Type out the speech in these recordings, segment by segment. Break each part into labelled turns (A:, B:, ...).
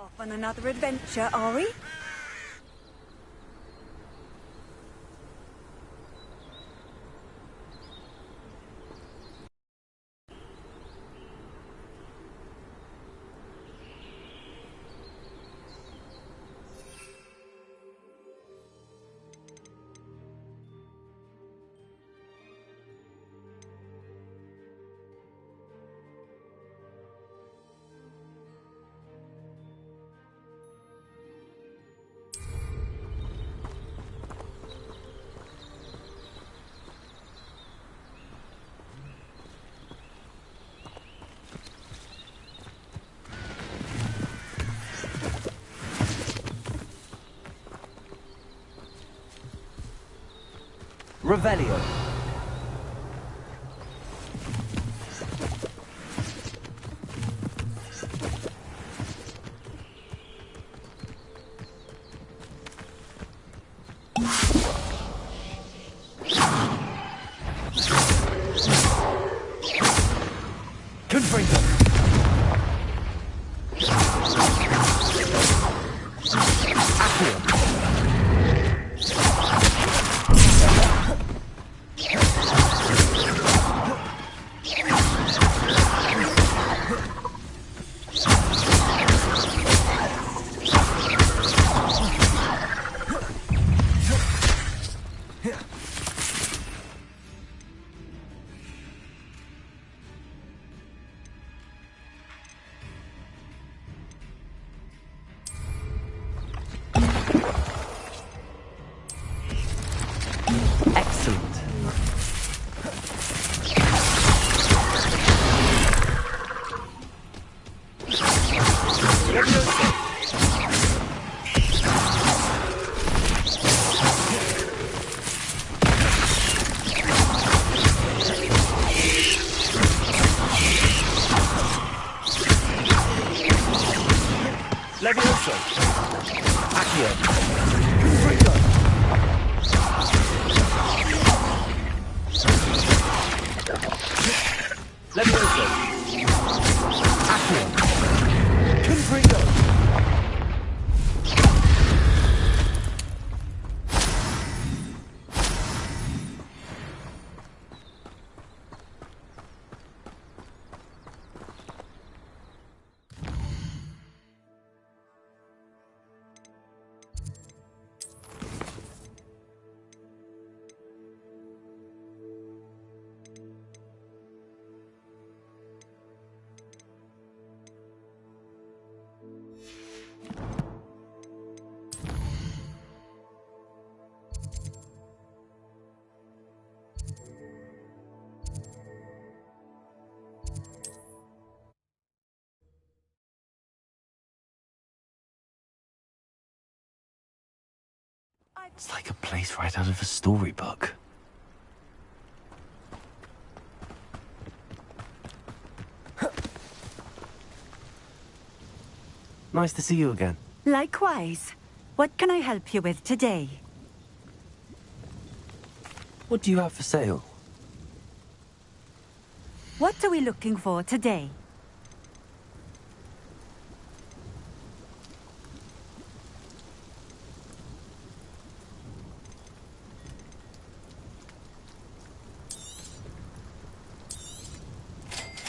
A: Off on another adventure, are we?
B: Revelio. Confringo. Accio. Levioso. Accio. Confringo. Levioso. Accio. Confringo. It's like a place right out of a storybook. Nice to see you again.
A: Likewise. What can I help you with today?
B: What do you have for sale?
A: What are we looking for today?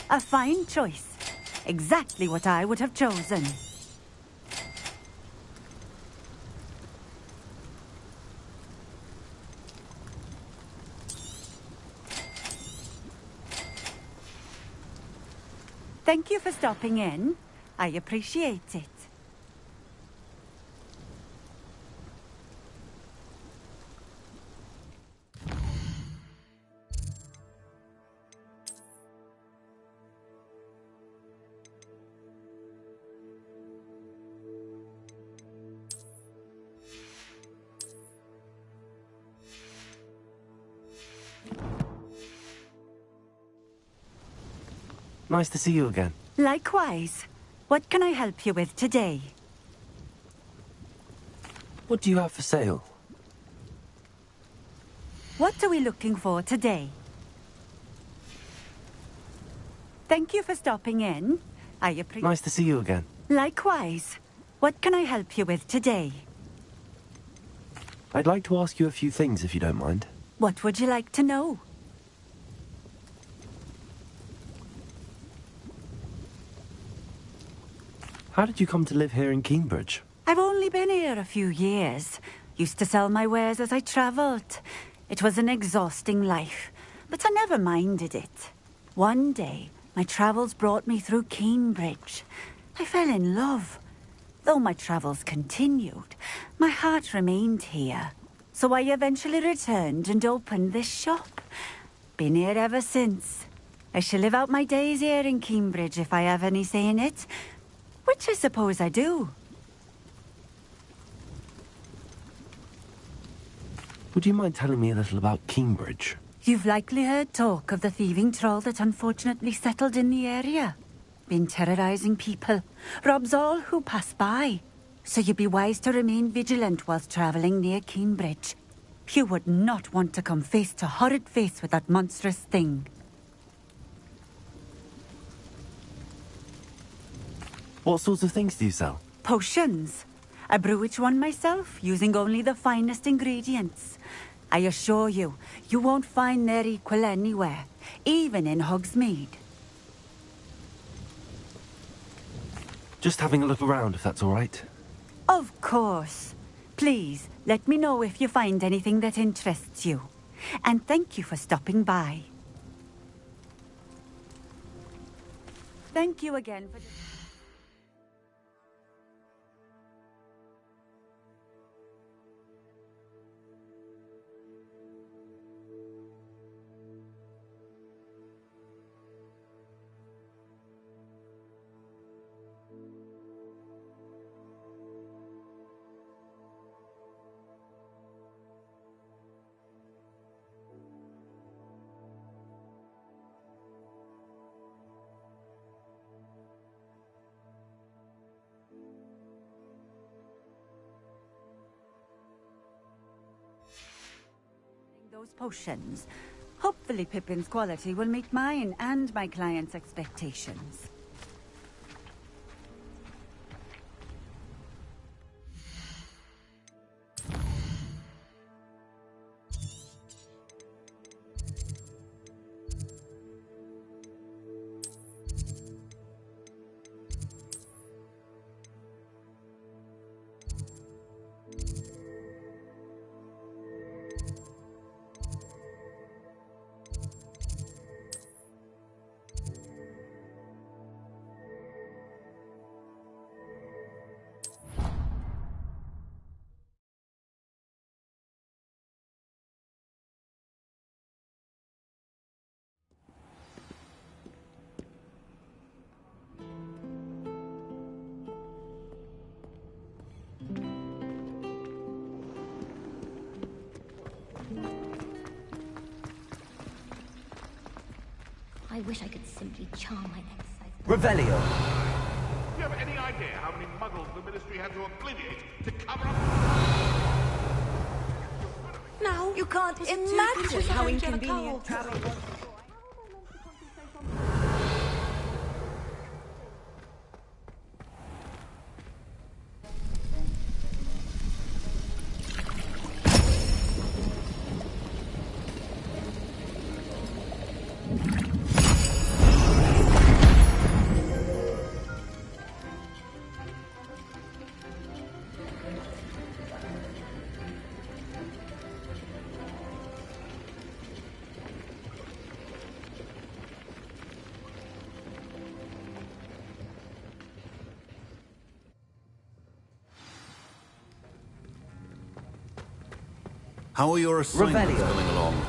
A: A fine choice. Exactly what I would have chosen. Thank you for stopping in. I appreciate it.
B: Nice to see you again.
A: Likewise. What can I help you with today?
B: What do you have for sale?
A: What are we looking for today? Thank you for stopping in. I appreciate.
B: Nice to see you again.
A: Likewise. What can I help you with today?
B: I'd like to ask you a few things, if you don't mind.
A: What would you like to know?
B: How did you come to live here in Cambridge?
A: I've only been here a few years. Used to sell my wares as I travelled. It was an exhausting life, but I never minded it. One day, my travels brought me through Cambridge. I fell in love. Though my travels continued, my heart remained here. So I eventually returned and opened this shop. Been here ever since. I shall live out my days here in Cambridge if I have any say in it, which I suppose I do.
B: Would you mind telling me a little about Cambridge?
A: You've likely heard talk of the thieving troll that unfortunately settled in the area. Been terrorizing people, robs all who pass by. So you'd be wise to remain vigilant whilst traveling near Cambridge. You would not want to come face to horrid face with that monstrous thing.
B: What sorts of things do you sell?
A: Potions. I brew each one myself, using only the finest ingredients. I assure you, you won't find their equal anywhere, even in Hogsmeade.
B: Just having a look around, if that's all right.
A: Of course. Please, let me know if you find anything that interests you. And thank you for stopping by. Thank you again for... those potions. Hopefully Pippin's quality will meet mine and my client's expectations.
C: I wish I could simply charm my exercise.
D: Revelio.
E: Do you have any idea how many muggles the Ministry had to obliviate to cover up?
C: Now,
F: You can't imagine how inconvenient travel was.
G: How are your assignments
D: Revelio.
G: coming along?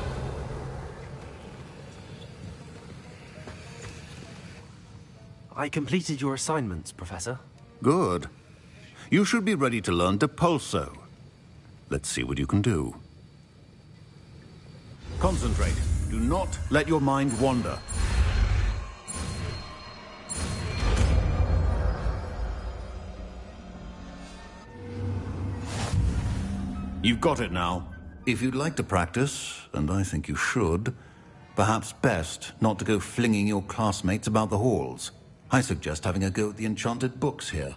B: I completed your assignments, Professor.
G: Good. You should be ready to learn Depulso. Let's see what you can do. Concentrate. Do not let your mind wander. You've got it now. If you'd like to practice, and I think you should, perhaps best not to go flinging your classmates about the halls. I suggest having a go at the enchanted books here.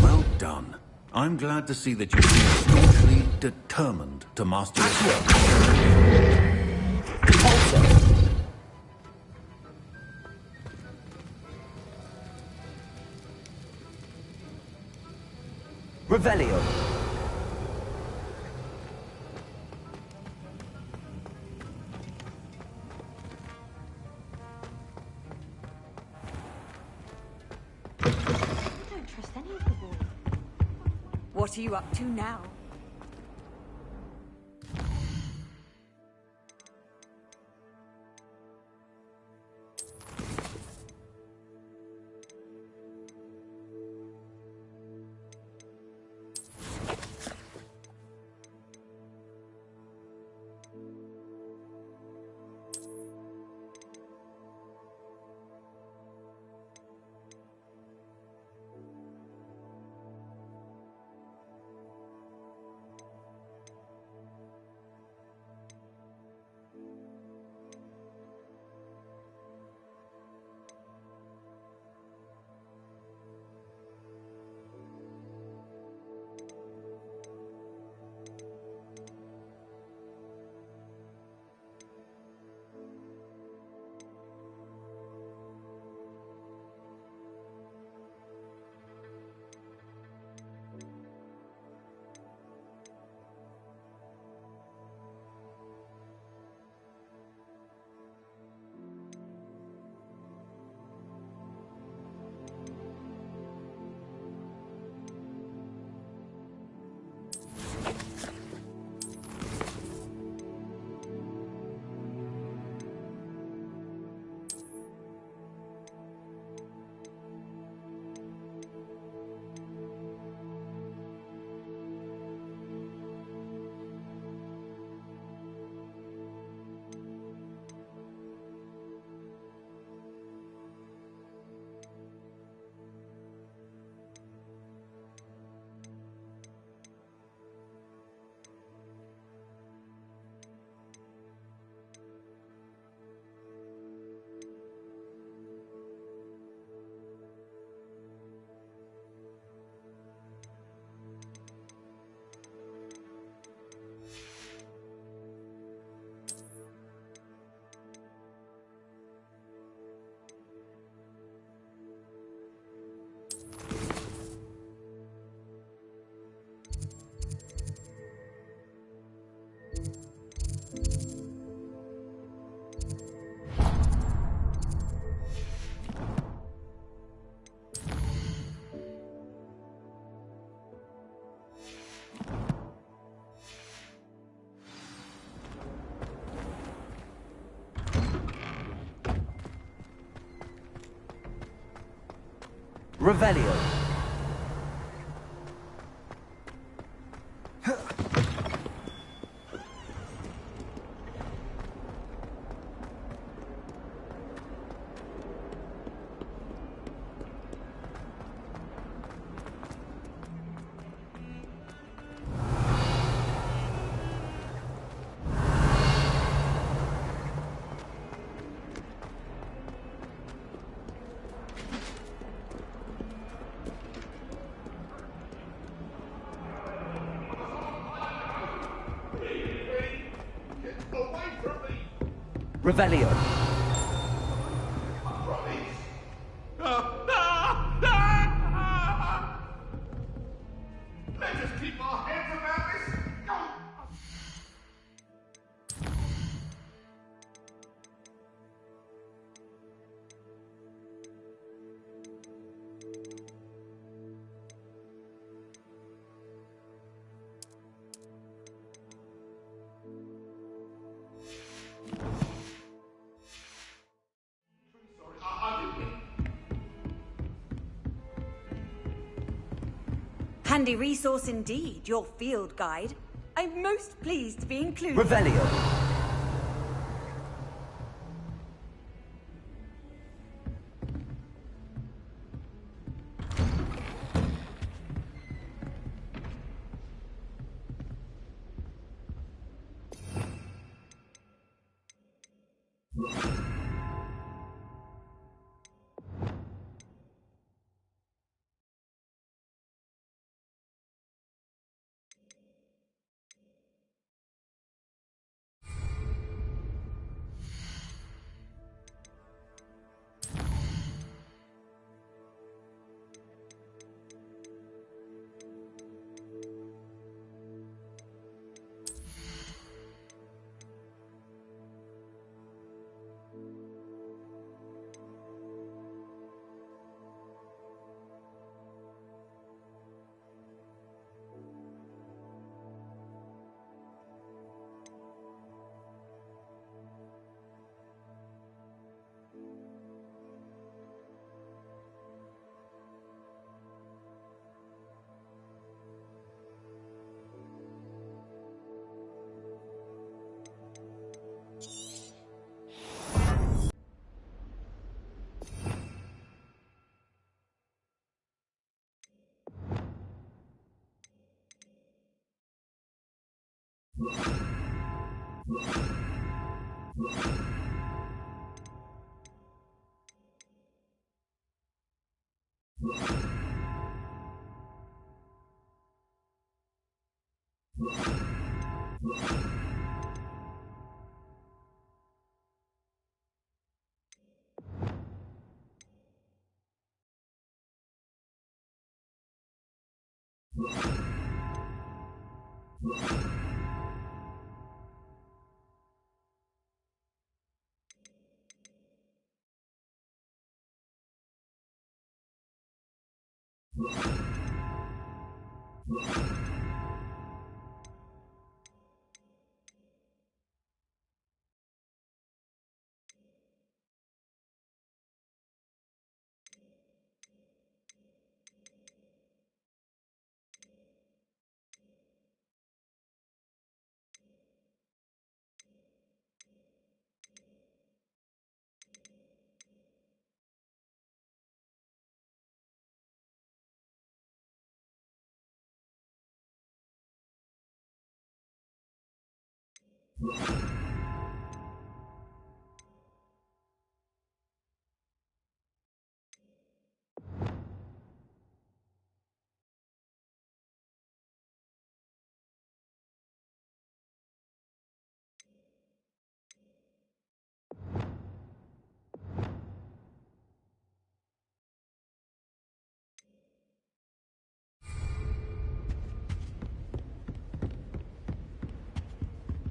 G: Well done. I'm glad to see that you seem staunchly determined to master your
D: Revelio.
F: I don't trust any of the boys. What are you up to now?
D: Revelio.
E: Away from me!
D: Revelio.
E: Let us keep our heads about this.
F: Handy resource indeed, your field guide. I'm most pleased to be included.
D: Revelio.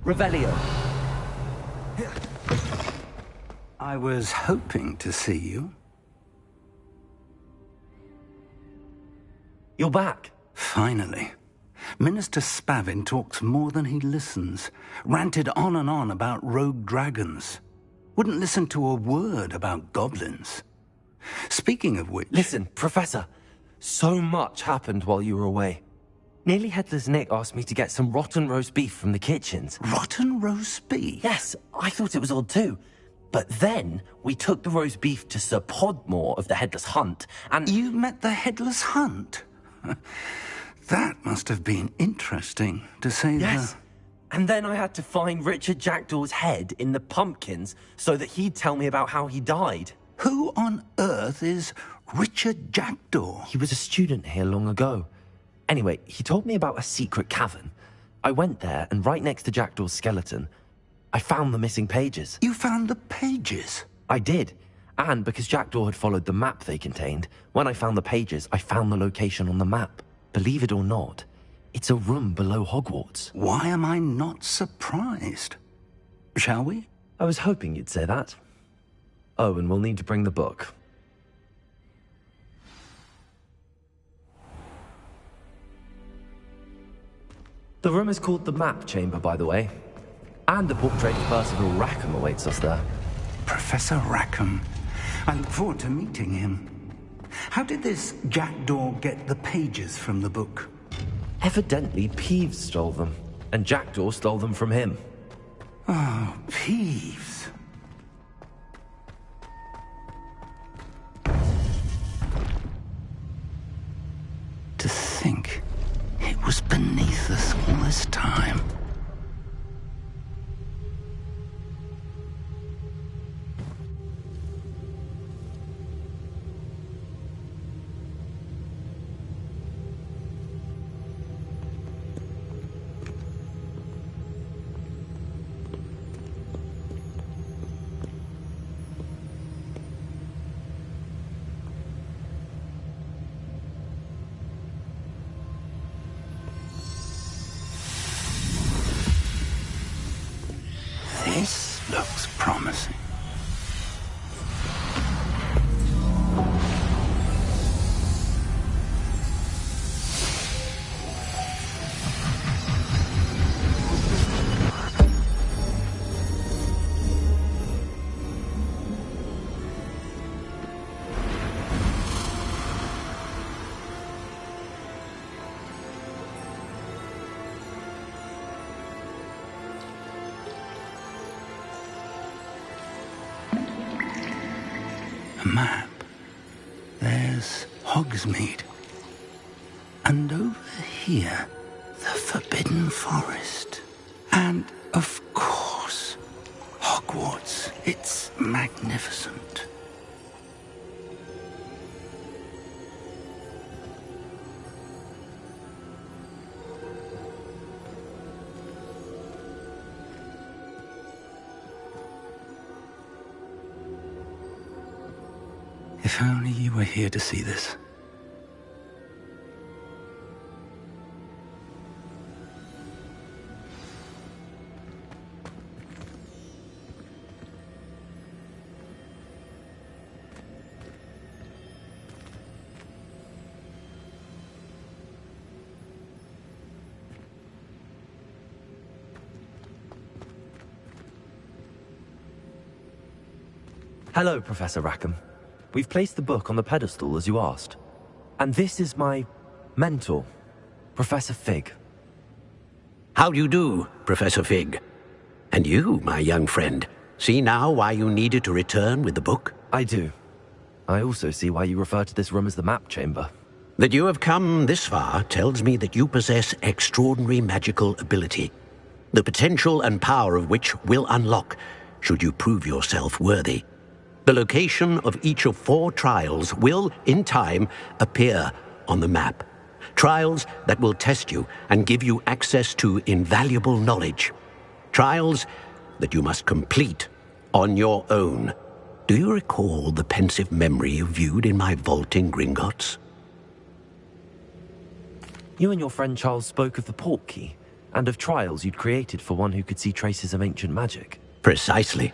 D: Revelio.
H: I was hoping to see you.
B: You're back.
H: Finally. Minister Spavin talks more than he listens. Ranted on and on about rogue dragons. Wouldn't listen to a word about goblins. Speaking of which...
B: Listen, Professor. So much happened while you were away. Nearly Headless Nick asked me to get some rotten roast beef from the kitchens.
H: Rotten roast beef?
B: Yes, I thought it was odd too. But then we took the roast beef to Sir Podmore of the Headless Hunt, and...
H: You met the Headless Hunt? That must have been interesting, to say
B: Yes. And then I had to find Richard Jackdaw's head in the pumpkins so that he'd tell me about how he died.
H: Who on earth is Richard Jackdaw?
B: He was a student here long ago. Anyway, he told me about a secret cavern. I went there, and right next to Jackdaw's skeleton, I found the missing pages.
H: You found the pages?
B: I did. And because Jackdaw had followed the map they contained, when I found the pages, I found the location on the map. Believe it or not, it's a room below Hogwarts.
H: Why am I not surprised? Shall we?
B: I was hoping you'd say that. Oh, and we'll need to bring the book. The room is called the Map Chamber, by the way. And the portrait of Percival Rackham awaits us there.
H: Professor Rackham. I look forward to meeting him. How did this Jackdaw get the pages from the book?
B: Evidently, Peeves stole them, and Jackdaw stole them from him.
H: Oh, Peeves. To think it was beneath us all this time. This looks promising. A map. There's Hogsmeade. And over here, the Forbidden Forest. And, of course, Hogwarts. It's magnificent. If only you were here to see this.
B: Hello, Professor Rackham. We've placed the book on the pedestal as you asked. And this is my mentor, Professor Fig.
I: How do you do, Professor Fig? And you, my young friend, see now why you needed to return with the book?
B: I do. I also see why you refer to this room as the map chamber.
I: That you have come this far tells me that you possess extraordinary magical ability, the potential and power of which will unlock should you prove yourself worthy. The location of each of 4 trials will, in time, appear on the map. Trials that will test you and give you access to invaluable knowledge. Trials that you must complete on your own. Do you recall the pensive memory you viewed in my vault in Gringotts?
B: You and your friend Charles spoke of the port key, and of trials you'd created for one who could see traces of ancient magic.
I: Precisely.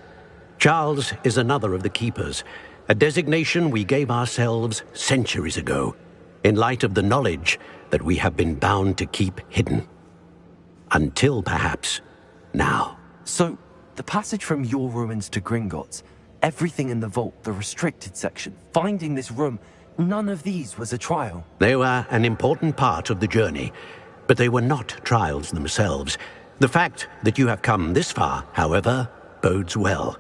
I: Charles is another of the Keepers, a designation we gave ourselves centuries ago, in light of the knowledge that we have been bound to keep hidden. Until, perhaps, now.
B: So, the passage from your ruins to Gringotts, everything in the vault, the restricted section, finding this room, none of these was a trial.
I: They were an important part of the journey, but they were not trials themselves. The fact that you have come this far, however, bodes well.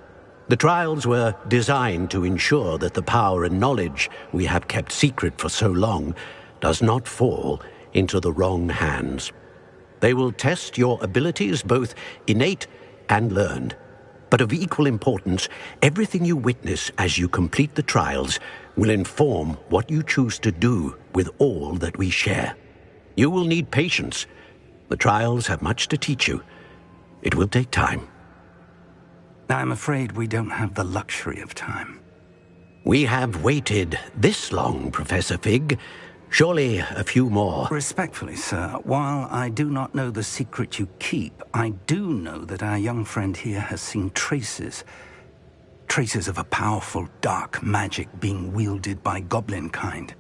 I: The trials were designed to ensure that the power and knowledge we have kept secret for so long does not fall into the wrong hands. They will test your abilities, both innate and learned. But of equal importance, everything you witness as you complete the trials will inform what you choose to do with all that we share. You will need patience. The trials have much to teach you. It will take time.
H: I'm afraid we don't have the luxury of time.
I: We have waited this long, Professor Fig. Surely a few more.
H: Respectfully, sir, while I do not know the secret you keep, I do know that our young friend here has seen traces of a powerful dark magic being wielded by goblin kind.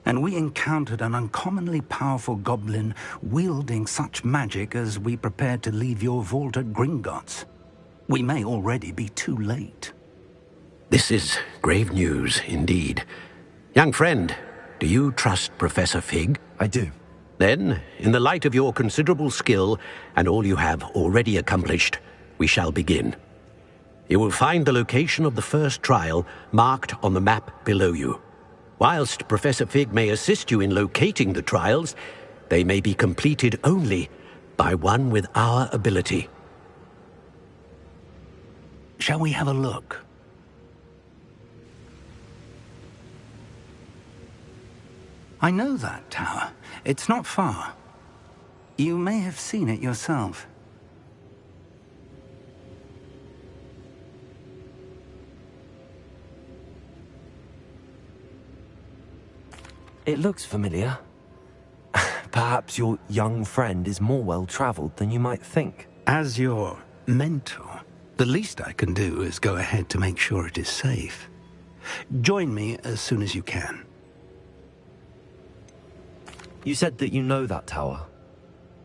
H: And we encountered an uncommonly powerful goblin wielding such magic as we prepared to leave your vault at Gringotts. We may already be too late.
I: This is grave news, indeed. Young friend, do you trust Professor Fig?
B: I do.
I: Then, in the light of your considerable skill and all you have already accomplished, we shall begin. You will find the location of the first trial marked on the map below you. Whilst Professor Fig may assist you in locating the trials, they may be completed only by one with our ability.
H: Shall we have a look? I know that tower. It's not far. You may have seen it yourself.
B: It looks familiar. Perhaps your young friend is more well-traveled than you might think.
H: As your mentor, the least I can do is go ahead to make sure it is safe. Join me as soon as you can.
B: You said that you know that tower.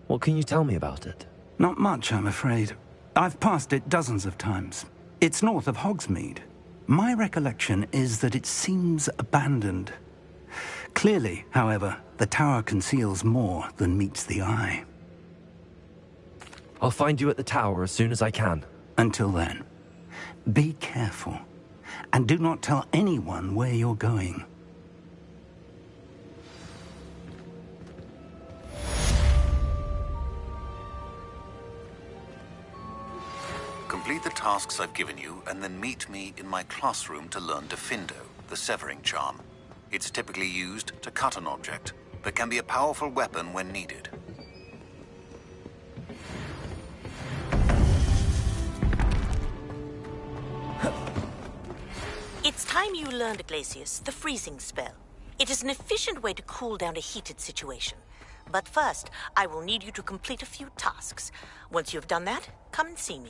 B: What can you tell me about it?
H: Not much, I'm afraid. I've passed it dozens of times. It's north of Hogsmeade. My recollection is that it seems abandoned. Clearly, however, the tower conceals more than meets the eye.
B: I'll find you at the tower as soon as I can.
H: Until then, be careful, and do not tell anyone where you're going.
G: Complete the tasks I've given you, and then meet me in my classroom to learn Defindo, the severing charm. It's typically used to cut an object, but can be a powerful weapon when needed.
J: It's time you learned, Glacius, the freezing spell. It is an efficient way to cool down a heated situation. But first, I will need you to complete a few tasks. Once you have done that, come and see me.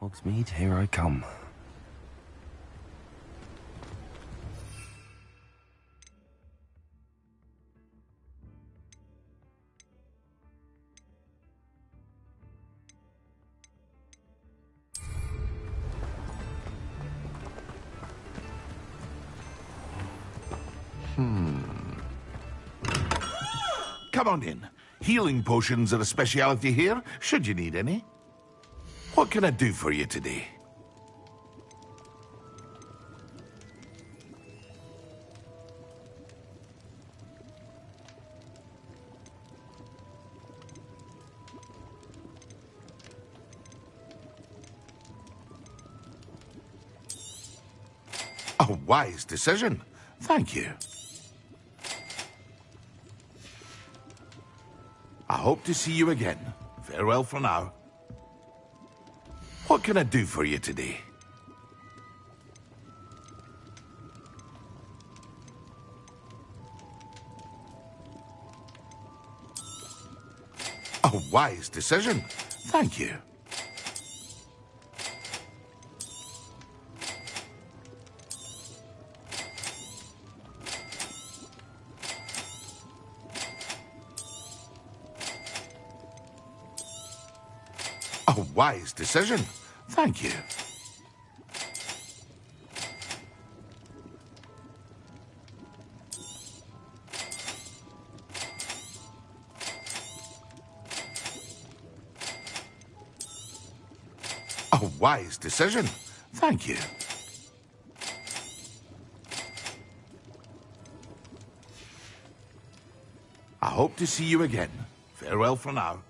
B: Hogsmeade, here I come.
E: Come on in. Healing potions are a speciality here, should you need any. What can I do for you today? A wise decision. Thank you. I hope to see you again. Farewell for now. What can I do for you today? A wise decision. Thank you. A wise decision. Thank you. A wise decision. Thank you. I hope to see you again. Farewell for now.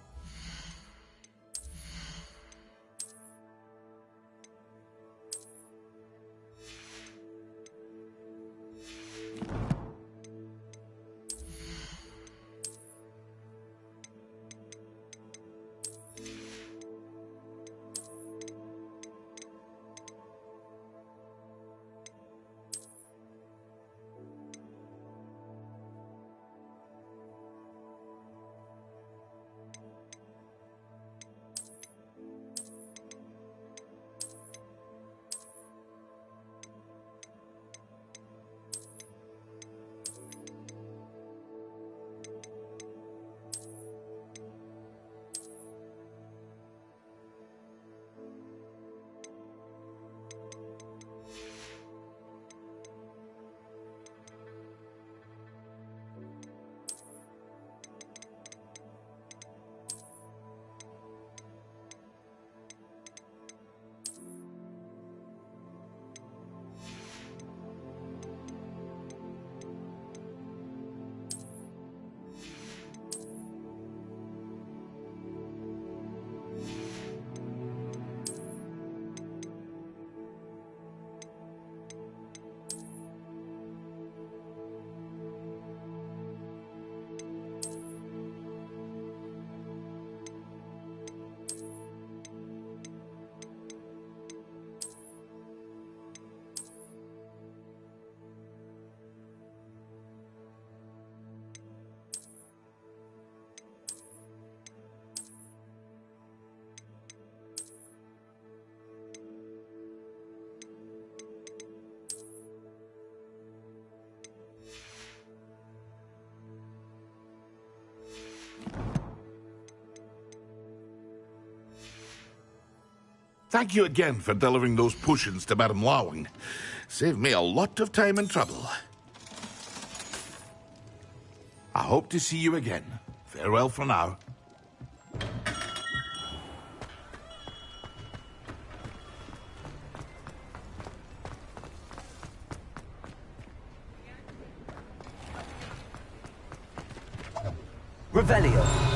E: Thank you again for delivering those potions to Madame Lawing. Saved me a lot of time and trouble. I hope to see you again. Farewell for now.
D: Revelio.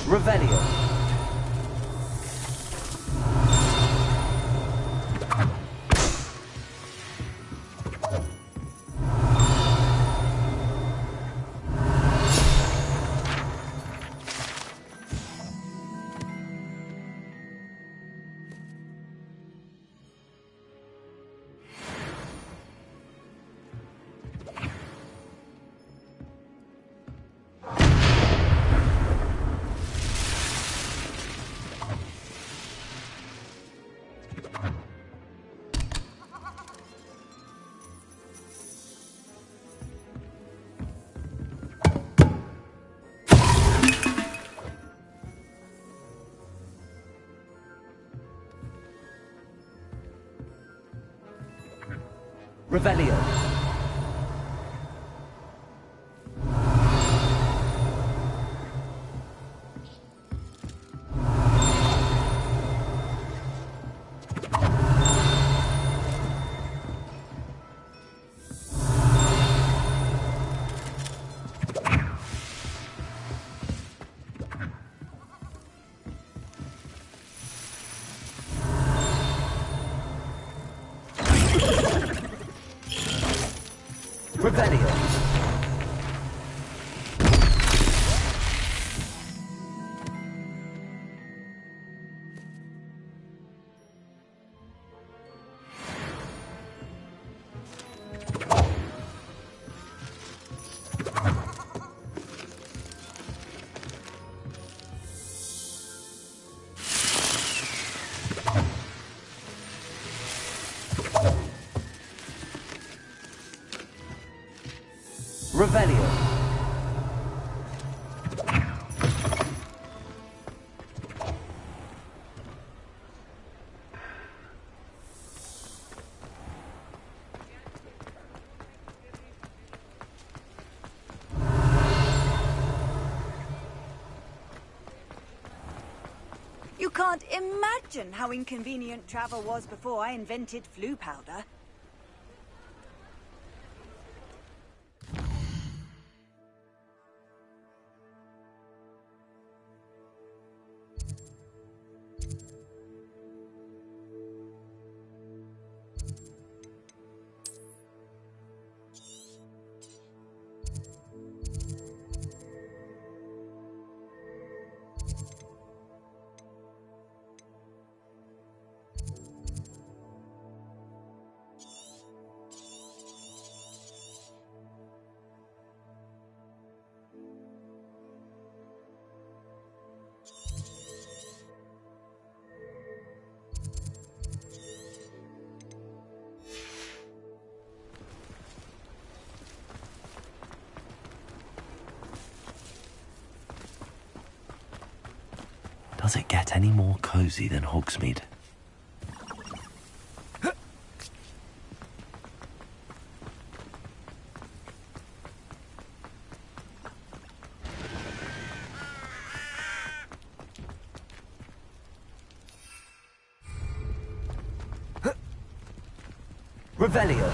D: Revelio. Revelio. Revelio. Revelio.
F: You can't imagine how inconvenient travel was before I invented flu powder.
B: Does it get any more cozy than Hogsmeade?
D: Revelio.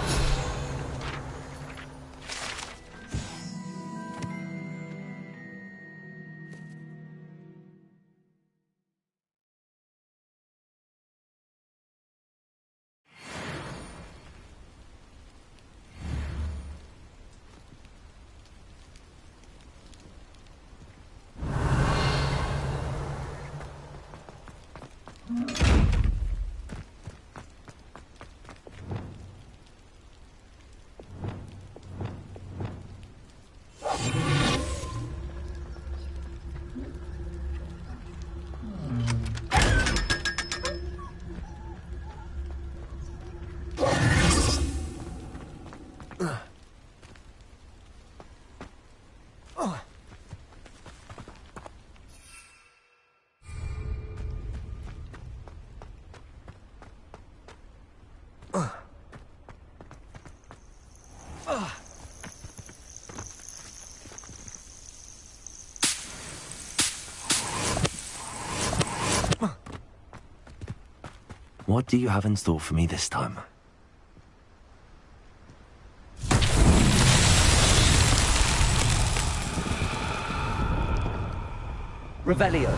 B: What do you have in store for me this time?
D: Revelio.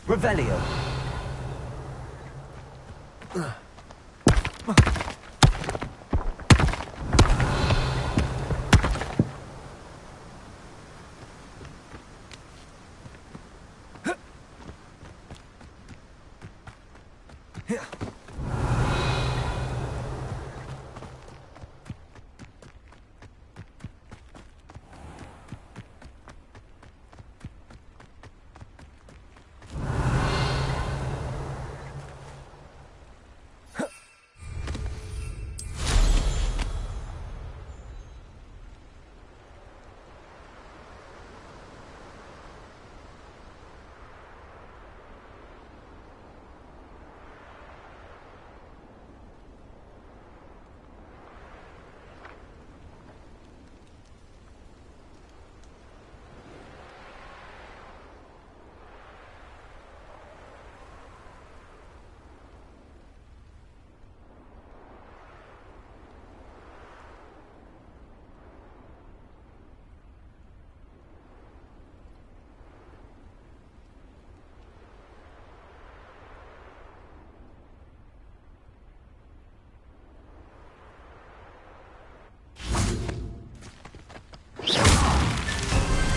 D: Revelio.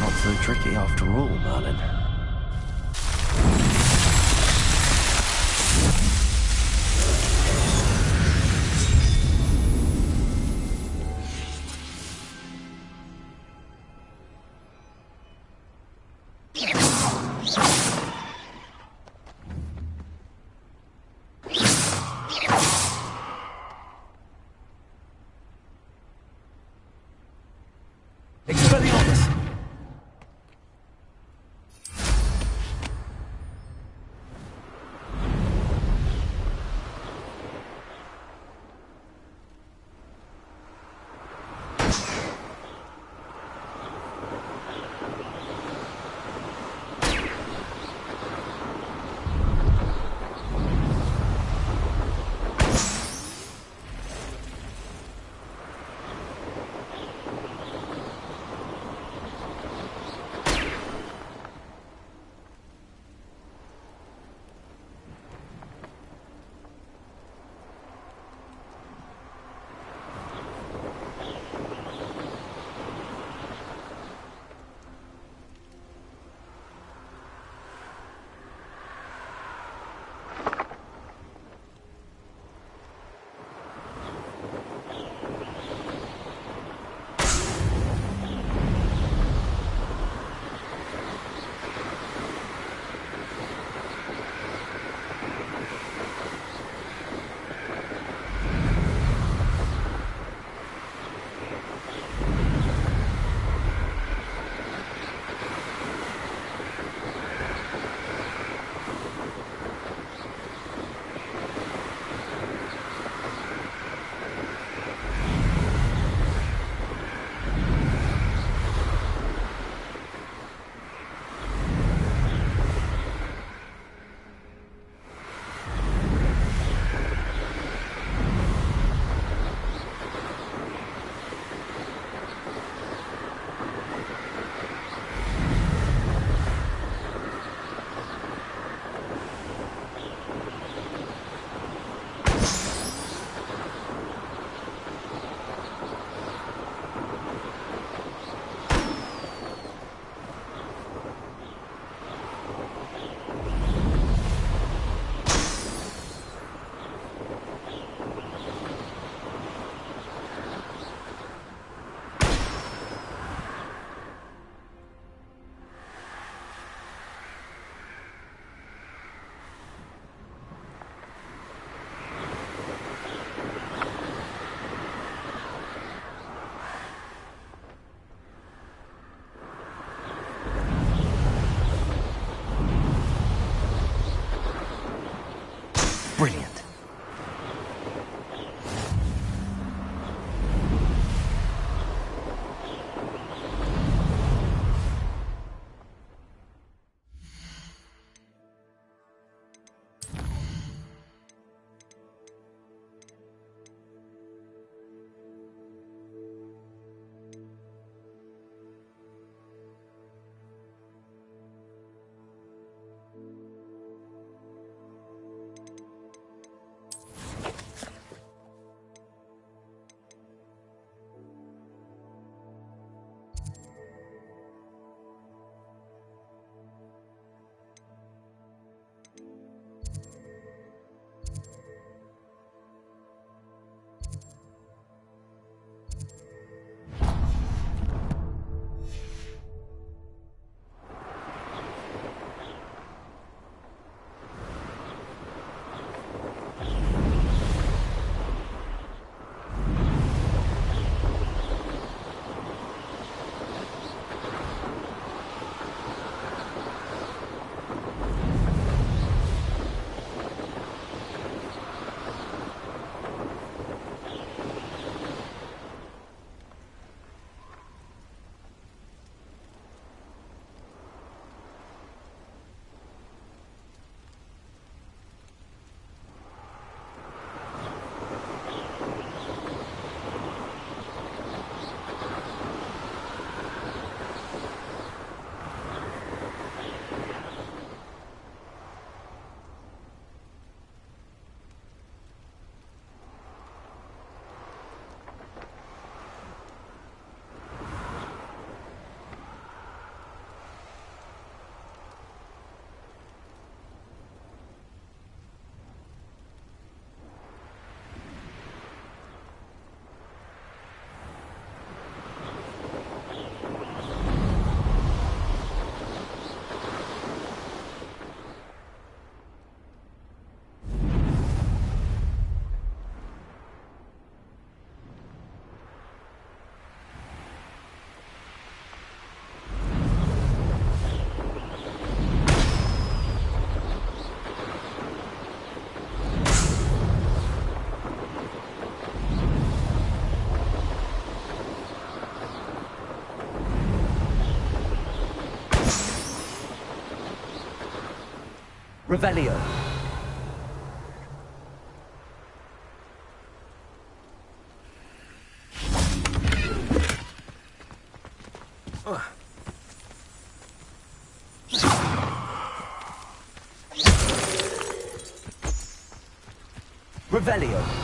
B: Not so tricky after all, Merlin.
D: Brilliant. Revelio. Revelio.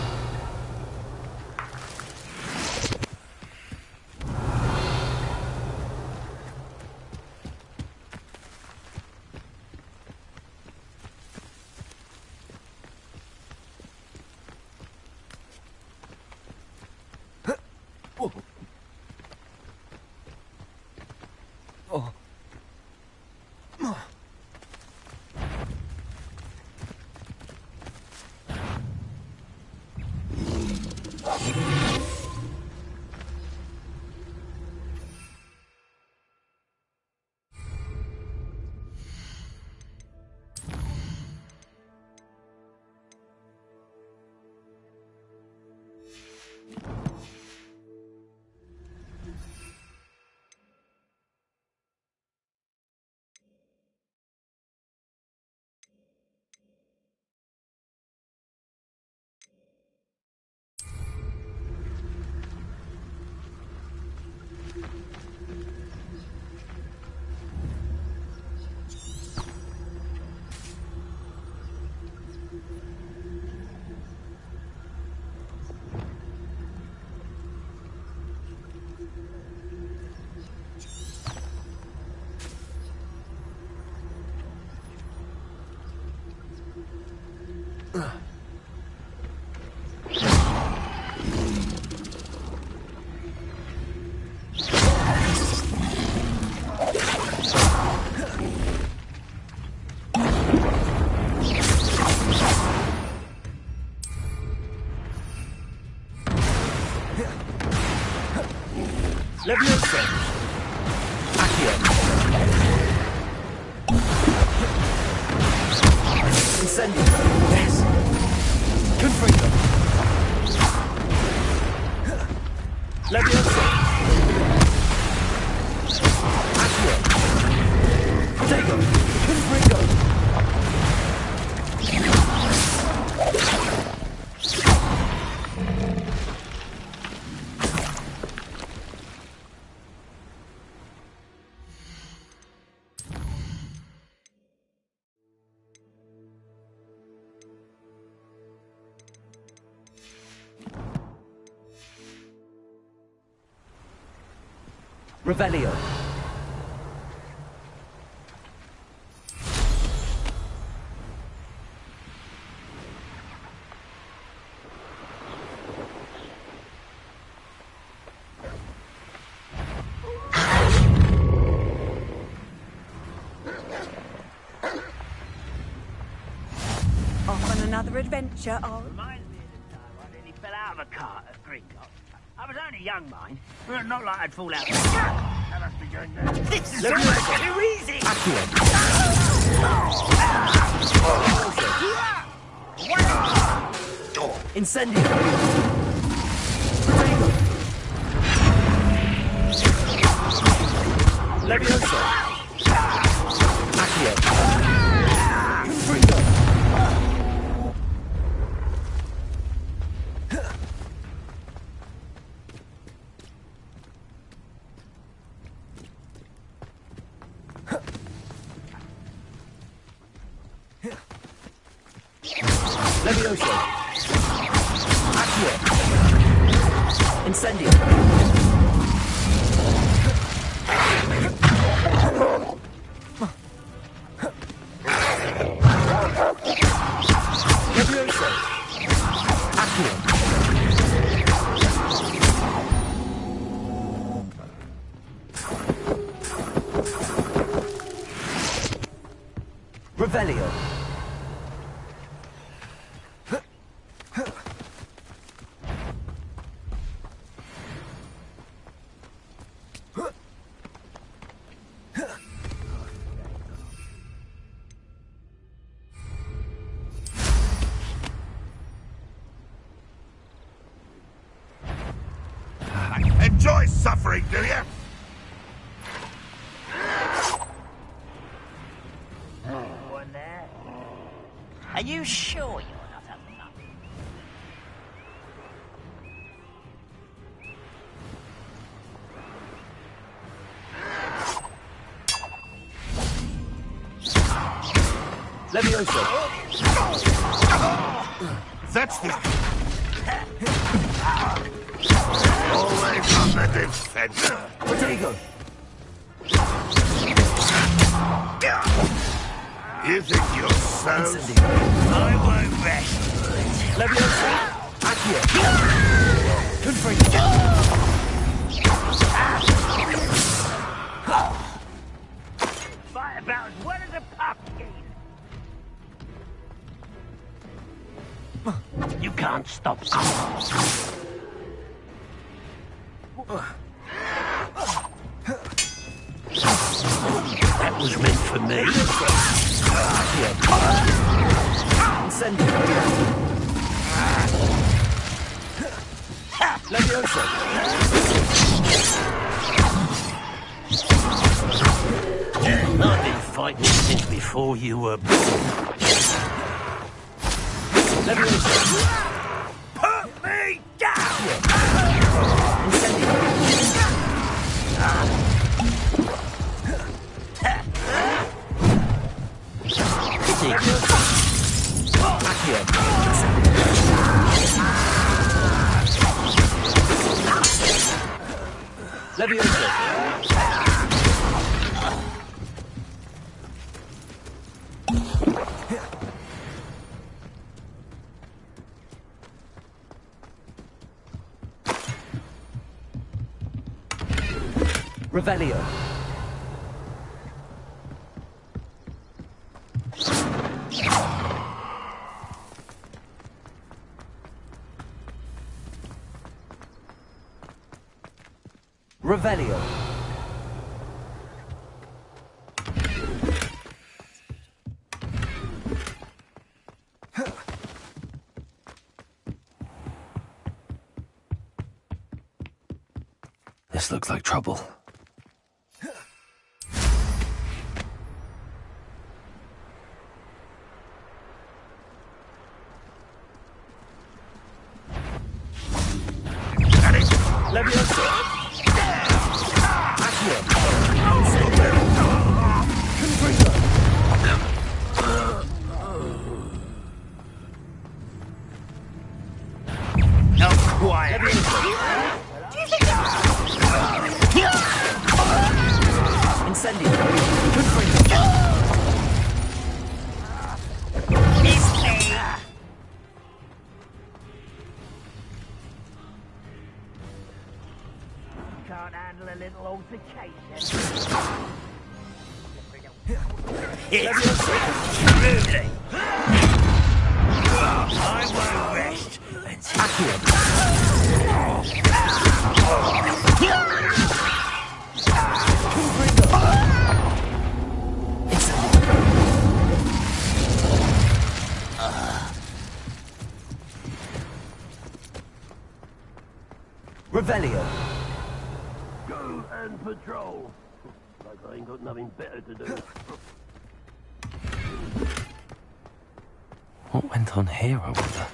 D: Leviosa. Accio. Incendio. Yes. Confringo. Leviosa. Accio. Protego. Confringo. Revelio.
F: Off on another adventure, oh.
K: Reminds me of the time I nearly fell out of a cart at Gringotts. I was only young, mind. Well, not like I'd fall out. That must be going there. This is so much too easy!
D: Incendio. Leviosa. Accio. Confringo. Leviosa. Accio. Incendio. Leviosa. Accio. Revelio.
E: Enjoy suffering, do you?
K: One there. Are you sure you're not having enough?
D: Leviosa.
E: That's the... Always on the defense.
D: Protego.
E: You think you're so...
K: I won't rest.
D: Leviosa. Accio. Confringo.
K: Fight about as well as a pumpkin. You can't stop. That was meant for me.
D: Incendio. Leviosa.
K: I've been fighting since before you were born.
D: Leviosa.
K: Put me down!
D: Incendio. Accio. Leviosa. Revelio. Revelio.
B: This looks like trouble.
D: Leviosa! Accio!
K: Now quiet!
D: Incendio!
K: Can't handle a little altercation. Really? I won't rest
D: Revelio!
K: Go and patrol. Like I ain't got nothing better to do.
B: What went on here, I wonder?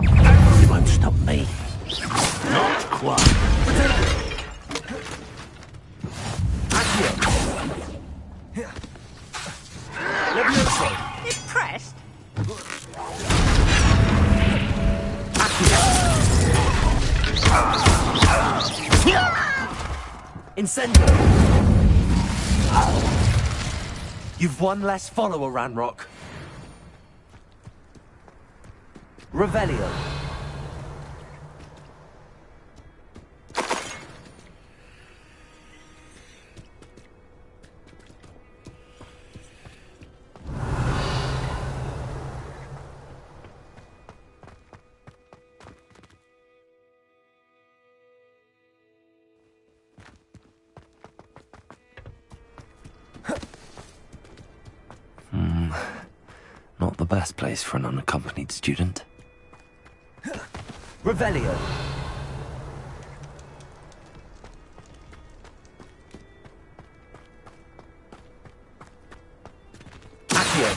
K: You won't stop me. Not quite.
D: Leviosa!
J: Impressed?
D: Incendio! You've one less follower, Ranrock. Revelio.
B: Not the best place for an unaccompanied student.
D: Revelio. Accio.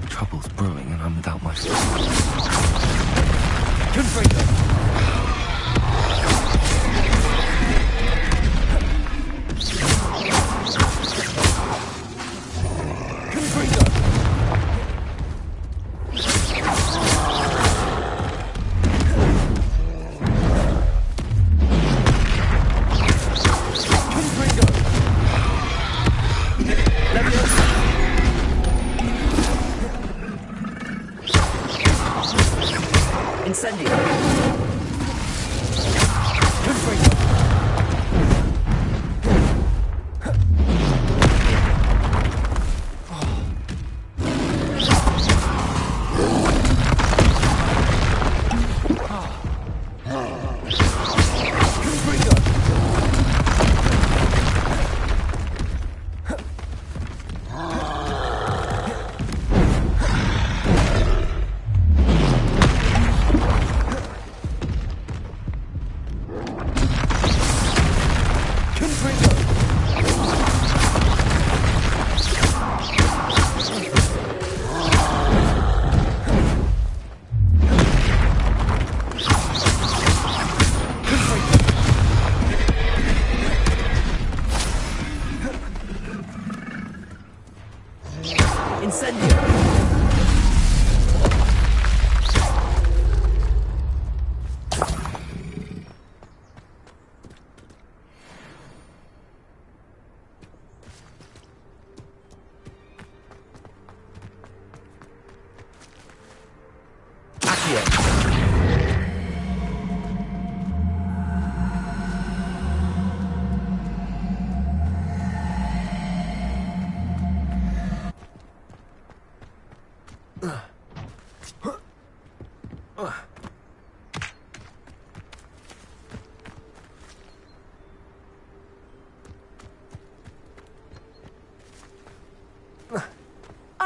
B: Trouble's brewing and I'm time without my...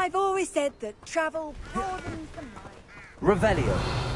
F: I've always said that travel broadens the mind.
D: Revelio.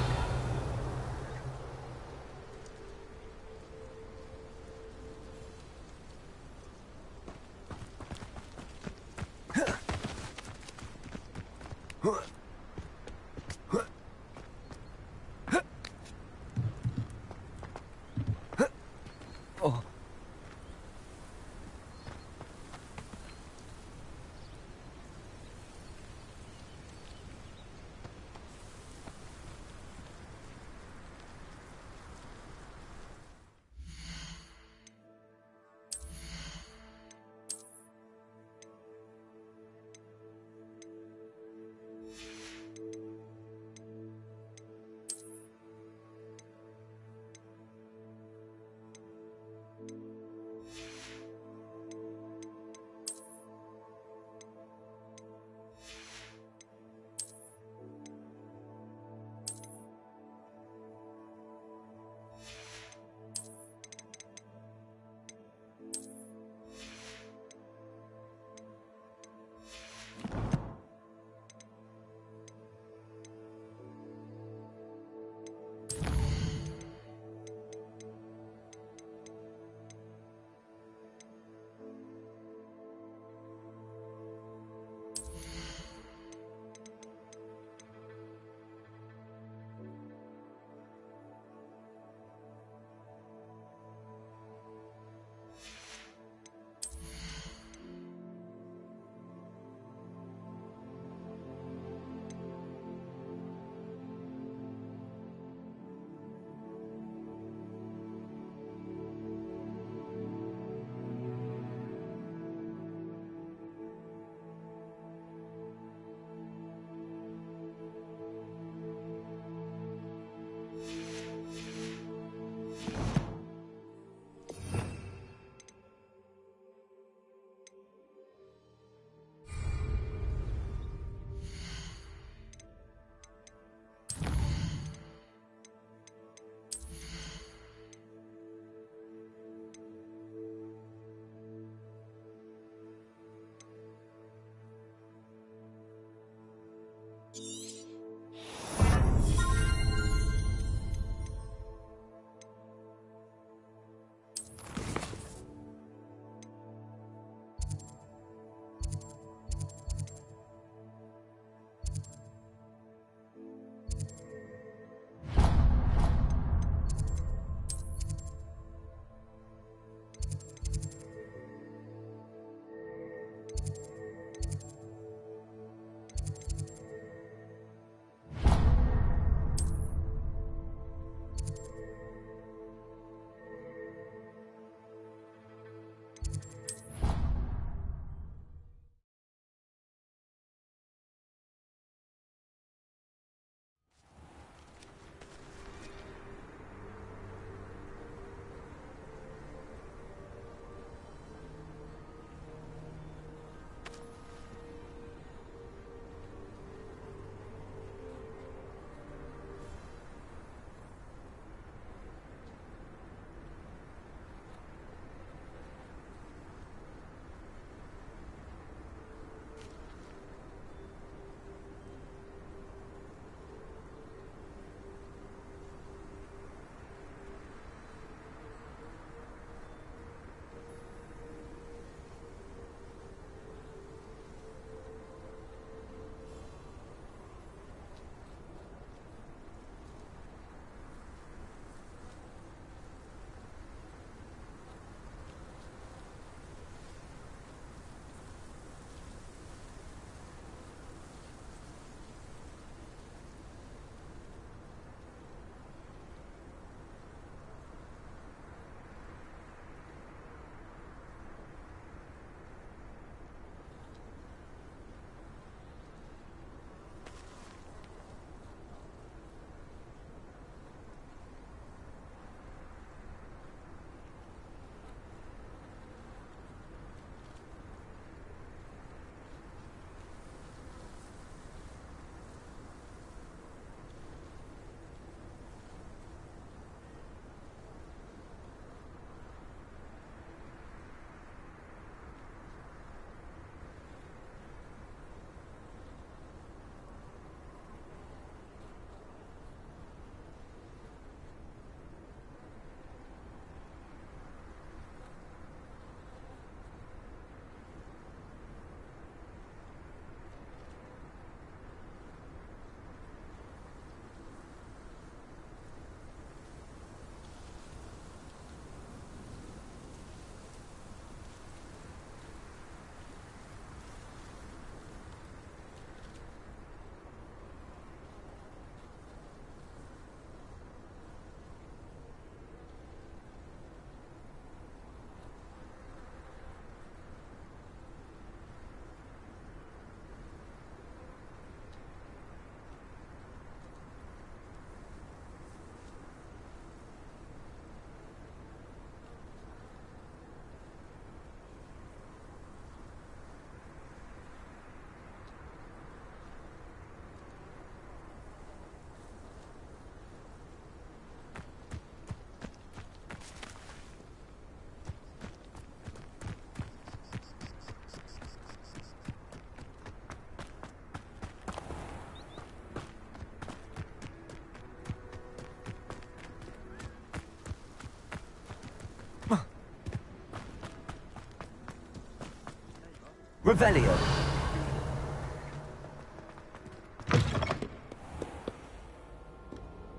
D: Revelio.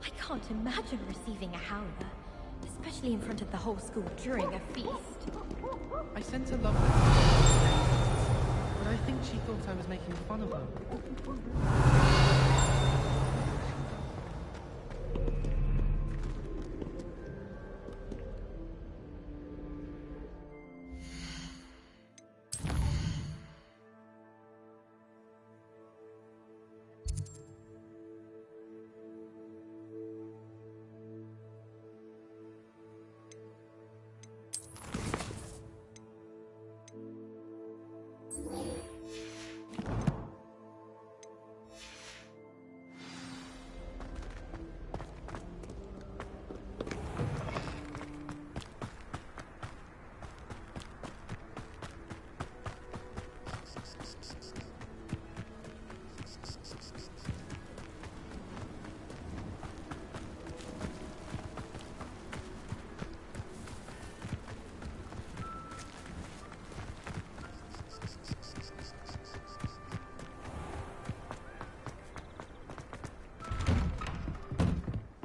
C: I can't imagine receiving a howler, especially in front of the whole school during a feast.
L: I sent her love, but I think she thought I was making fun of her.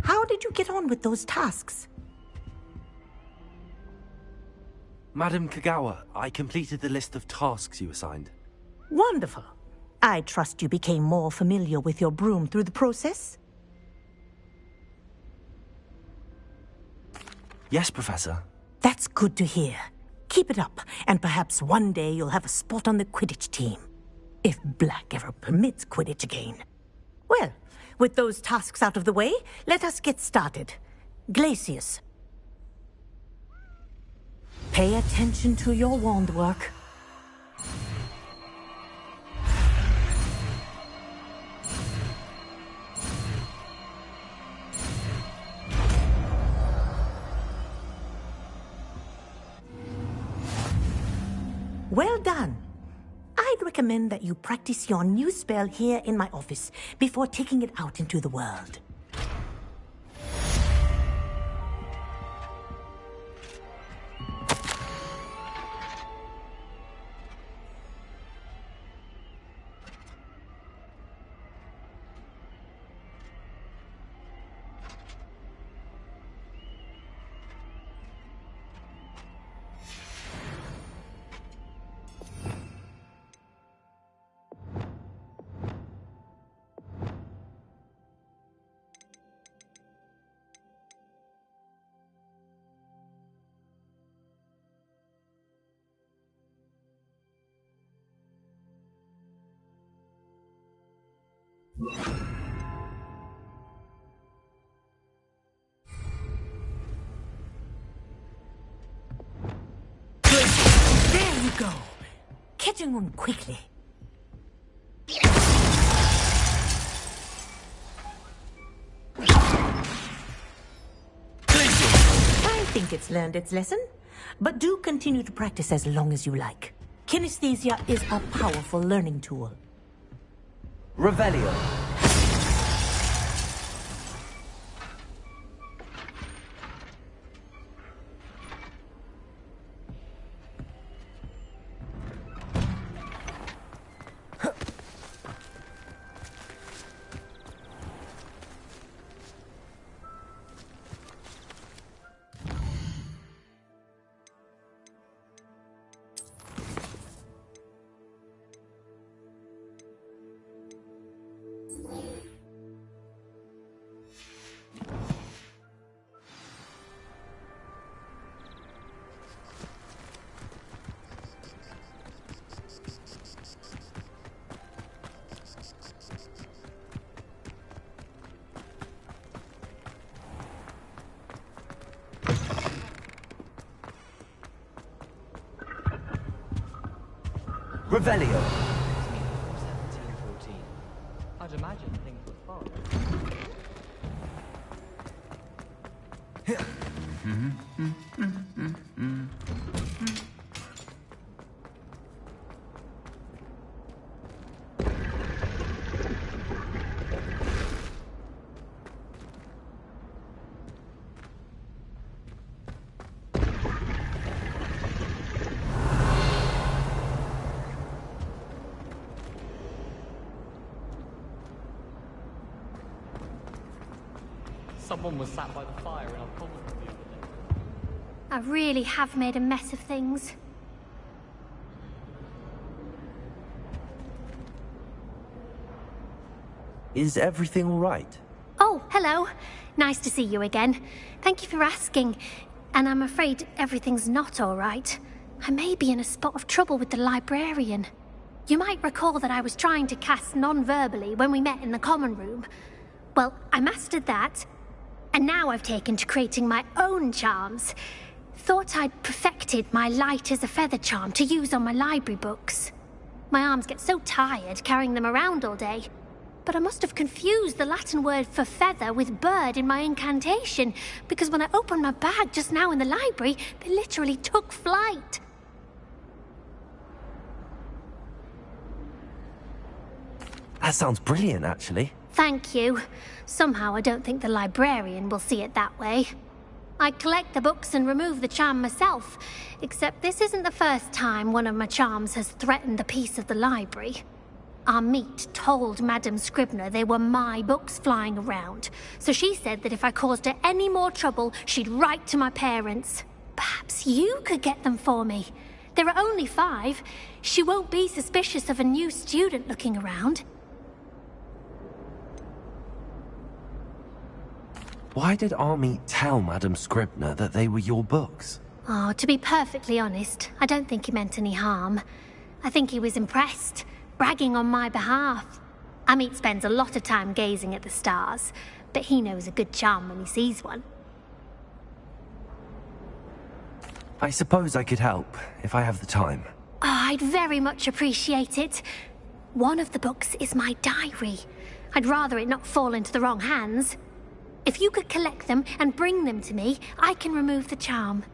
J: How did you get on with those tasks?
B: Madam Kagawa, I completed the list of tasks you assigned.
J: Wonderful. I trust you became more familiar with your broom through the process?
B: Yes, Professor.
J: That's good to hear. Keep it up, and perhaps one day you'll have a spot on the Quidditch team. If Black ever permits Quidditch again. Well, with those tasks out of the way, let us get started. Glacius. Pay attention to your wand work. Well done. I'd recommend that you practice your new spell here in my office before taking it out into the world. There you go. Catching on quickly. I think it's learned its lesson, but do continue to practice as long as you like. Kinesthesia is a powerful learning tool.
D: Revelio. Revelio.
L: 1714. I'd imagine things were fine. Someone was sat by the fire in our common room the other day.
M: I really have made a mess of things.
B: Is everything all right?
M: Oh, hello. Nice to see you again. Thank you for asking. And I'm afraid everything's not all right. I may be in a spot of trouble with the librarian. You might recall that I was trying to cast non-verbally when we met in the common room. Well, I mastered that. And now I've taken to creating my own charms. Thought I'd perfected my light as a feather charm to use on my library books. My arms get so tired carrying them around all day. But I must have confused the Latin word for feather with bird in my incantation, because when I opened my bag just now in the library, they literally took flight.
B: That sounds brilliant, actually.
M: Thank you. Somehow I don't think the librarian will see it that way. I collect the books and remove the charm myself, except this isn't the first time one of my charms has threatened the peace of the library. Our meet told Madame Scribner they were my books flying around, so she said that if I caused her any more trouble, she'd write to my parents. Perhaps you could get them for me. There are only 5. She won't be suspicious of a new student looking around.
B: Why did Army tell Madame Scribner that they were your books?
M: Oh, to be perfectly honest, I don't think he meant any harm. I think he was impressed, bragging on my behalf. Amit spends a lot of time gazing at the stars, but he knows a good charm when he sees one.
B: I suppose I could help, if I have the time.
M: Oh, I'd very much appreciate it. One of the books is my diary. I'd rather it not fall into the wrong hands. If you could collect them and bring them to me, I can remove the charm.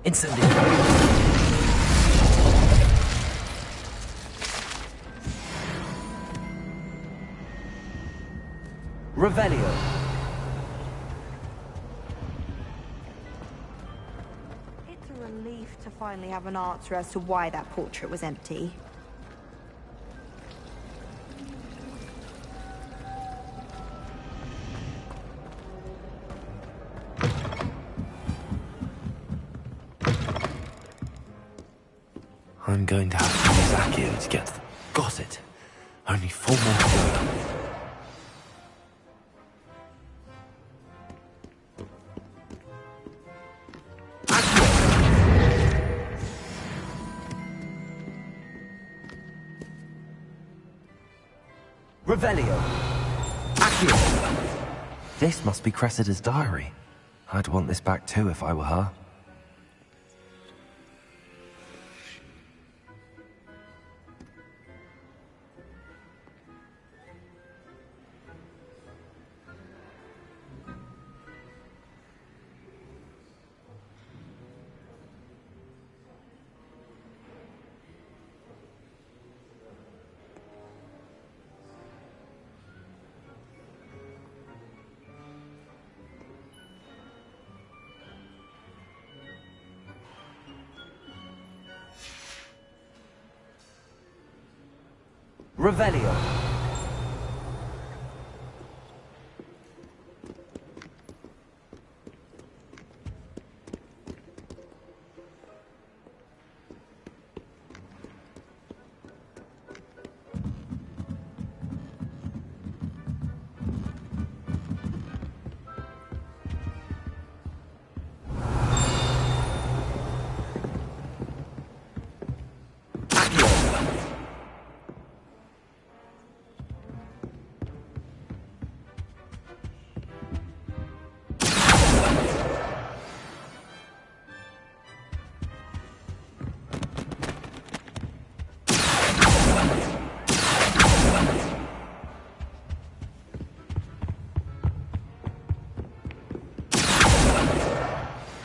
B: Instantly. Revelio.
N: It's a relief to finally have an answer as to why that portrait was empty.
B: I'm going to have to use Accio to get them. Got it. Only 4 more to go. Revelio. Accio. This must be Cressida's diary. I'd want this back too if I were her. Revelio.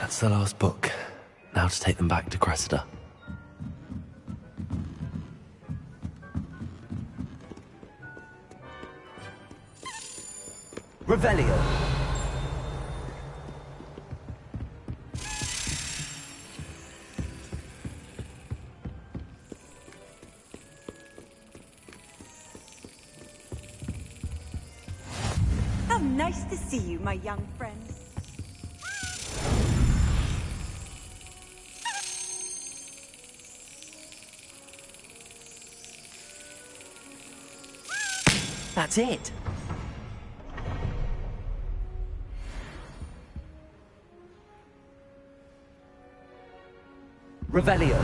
B: That's the last book. Now to take them back to Cressida. Revelio.
F: Nice to see you, my young friend.
B: That's it. Revelio.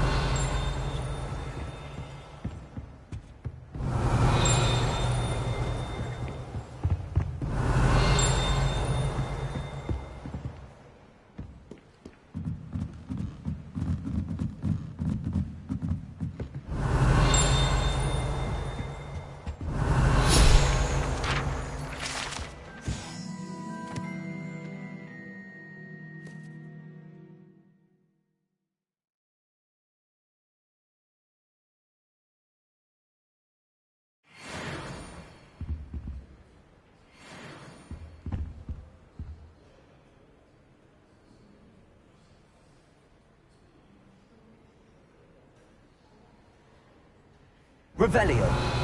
B: Revelio.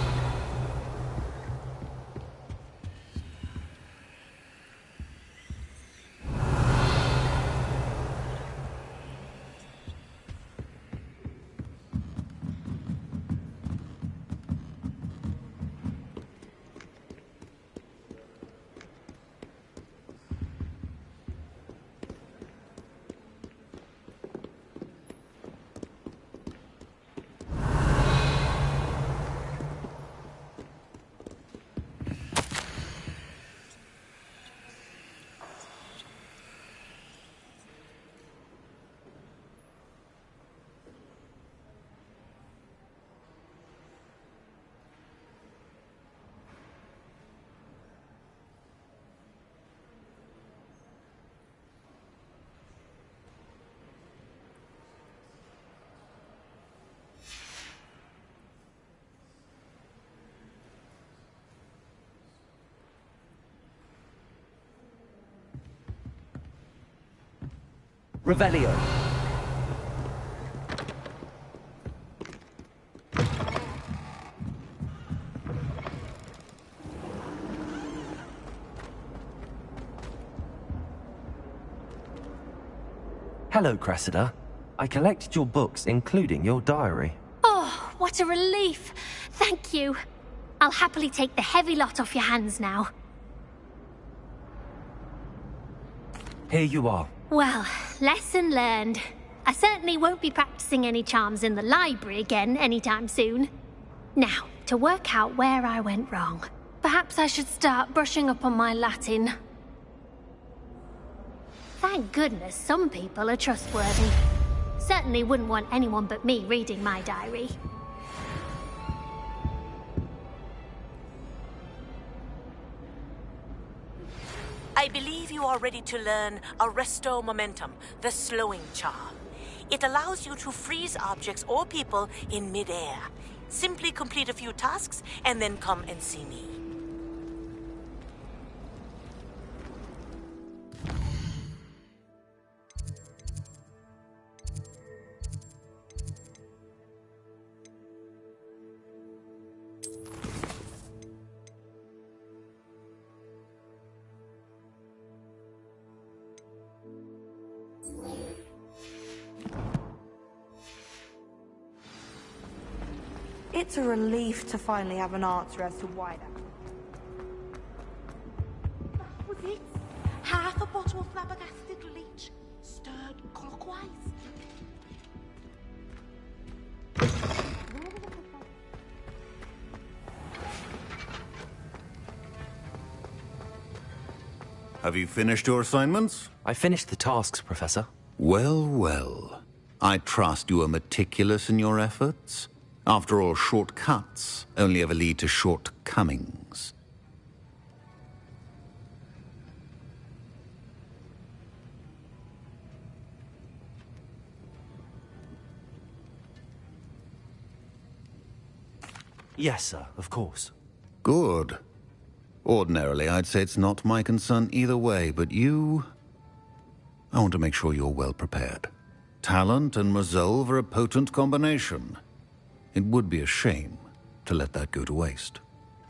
B: Revelio. Hello, Cressida. I collected your books, including your diary.
M: Oh, what a relief. Thank you. I'll happily take the heavy lot off your hands now.
B: Here you are.
M: Well, lesson learned. I certainly won't be practicing any charms in the library again anytime soon. Now, to work out where I went wrong. Perhaps I should start brushing up on my Latin. Thank goodness some people are trustworthy. Certainly wouldn't want anyone but me reading my diary.
J: I believe you are ready to learn Arresto Momentum, the slowing charm. It allows you to freeze objects or people in mid-air. Simply complete a few tasks and then come and see me.
N: It's a relief to finally have an answer as to why that...
O: That was it. Half a bottle of flabbergasted leech, stirred clockwise.
G: Have you finished your assignments?
B: I finished the tasks, Professor.
G: Well, well. I trust you are meticulous in your efforts. After all, shortcuts only ever lead to shortcomings.
B: Yes, sir, of course.
G: Good. Ordinarily, I'd say it's not my concern either way, but you... I want to make sure you're well prepared. Talent and resolve are a potent combination. It would be a shame to let that go to waste.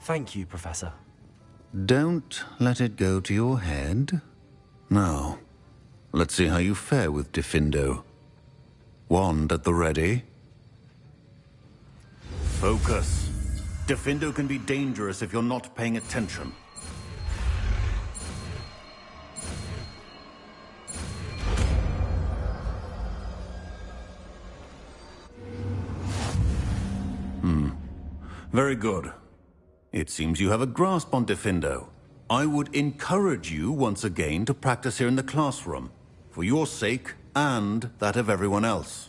B: Thank you, Professor.
G: Don't let it go to your head. Now, let's see how you fare with Diffindo. Wand at the ready. Focus. Diffindo can be dangerous if you're not paying attention. Very good. It seems you have a grasp on Diffindo. I would encourage you once again to practice here in the classroom, for your sake and that of everyone else.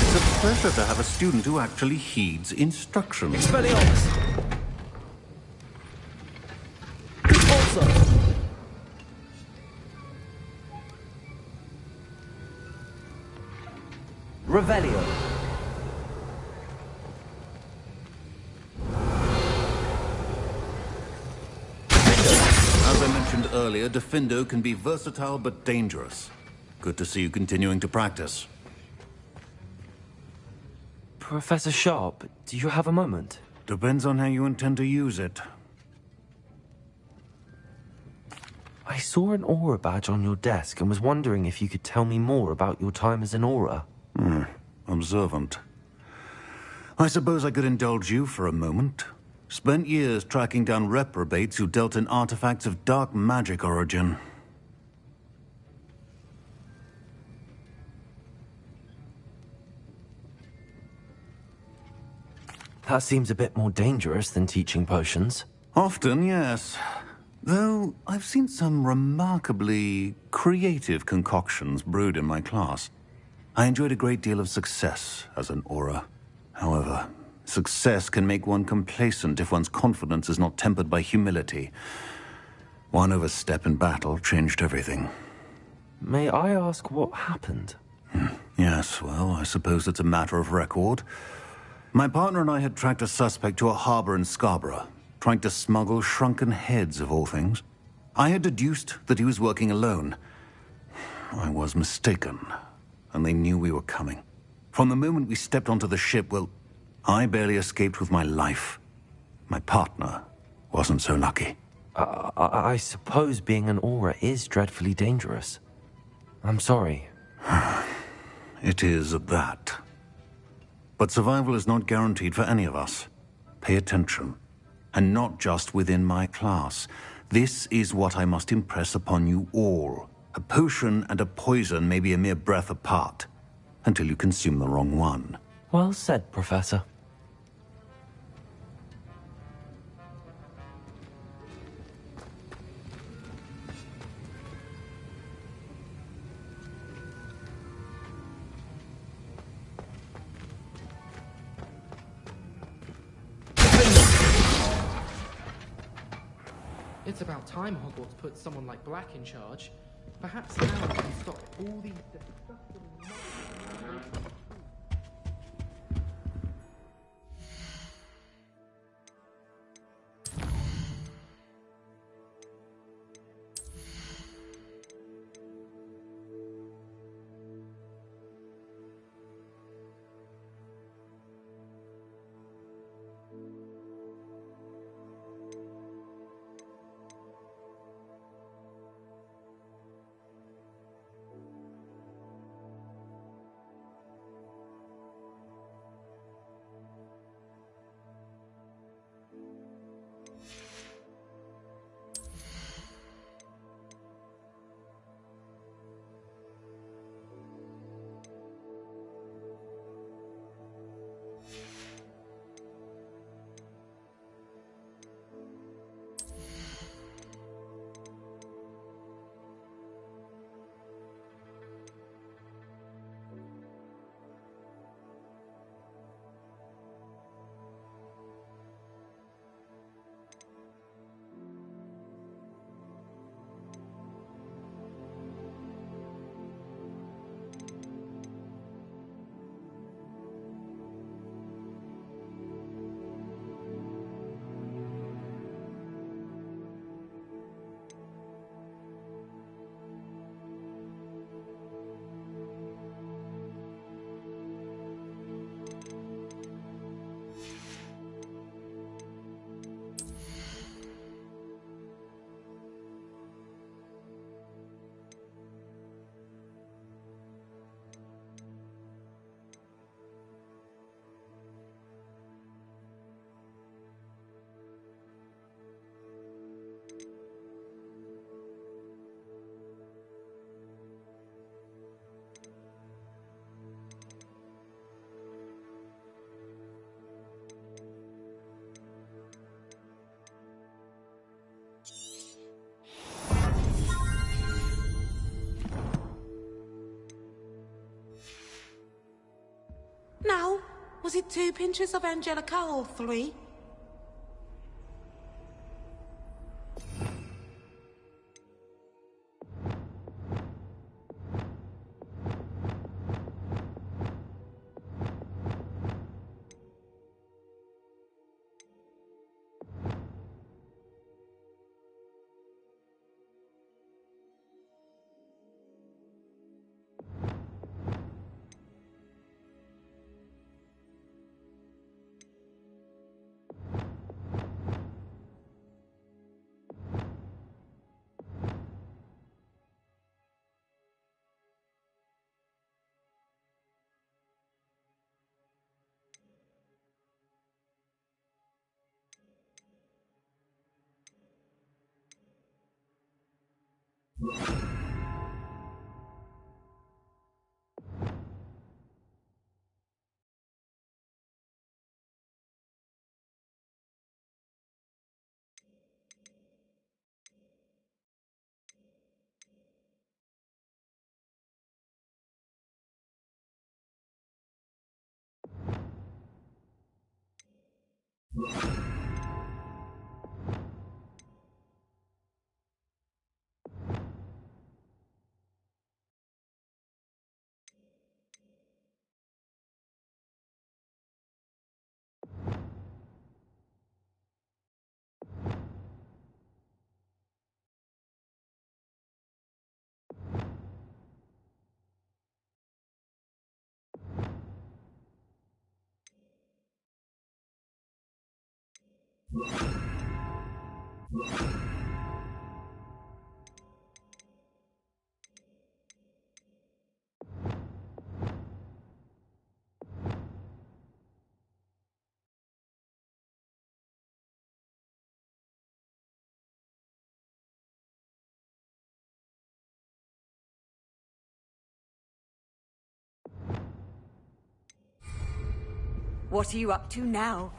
G: It's a pleasure to have a student who actually heeds instructions.
B: Expelliarmus! Repulsor! Revelio!
G: As I mentioned earlier, Diffindo can be versatile but dangerous. Good to see you continuing to practice.
B: Professor Sharp, do you have a moment?
G: Depends on how you intend to use it.
B: I saw an aura badge on your desk and was wondering if you could tell me more about your time as an aura.
G: Observant. I suppose I could indulge you for a moment. Spent years tracking down reprobates who dealt in artifacts of dark magic origin.
B: That seems a bit more dangerous than teaching potions.
G: Often, yes. Though I've seen some remarkably creative concoctions brewed in my class. I enjoyed a great deal of success as an aura. However, success can make one complacent if one's confidence is not tempered by humility. One overstep in battle changed everything.
B: May I ask what happened?
G: Yes, well, I suppose it's a matter of record. My partner and I had tracked a suspect to a harbor in Scarborough, trying to smuggle shrunken heads of all things. I had deduced that he was working alone. I was mistaken, and they knew we were coming. From the moment we stepped onto the ship, well, I barely escaped with my life. My partner wasn't so lucky.
B: I suppose being an aura is dreadfully dangerous. I'm sorry.
G: It is at that. But survival is not guaranteed for any of us. Pay attention. And not just within my class. This is what I must impress upon you all. A potion and a poison may be a mere breath apart, until you consume the wrong one.
B: Well said, Professor.
L: It's about time Hogwarts put someone like Black in charge. Perhaps now we can stop all these disgusting...
O: Now, was it 2 pinches of Angelica or 3?
F: What are you up to now?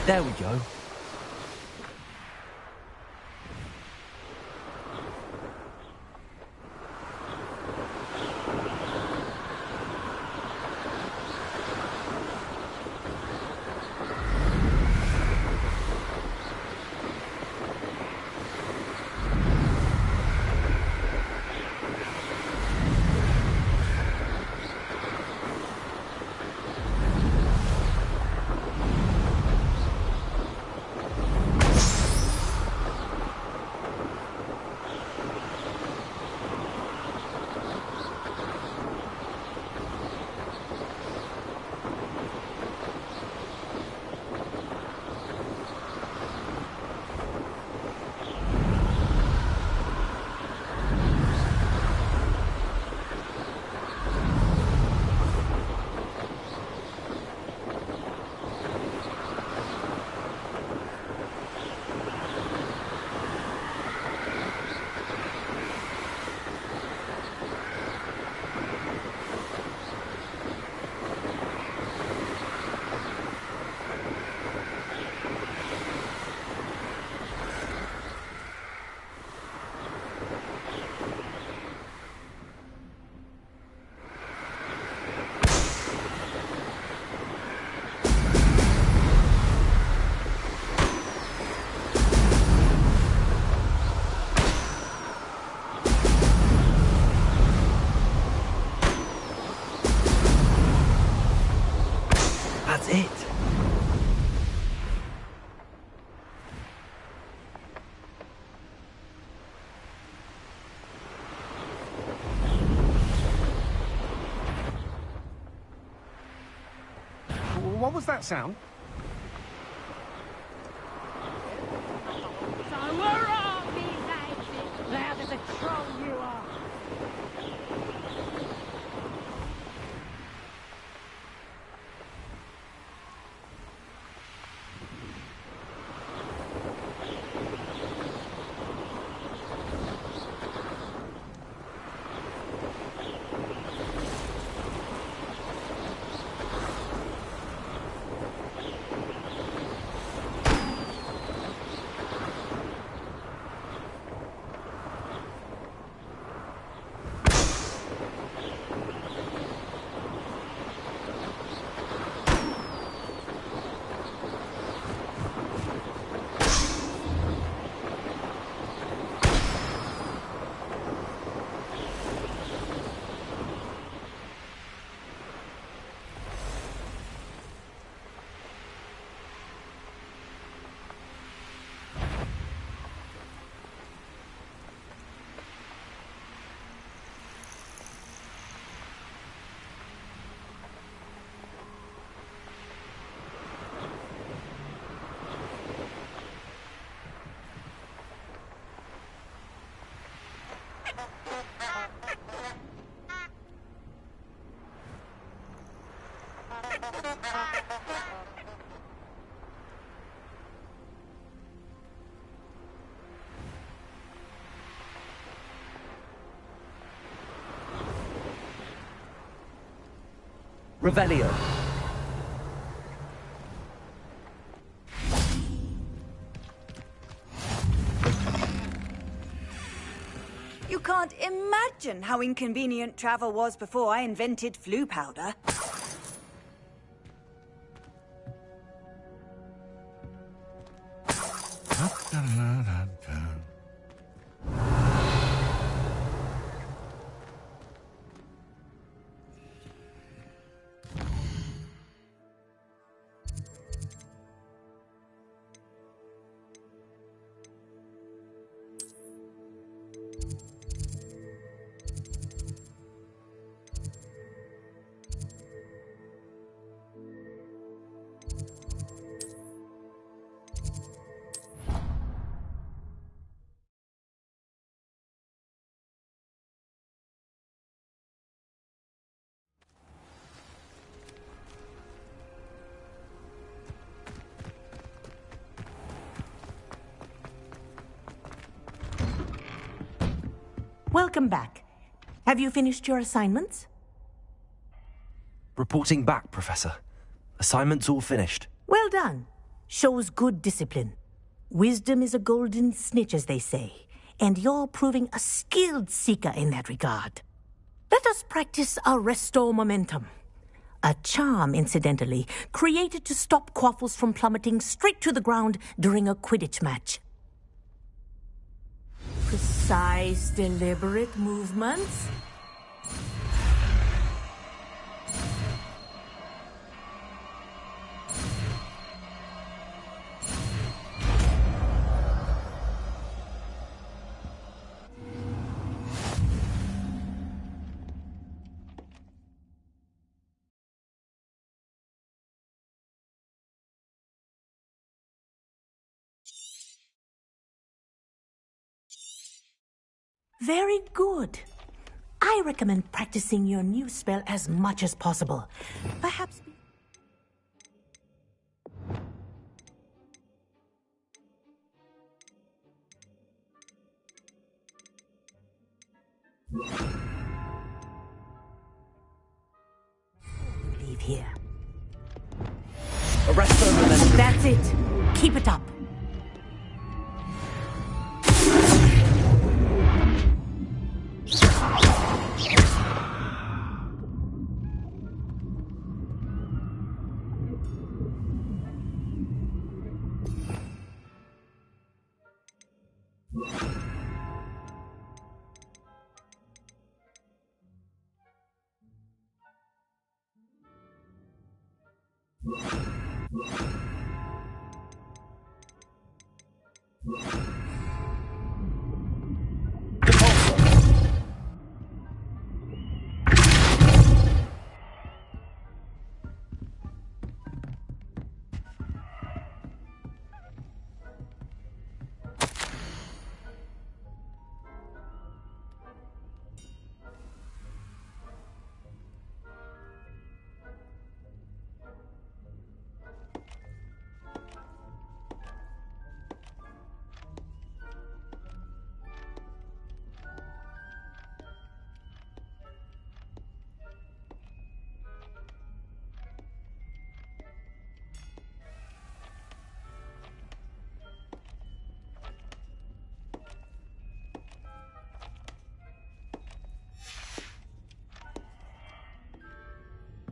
D: There we go. That's it.
P: What was that sound?
O: So we're all these ages, loud as a troll you are.
D: Revelio.
F: You can't imagine how inconvenient travel was before I invented flu powder.
Q: Welcome back. Have you finished your assignments?
B: Reporting back, Professor. Assignment's all finished.
Q: Well done. shows good discipline. Wisdom is a golden snitch, as they say, and you're proving a skilled seeker in that regard. Let us practice Arresto Momentum. A charm, incidentally, created to stop quaffles from plummeting straight to the ground during a Quidditch match. Precise, deliberate movements. Very good. I recommend practicing your new spell as much as possible. Perhaps... leave here.
B: Arresto Momentum.
Q: That's it. Keep it up.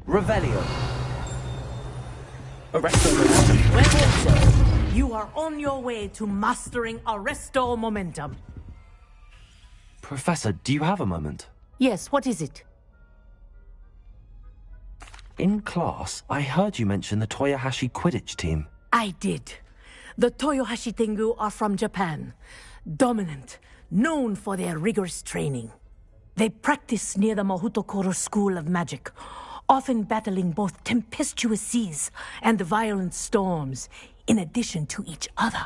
B: Revelio. Arresto Momentum.
Q: Well done, sir. You are on your way to mastering Arresto Momentum.
B: Professor, do you have a moment?
Q: Yes, what is it?
B: In class, I heard you mention the Toyohashi Quidditch team.
Q: I did. The Toyohashi Tengu are from Japan. Dominant, known for their rigorous training. They practice near the Mahutokoro School of Magic, often battling both tempestuous seas and violent storms, in addition to each other.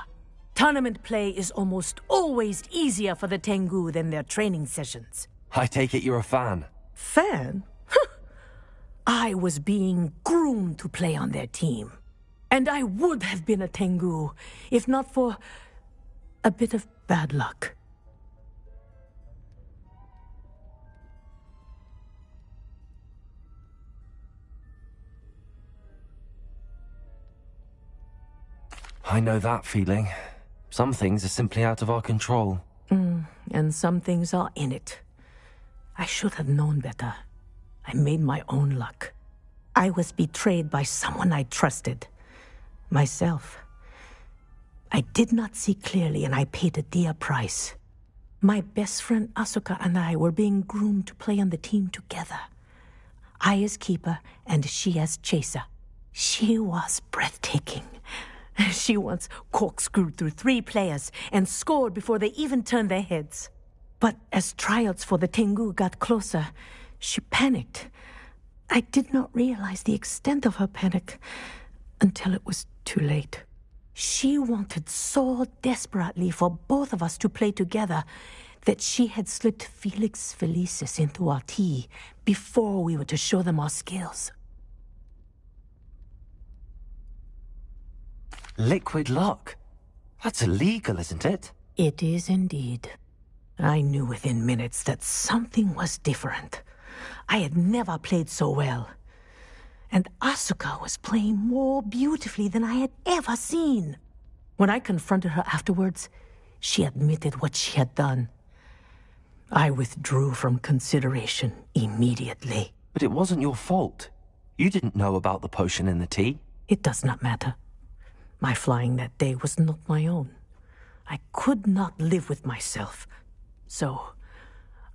Q: Tournament play is almost always easier for the Tengu than their training sessions.
B: I take it you're a fan.
Q: Fan? I was being groomed to play on their team. And I would have been a Tengu, if not for a bit of bad luck.
B: I know that feeling. Some things are simply out of our control.
Q: And some things are in it. I should have known better. I made my own luck. I was betrayed by someone I trusted. Myself. I did not see clearly, and I paid a dear price. My best friend Asuka and I were being groomed to play on the team together. I as keeper, and she as chaser. She was breathtaking. She once corkscrewed through 3 players and scored before they even turned their heads. But as tryouts for the Tengu got closer, she panicked. I did not realize the extent of her panic until it was too late. She wanted so desperately for both of us to play together that she had slipped Felix Felicis into our tea before we were to show them our skills.
B: Liquid luck? That's illegal, isn't it?
Q: It is indeed. I knew within minutes that something was different. I had never played so well. And Asuka was playing more beautifully than I had ever seen. When I confronted her afterwards, she admitted what she had done. I withdrew from consideration immediately.
B: But it wasn't your fault. You didn't know about the potion in the tea.
Q: It does not matter. My flying that day was not my own. I could not live with myself. So,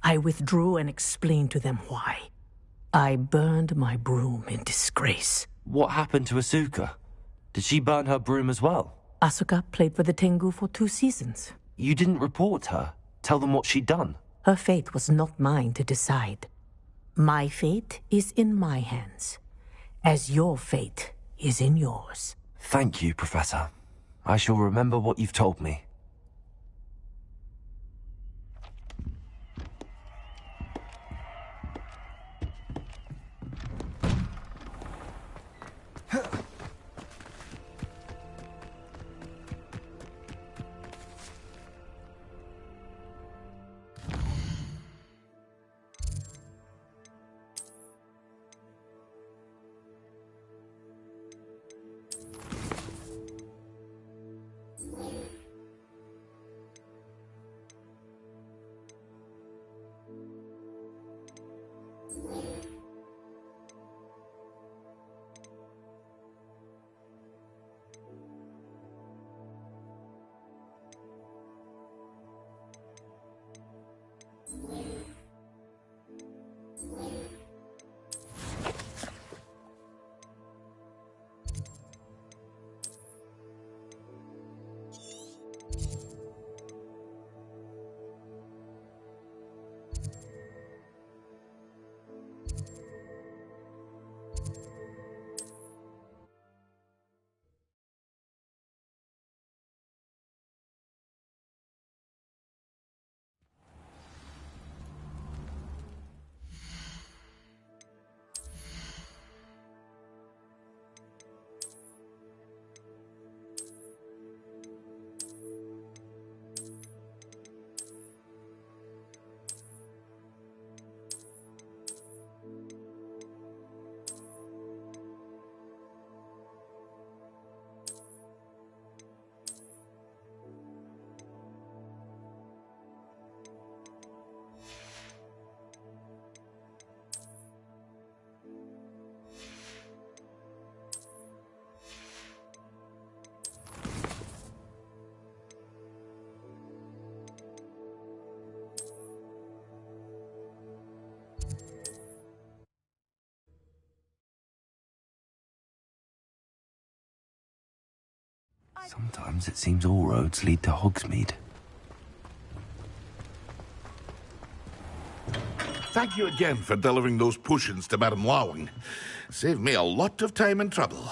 Q: I withdrew and explained to them why. I burned my broom in disgrace.
B: What happened to Asuka? Did she burn her broom as well?
Q: Asuka played for the Tengu for 2 seasons.
B: You didn't report her? Tell them what she'd done?
Q: Her fate was not mine to decide. My fate is in my hands, as your fate is in yours.
B: Thank you, Professor. I shall remember what you've told me. Sometimes it seems all roads lead to Hogsmeade.
E: Thank you again for delivering those potions to Madame Lawing. Saved me a lot of time and trouble.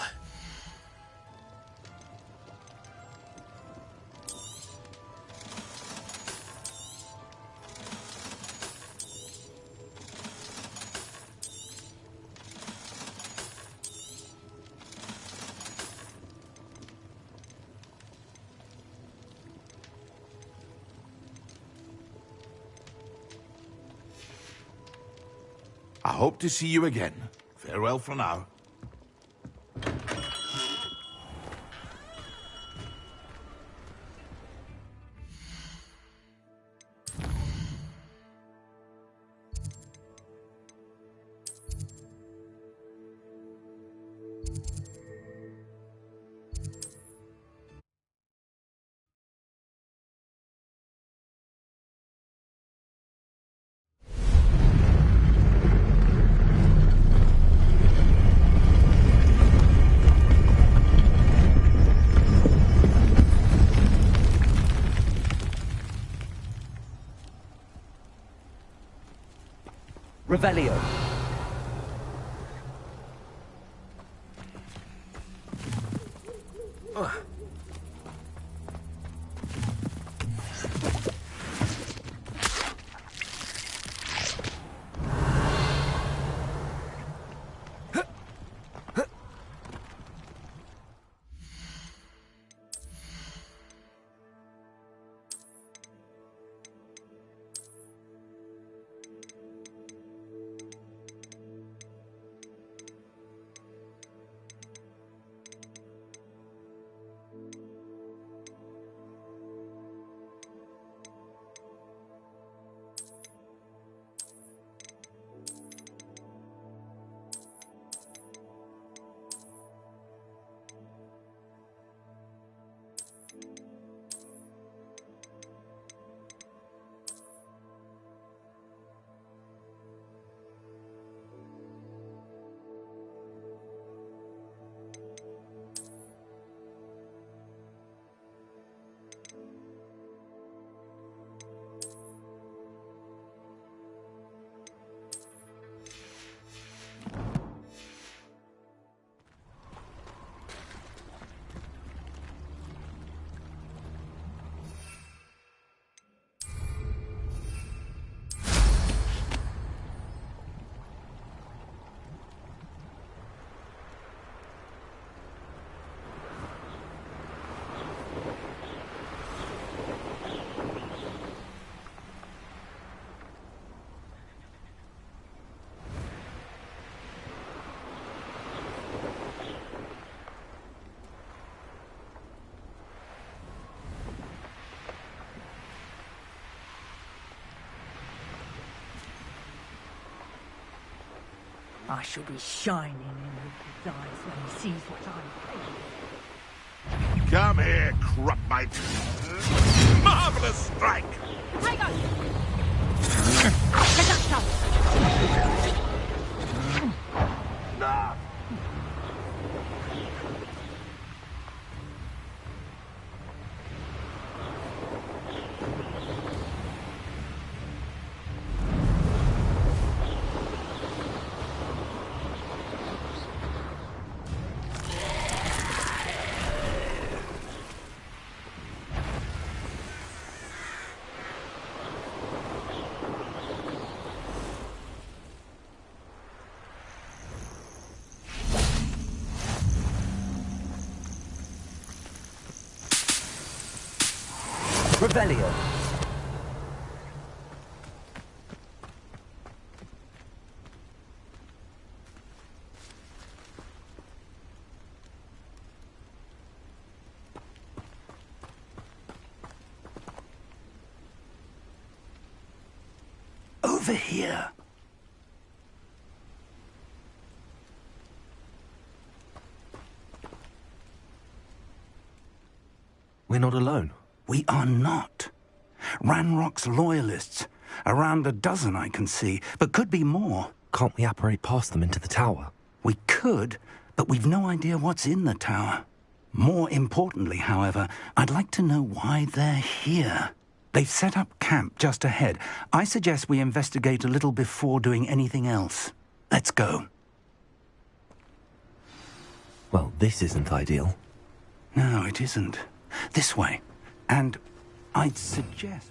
E: I hope to see you again. Farewell for now.
D: Revelio.
R: I shall be shining in his eyes when he sees what I'm capable.
E: Come here, Crupmite. Marvelous strike!
O: Tiger!
E: No!
D: Revelio.
H: Over here.
B: We're not alone.
H: We are not. Ranrock's loyalists. Around a dozen I can see, but could be more.
B: Can't we apparate past them into the tower?
H: We could, but we've no idea what's in the tower. More importantly, however, I'd like to know why they're here. They've set up camp just ahead. I suggest we investigate a little before doing anything else. Let's go.
B: Well, this isn't ideal.
H: No, it isn't. This way. And I'd suggest...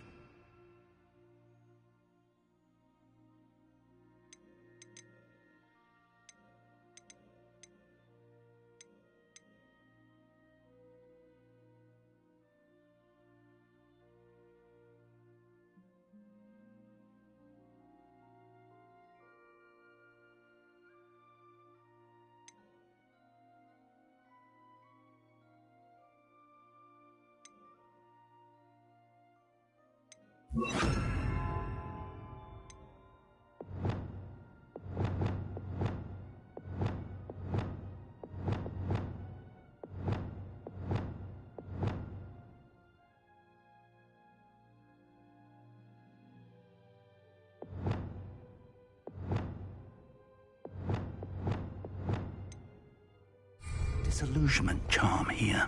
H: Disillusionment charm here.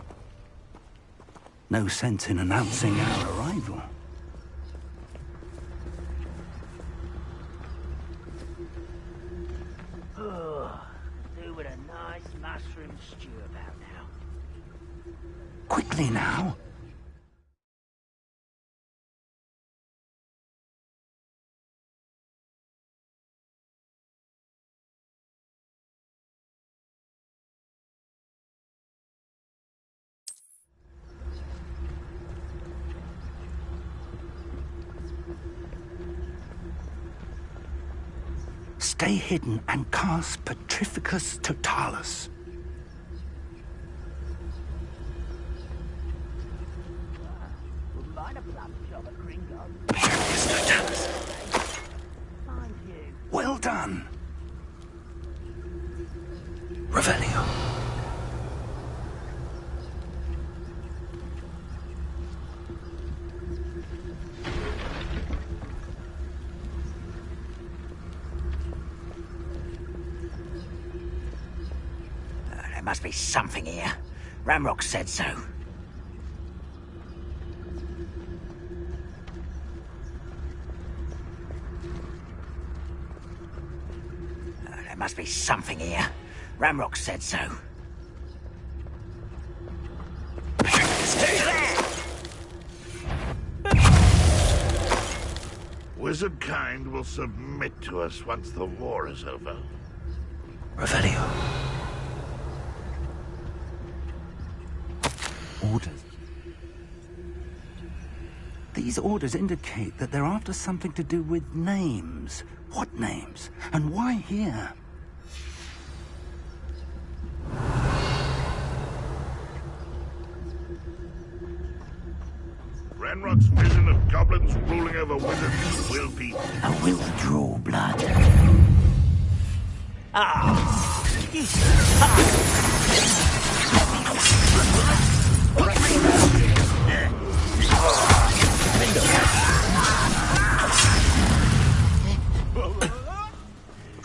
H: No sense in announcing our arrival.
K: Oh, do with a nice mushroom stew about now.
H: Quickly now. Stay hidden and cast Petrificus Totalis.
K: Wouldn't mind a plum job at Gringo.
H: Petrificus Totalis.
K: Thank you.
H: Well done. Revelio.
K: There must be something here. Ramrock said so. There must be something here. Ramrock said so.
E: Wizard kind will submit to us once the war is over.
H: Revelio.
B: Orders.
H: These orders indicate that they're after something to do with names. What names? And why here?
E: Ranrock's vision of goblins ruling over wizards will be...
K: I will draw blood.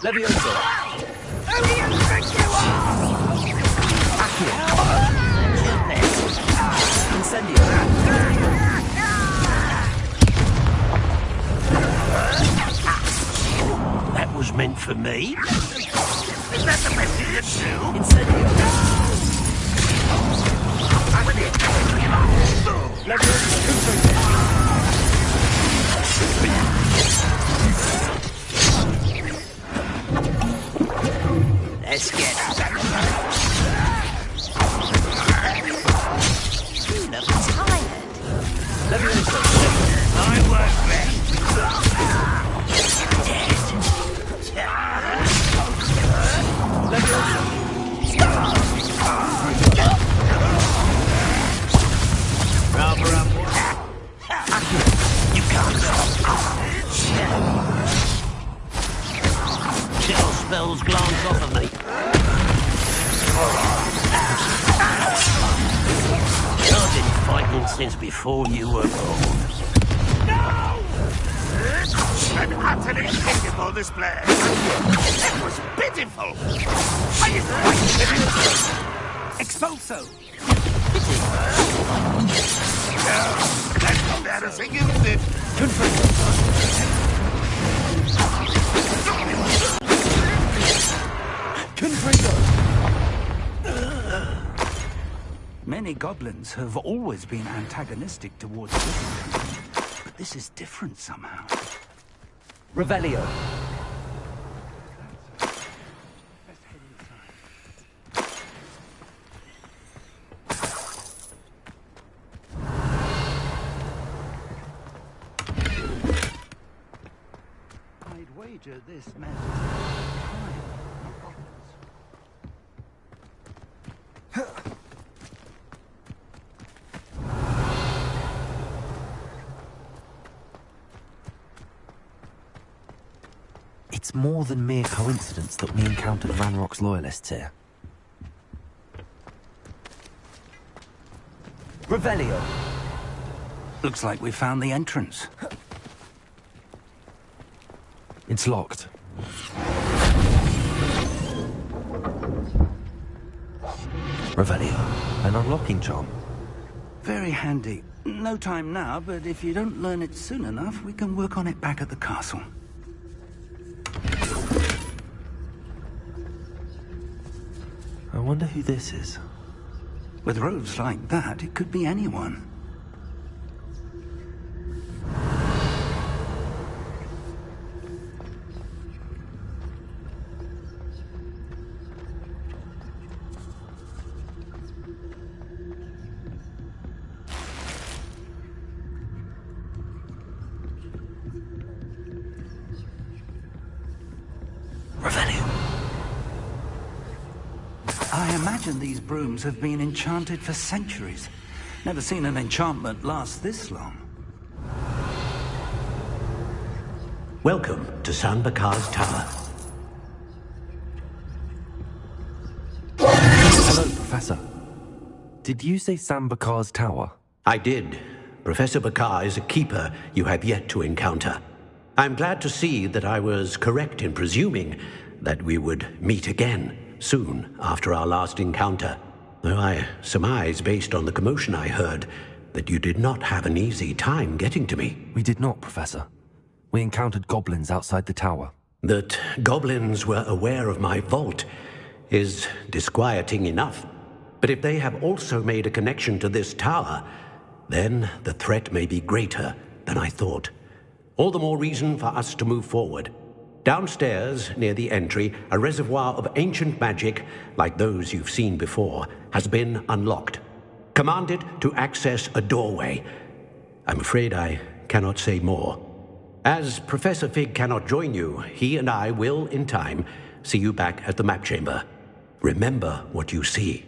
D: Levioso. Incendio.
I: That was meant for me.
K: Is that the best you can do?
D: Incendio.
I: Let's get
J: You look tired.
D: Levioso.
K: I work best.
I: You can't stop. Chill spells glance off of me. I've been fighting since before you were born.
K: An utterly pitiful display. It was pitiful. I used to like it.
H: Expulso!
K: That's embarrassing, isn't it?
H: Many goblins have always been antagonistic towards Slytherin, but this is different somehow.
D: Revelio.
H: I'd wager this meant
B: It's more than mere coincidence that we encountered Ranrock's loyalists here.
D: Revelio.
H: Looks like we found the entrance.
B: It's locked. Revelio, an unlocking charm.
H: Very handy. No time now, but if you don't learn it soon enough, we can work on it back at the castle.
B: I wonder who this is.
H: With robes like that, it could be anyone. I imagine these brooms have been enchanted for centuries. Never seen an enchantment last this long.
I: Welcome to San Bakar's Tower.
B: Hello, Professor. Did you say San Bakar's Tower?
I: I did. Professor Bakar is a keeper you have yet to encounter. I'm glad to see that I was correct in presuming that we would meet again soon after our last encounter, though I surmise, based on the commotion I heard, that you did not have an easy time getting to me.
B: We did not, Professor. We encountered goblins outside the tower.
I: That goblins were aware of my vault is disquieting enough. But if they have also made a connection to this tower, then the threat may be greater than I thought. All the more reason for us to move forward. Downstairs, near the entry, a reservoir of ancient magic, like those you've seen before, has been unlocked. Commanded to access a doorway. I'm afraid I cannot say more. As Professor Fig cannot join you, he and I will, in time, see you back at the map chamber. Remember what you see.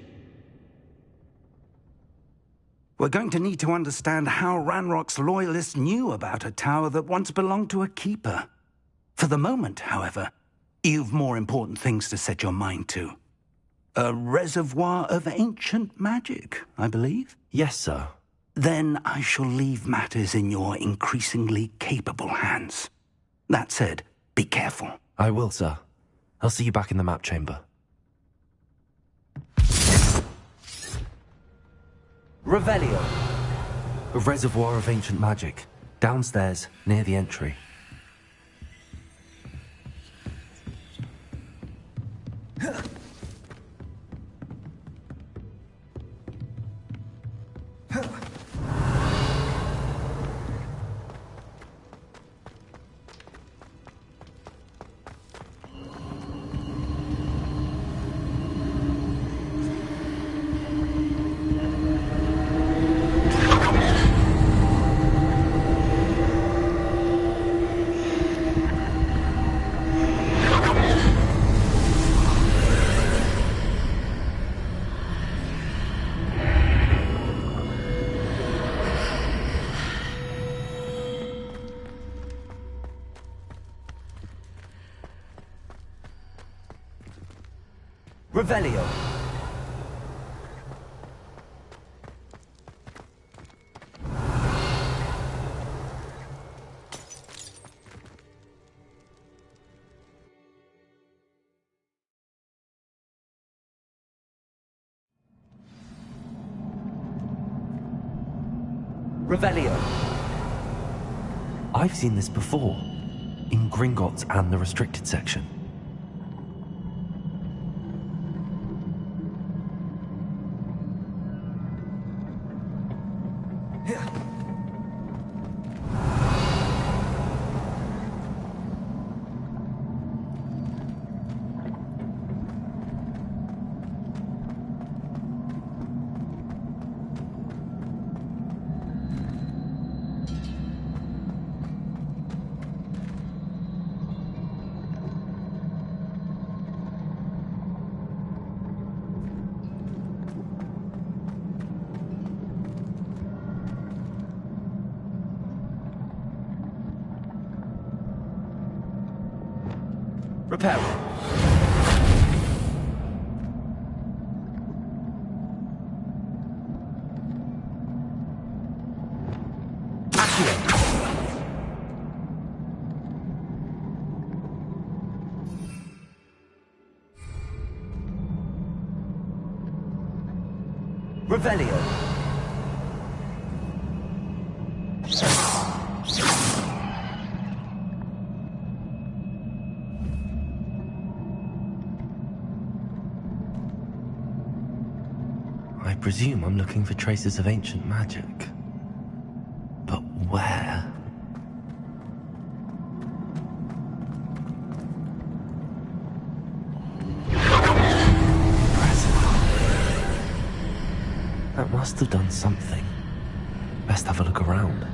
H: We're going to need to understand how Ranrock's loyalists knew about a tower that once belonged to a keeper. For the moment, however, You've more important things to set your mind to. A reservoir of ancient magic, I believe?
B: Yes, sir.
H: Then I shall leave matters in your increasingly capable hands. That said, be careful.
B: I will, sir. I'll see you back in the map chamber.
D: Revelio.
B: A reservoir of ancient magic. Downstairs, near the entry.
D: Revelio. Revelio.
B: I've seen this before. In Gringotts and the restricted section.
D: Repair. Revelio.
B: I presume I'm looking for traces of ancient magic. But where? That must have done something. Best have a look around.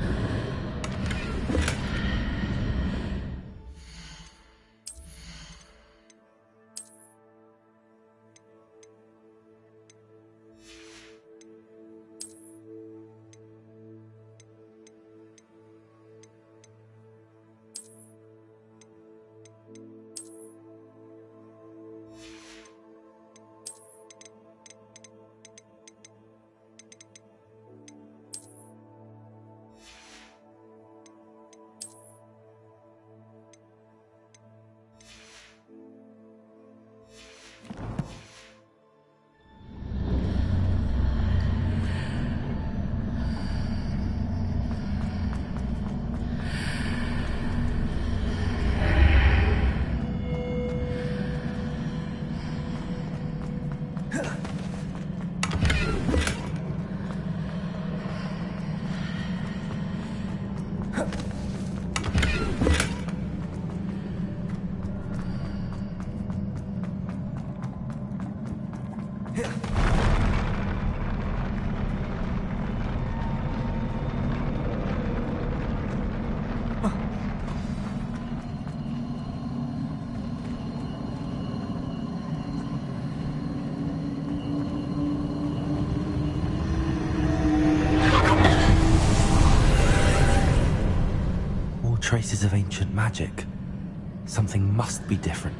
B: Traces of ancient magic. Something must be different.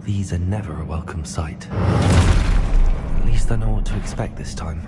B: These are never a welcome sight. At least I know what to expect this time.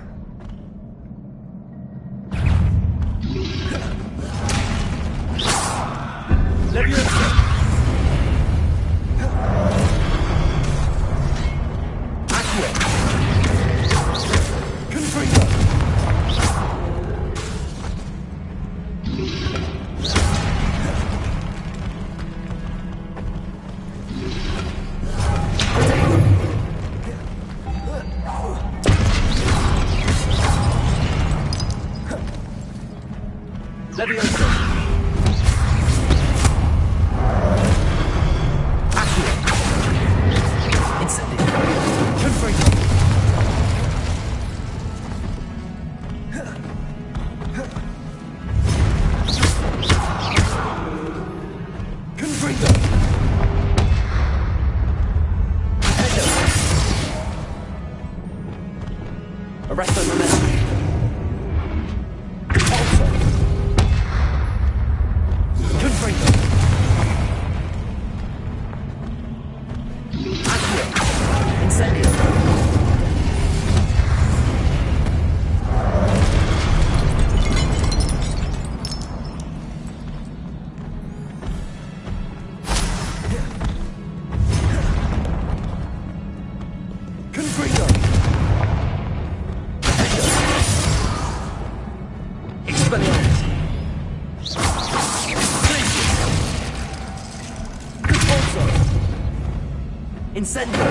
D: Incendio!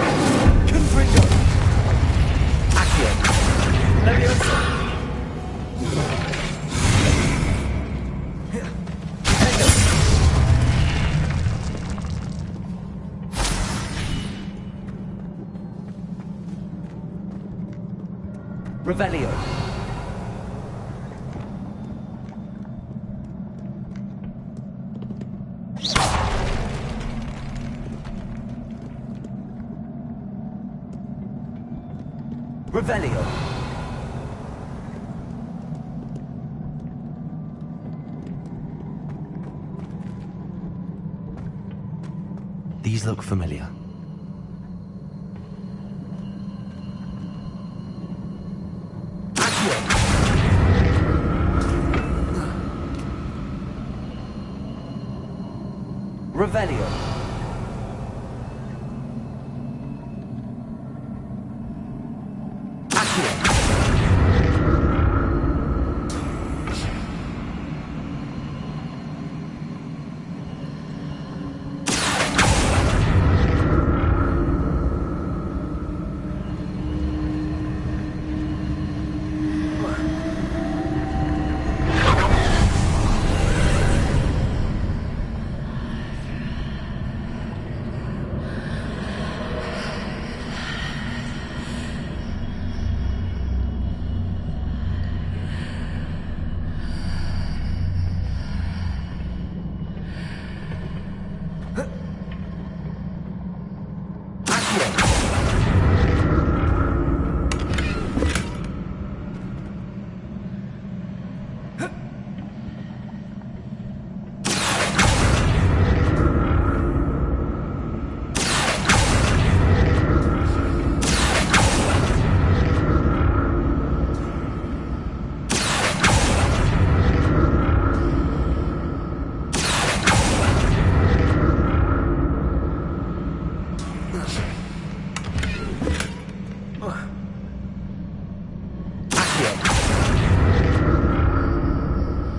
D: Confringo! Accio! Levioso! Revelio! Revelio.
B: These look familiar.
D: Revelio.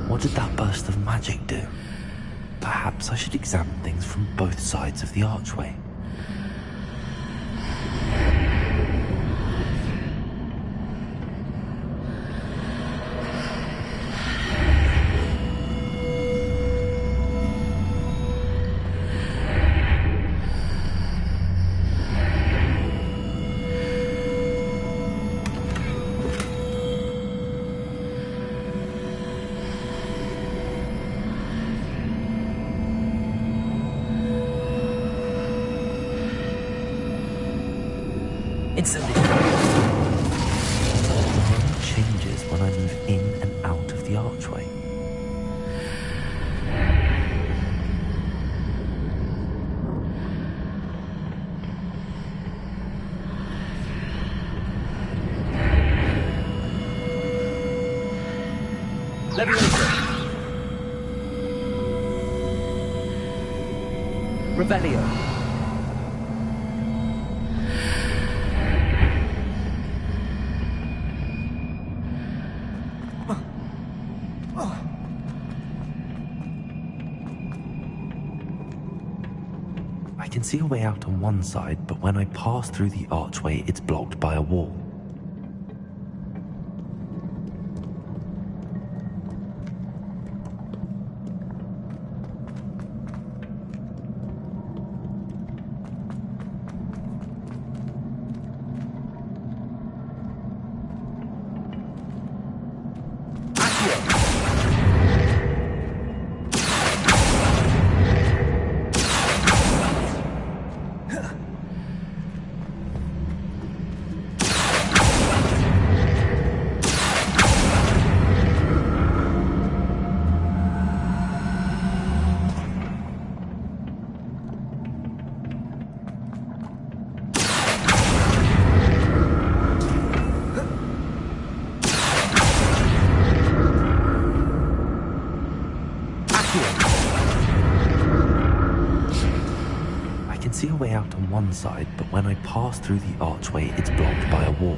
B: What did that burst of magic do? Perhaps I should examine things from both sides of the archway.
D: Instantly.
B: The room changes when I move in and out of the archway.
D: Revelio.
B: I can see a way out on one side, but when I pass through the archway, it's blocked by a wall. See a way out on one side, but when I pass through the archway, it's blocked by a wall.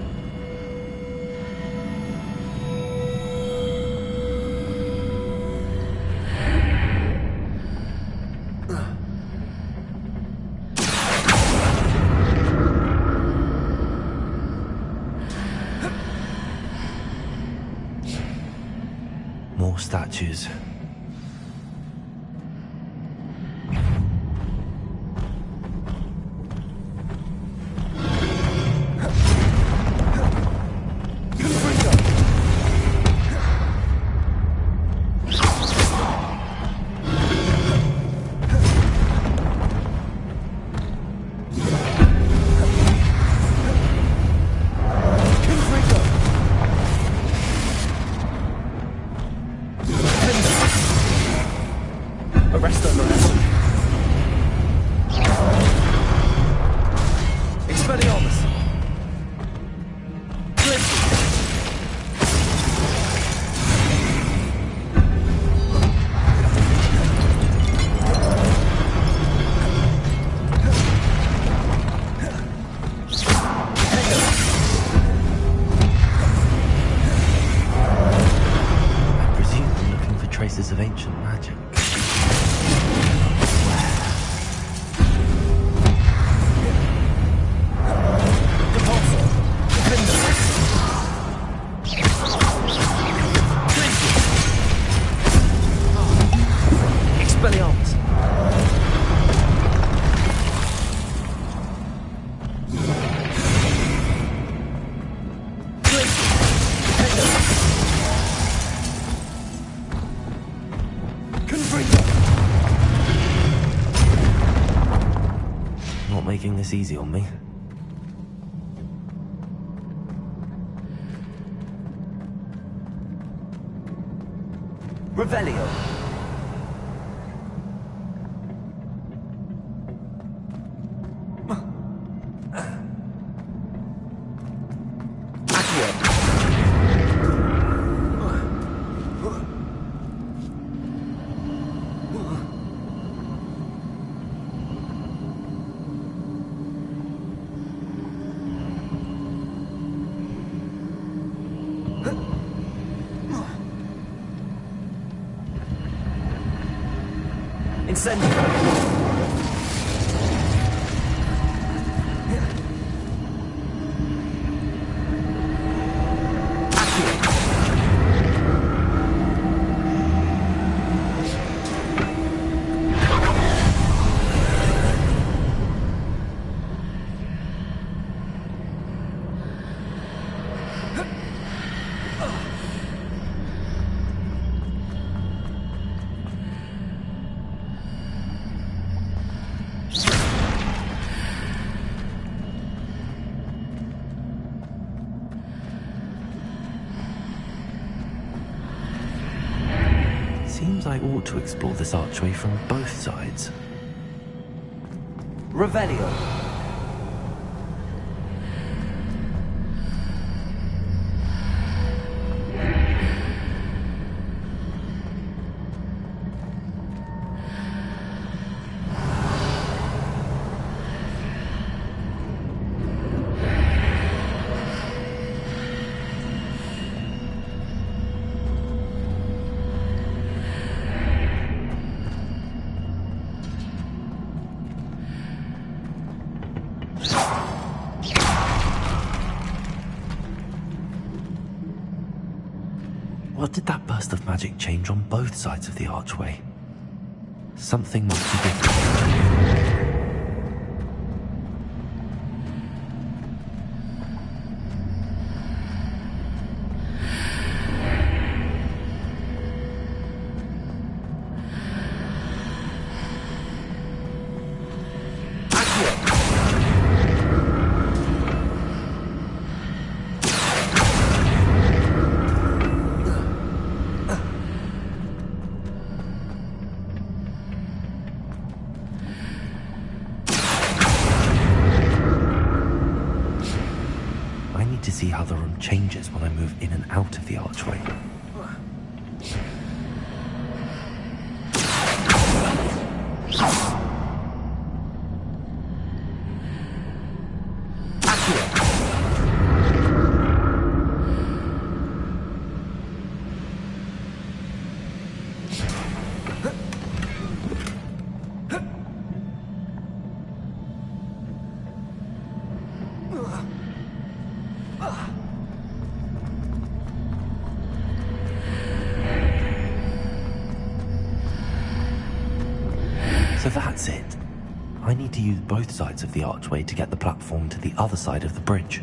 B: More statues. Traces of ancient magic.
D: Expelliarmus.
B: Not making this easy on me.
D: Revelio. Incendio.
B: Seems I ought to explore this archway from both sides.
D: Revelio.
B: What did that burst of magic change on both sides of the archway? Something must be different. To see how the room changes when I move in and out of the archway. So that's it. I need to use both sides of the archway to get the platform to the other side of the bridge.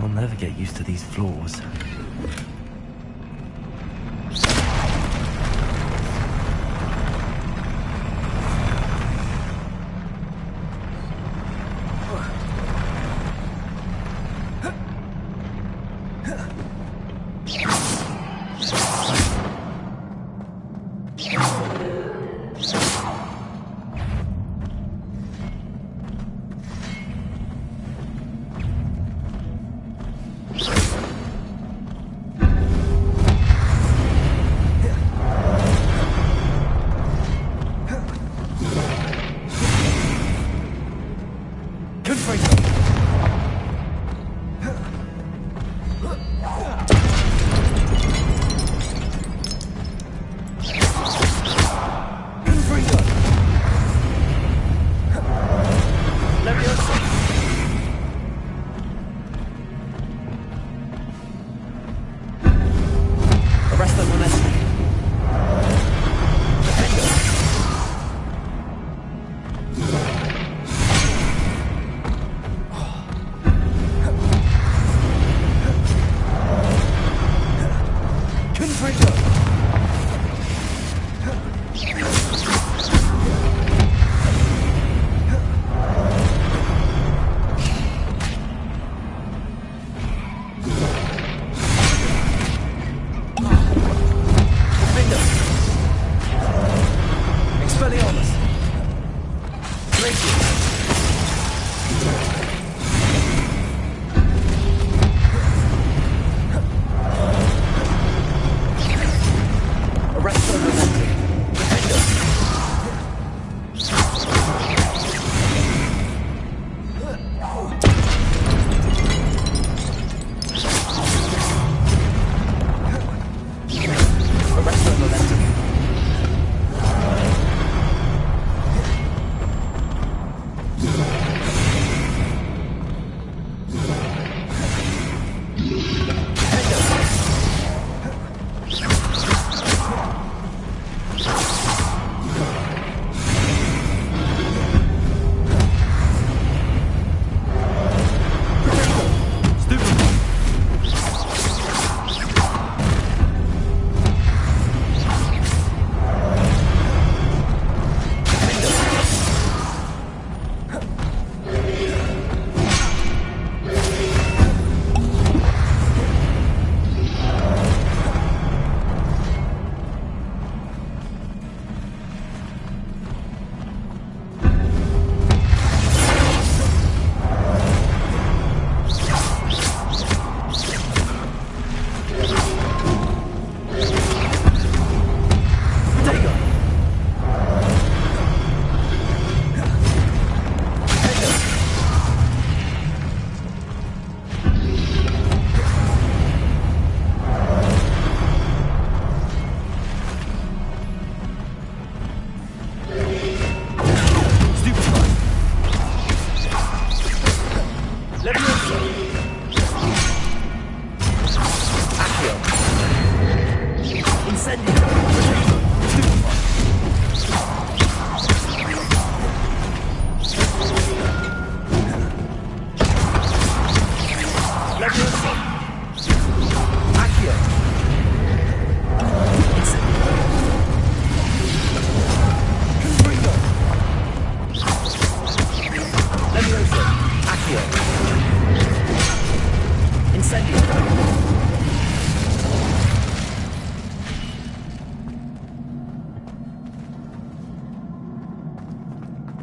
B: I'll never get used to these floors.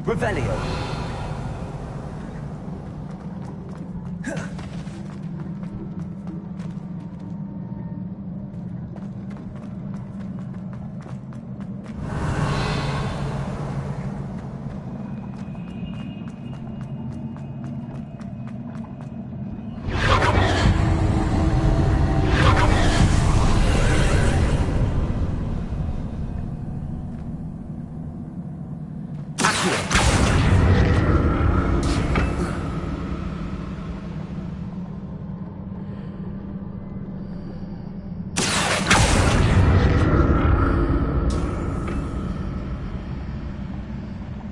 D: Revelio.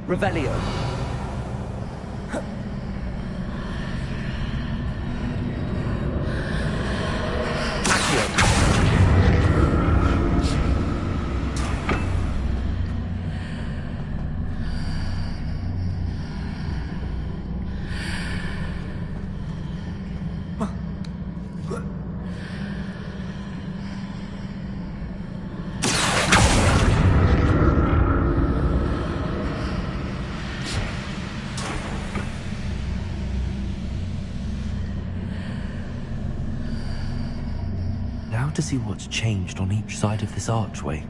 D: Revelio.
B: Now to see what's changed on each side of this archway.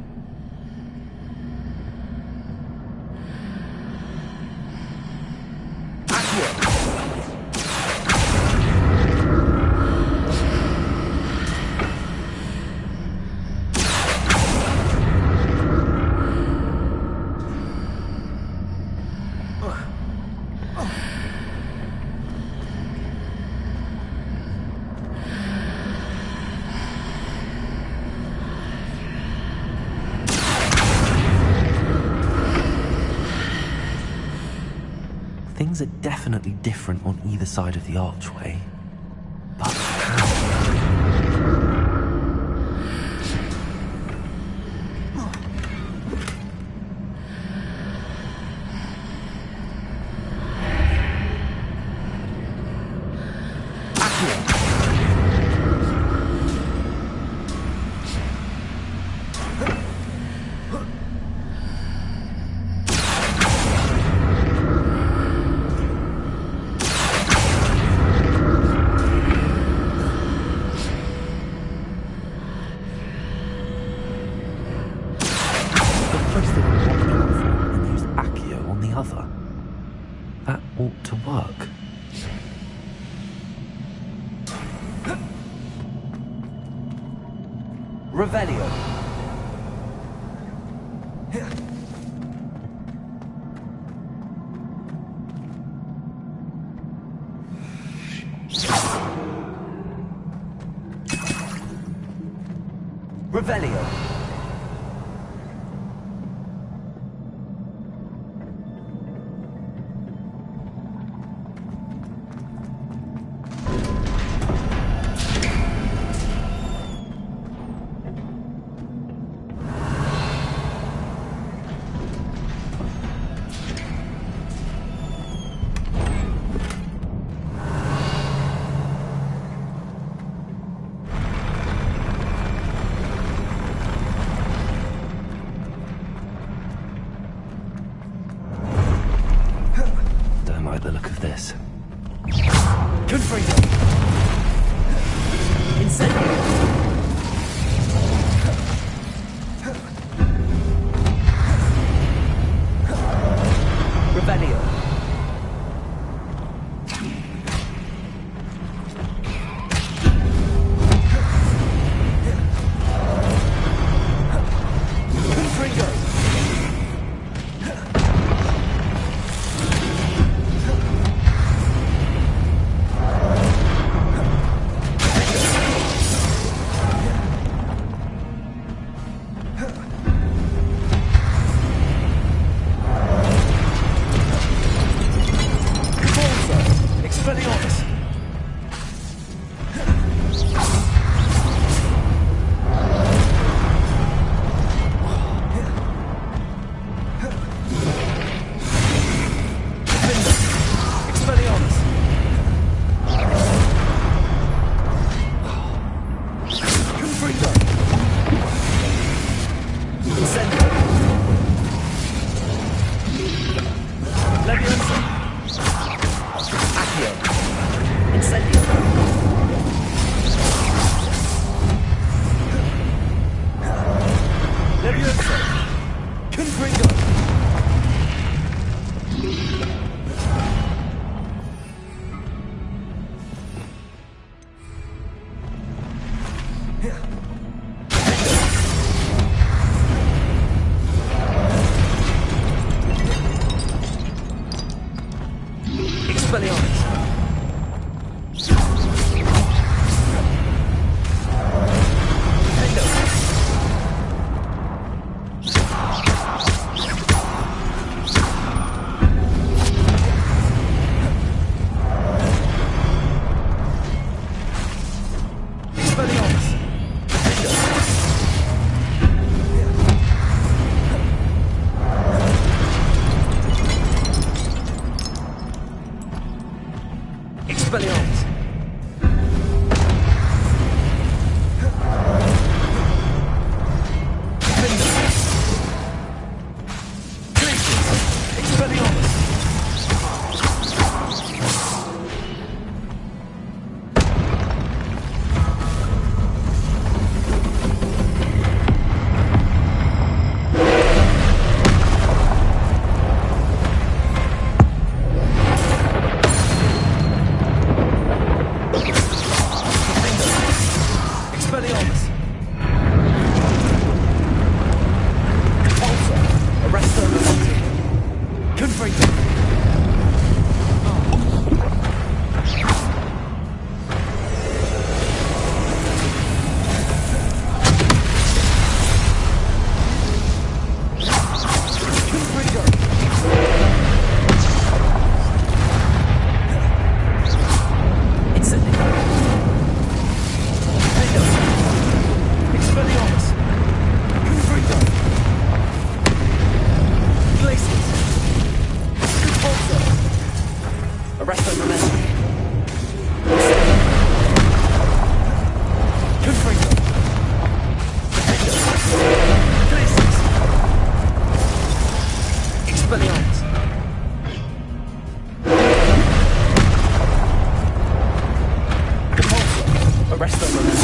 B: Things are definitely different on either side of the archway. But that ought to work.
D: Revelio. Revelio.
B: Don't like the look of this.
D: Confringo.
B: Incendio.
D: Revelio. Confringo. Expelliarmus! Repulsor! Arresto momentum!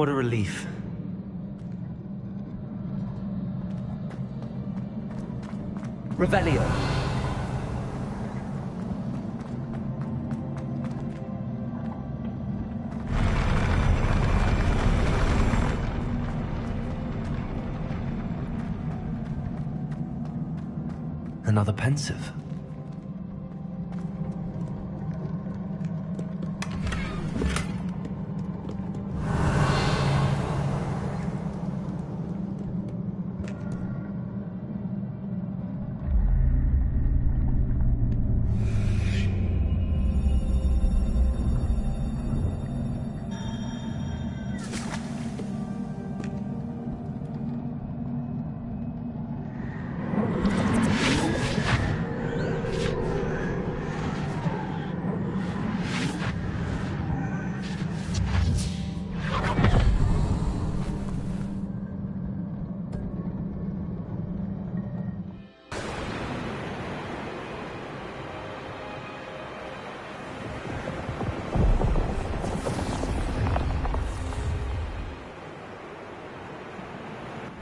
D: What a relief. Revelio.
B: Another pensive.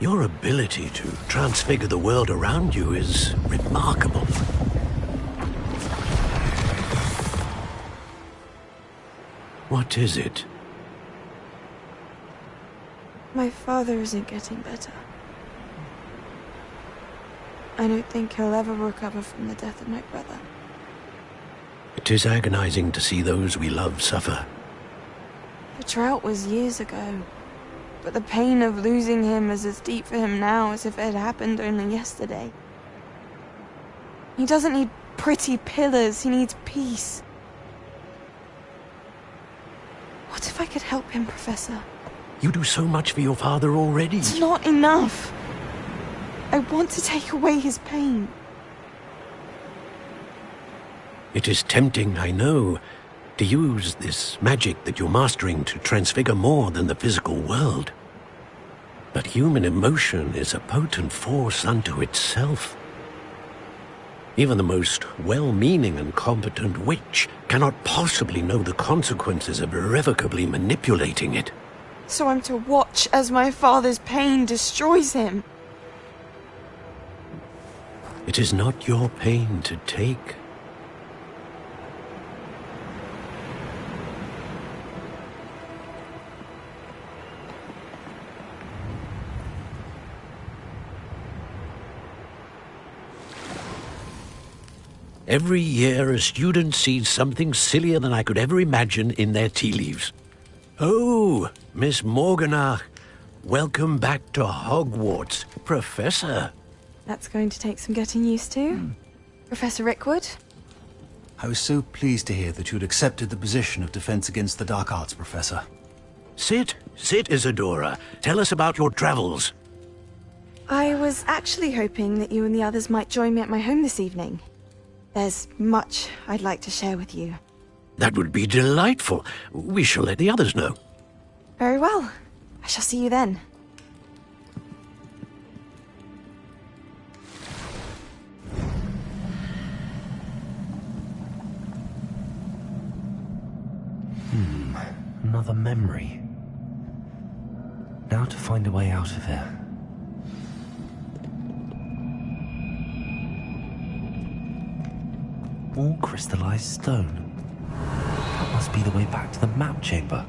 I: Your ability to transfigure the world around you is remarkable. What is it?
S: My father isn't getting better. I don't think he'll ever recover from the death of my brother.
I: It is agonizing to see those we love suffer.
S: The drought was years ago, but the pain of losing him is as deep for him now as if it had happened only yesterday. He doesn't need pretty pillars, he needs peace. What if I could help him, Professor?
I: You do so much for your father already.
S: It's not enough. I want to take away his pain.
I: It is tempting, I know, to use this magic that you're mastering to transfigure more than the physical world. But human emotion is a potent force unto itself. Even the most well-meaning and competent witch cannot possibly know the consequences of irrevocably manipulating it.
S: So I'm to watch as my father's pain destroys him.
I: It is not your pain to take. Every year, a student sees something sillier than I could ever imagine in their tea leaves. Oh, Miss Morganach, welcome back to Hogwarts, Professor.
S: That's going to take some getting used to. Professor Rickwood?
T: I was so pleased to hear that you'd accepted the position of Defense Against the Dark Arts, Professor.
I: Sit, Isadora. Tell us about your travels.
S: I was actually hoping that you and the others might join me at my home this evening. There's much I'd like to share with you.
I: That would be delightful. We shall let the others know.
S: Very well. I shall see you then.
B: Another memory. Now to find a way out of here. All crystallized stone. That must be the way back to the map chamber.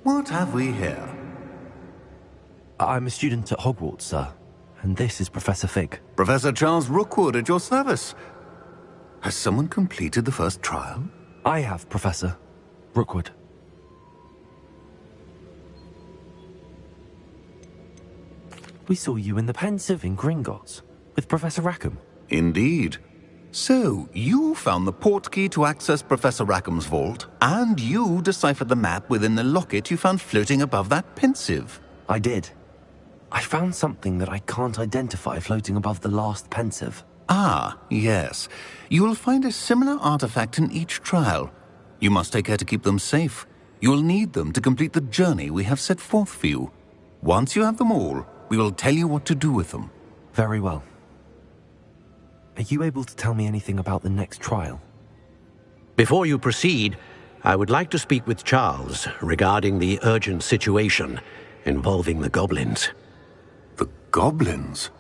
G: What have we here?
B: I'm a student at Hogwarts, sir. And this is Professor Fig.
G: Professor Charles Rookwood at your service. Has someone completed the first trial?
B: I have, Professor Rookwood. We saw you in the Pensieve in Gringotts with Professor Rackham.
G: Indeed. So, you found the portkey to access Professor Rackham's vault, and you deciphered the map within the locket you found floating above that Pensieve.
B: I did. I found something that I can't identify floating above the last Pensieve.
G: Ah, yes. You will find a similar artifact in each trial. You must take care to keep them safe. You will need them to complete the journey we have set forth for you. Once you have them all, we will tell you what to do with them.
B: Very well. Are you able to tell me anything about the next trial?
I: Before you proceed, I would like to speak with Charles regarding the urgent situation involving the goblins.
G: The goblins?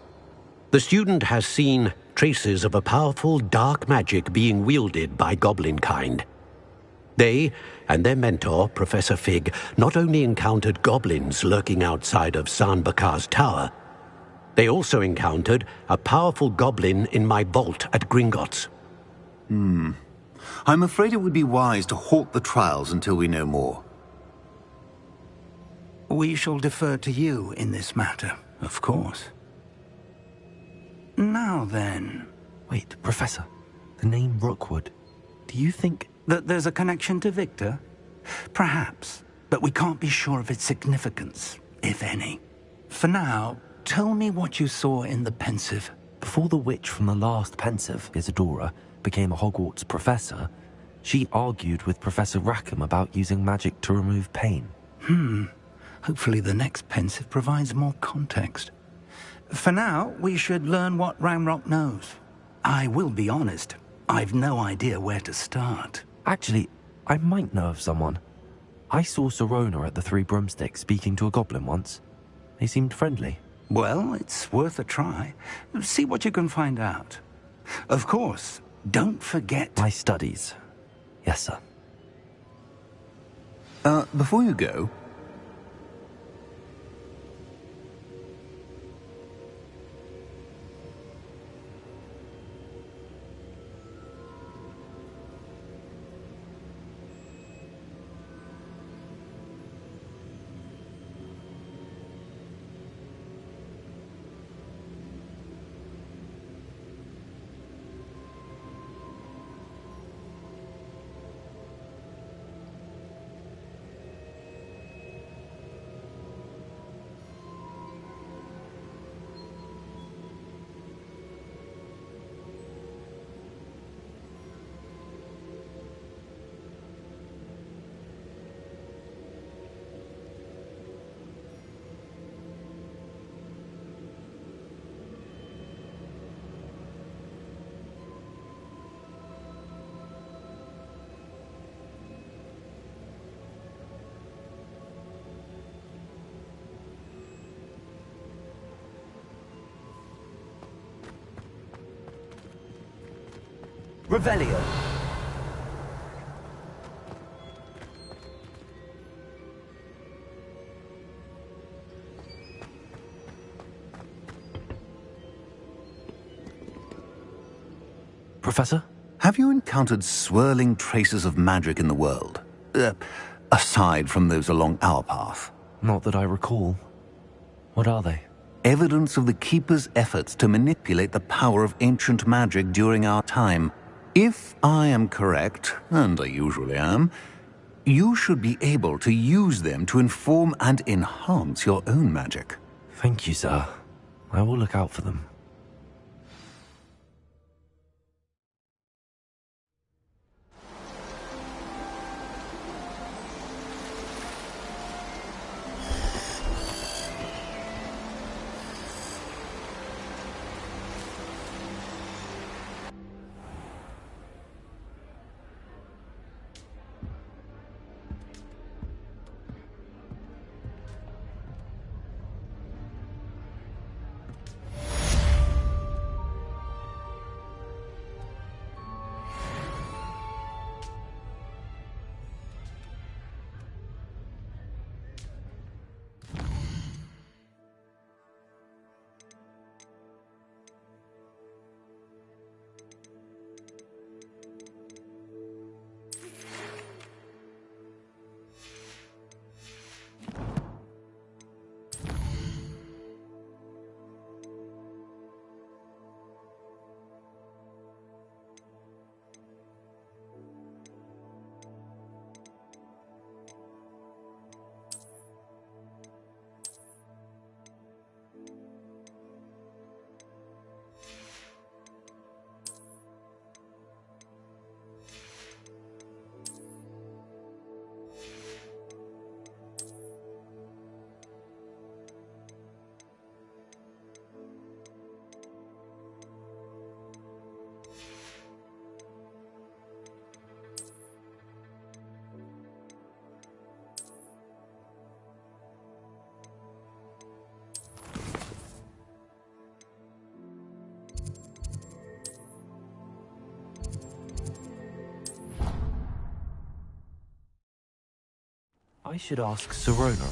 I: The student has seen traces of a powerful dark magic being wielded by goblin kind. They and their mentor, Professor Fig, not only encountered goblins lurking outside of San Bakar's tower, they also encountered a powerful goblin in my vault at Gringotts.
G: I'm afraid it would be wise to halt the trials until we know more.
H: We shall defer to you in this matter, of course. Now then...
B: Wait, Professor. The name Rookwood. Do you think...
H: that there's a connection to Victor? Perhaps, but we can't be sure of its significance, if any. For now, tell me what you saw in the pensive.
B: Before the witch from the last pensive, Isadora, became a Hogwarts professor, she argued with Professor Rackham about using magic to remove pain.
H: Hopefully the next pensive provides more context. For now, we should learn what Ranrock knows. I will be honest, I've no idea where to start.
B: Actually, I might know of someone. I saw Sirona at the Three Broomsticks speaking to a goblin once. They seemed friendly.
H: Well, it's worth a try. See what you can find out. Of course, don't forget...
B: my studies. Yes, sir.
G: Before you go...
D: Revelio.
B: Professor?
G: Have you encountered swirling traces of magic in the world? Aside from those along our path?
B: Not that I recall. What are they?
G: Evidence of the Keeper's efforts to manipulate the power of ancient magic during our time. If I am correct, and I usually am, you should be able to use them to inform and enhance your own magic.
B: Thank you, sir. I will look out for them. should ask Serona.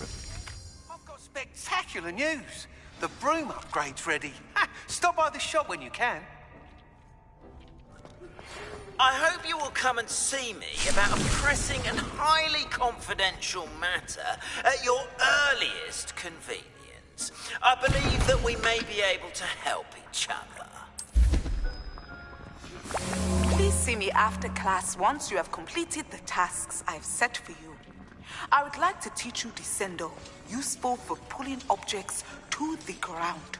T: I've got spectacular news. The broom upgrade's ready. Ha, stop by the shop when you can.
U: I hope you will come and see me about a pressing and highly confidential matter at your earliest convenience. I believe that we may be able to help each other.
O: Please see me after class once you have completed the tasks I've set for you. I would like to teach you Descendo, useful for pulling objects to the ground.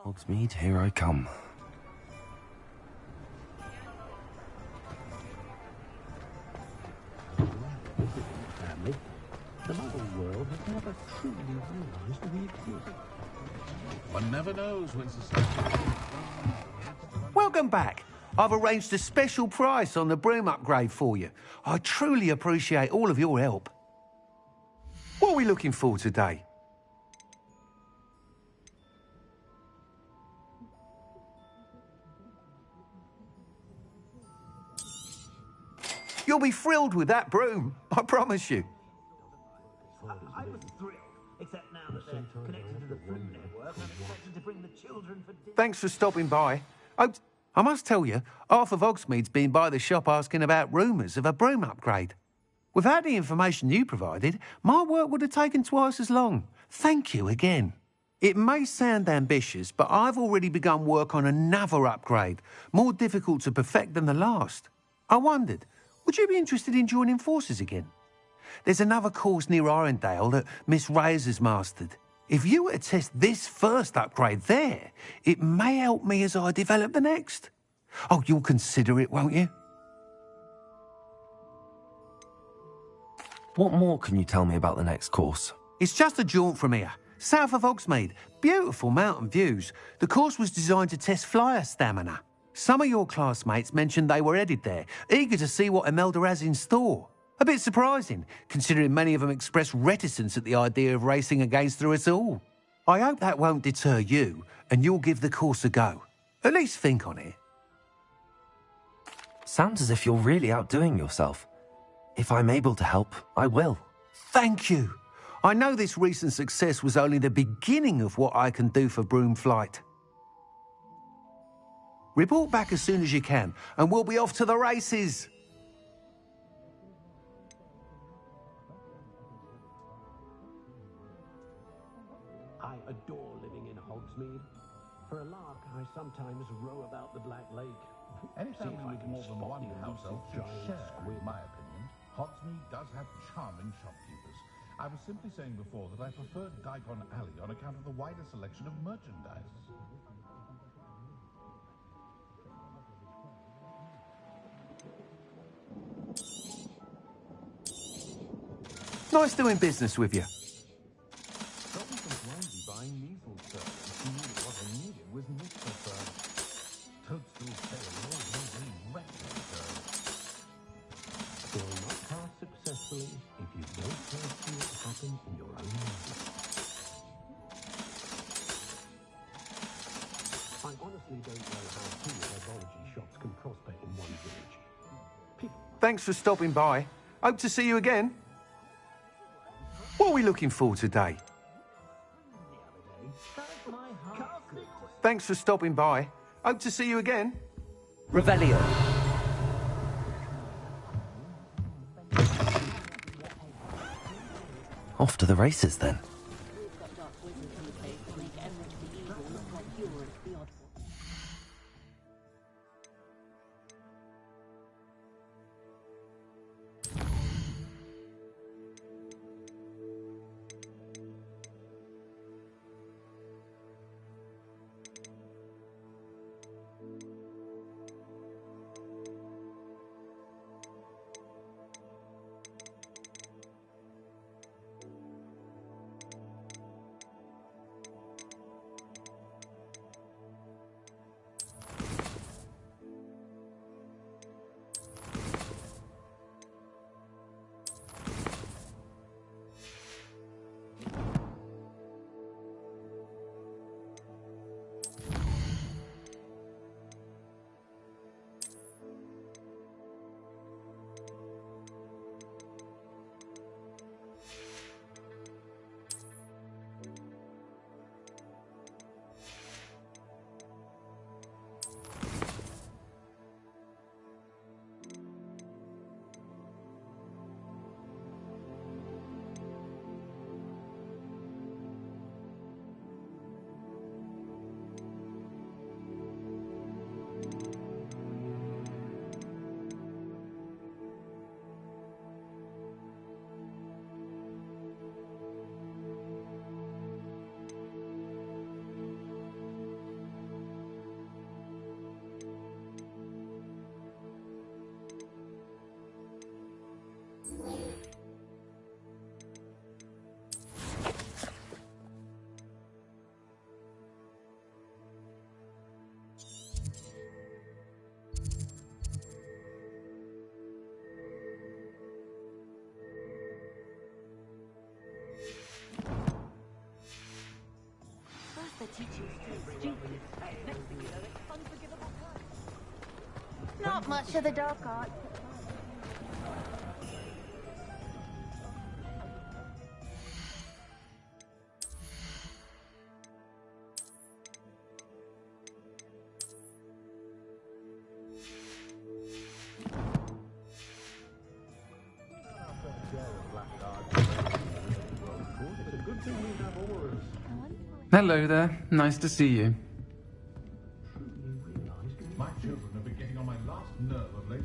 B: Hogsmeade, here I come.
A: never truly realised we exist.
E: One never knows when society...
H: Welcome back. I've arranged a special price on the broom upgrade for you. I truly appreciate all of your help. What are we looking for today? You'll be thrilled with that broom, I promise you.
K: I was thrilled, except now that they're connected to the food network, I'm expected to bring the children for dinner.
H: Thanks for stopping by. I must tell you, half of Hogsmeade's been by the shop asking about rumours of a broom upgrade. Without the information you provided, my work would have taken twice as long. Thank you again. It may sound ambitious, but I've already begun work on another upgrade, more difficult to perfect than the last. I wondered, would you be interested in joining forces again? There's another course near Arendale that Miss Reyes has mastered. If you were to test this first upgrade there, it may help me as I develop the next. Oh, you'll consider it, won't you?
B: What more can you tell me about the next course?
H: It's just a jaunt from here, south of Hogsmeade. Beautiful mountain views. The course was designed to test flyer stamina. Some of your classmates mentioned they were headed there, eager to see what Imelda has in store. A bit surprising, considering many of them expressed reticence at the idea of racing against her at all. I hope that won't deter you, and you'll give the course a go. At least think on it.
B: Sounds as if you're really outdoing yourself. If I'm able to help, I will.
H: Thank you. I know this recent success was only the beginning of what I can do for broom flight. Report back as soon as you can, and we'll be off to the races.
A: I adore living in Hogsmeade. For a lark, I sometimes row about the Black Lake.
E: Any
A: See if
E: family
A: I
E: with
A: can
E: more than
A: spot
E: one
A: the
E: house elf
A: elusive
E: should
A: giant
E: share,
A: squid.
E: in my opinion. Hogsmeade does have charming shopkeepers. I was simply saying before that I preferred Daikon Alley on account of the wider selection of merchandise.
H: Nice doing business with you.
A: Don't be blindly buying measles, sir. If you knew what I needed was Mr. Sir. Toadstool sale always retro, sir. Will not pass successfully if you don't first see it happen in your own life. I honestly don't know how two herbology shops can prosper in one village.
H: Thanks for stopping by. Hope to see you again. What are we looking for today? Thanks for stopping by. Hope to see you again.
B: Revelio. Off to the races then.
M: Not much of the dark arts.
L: Hello there. Nice to see you.
E: My children have been getting on my last nerve of late.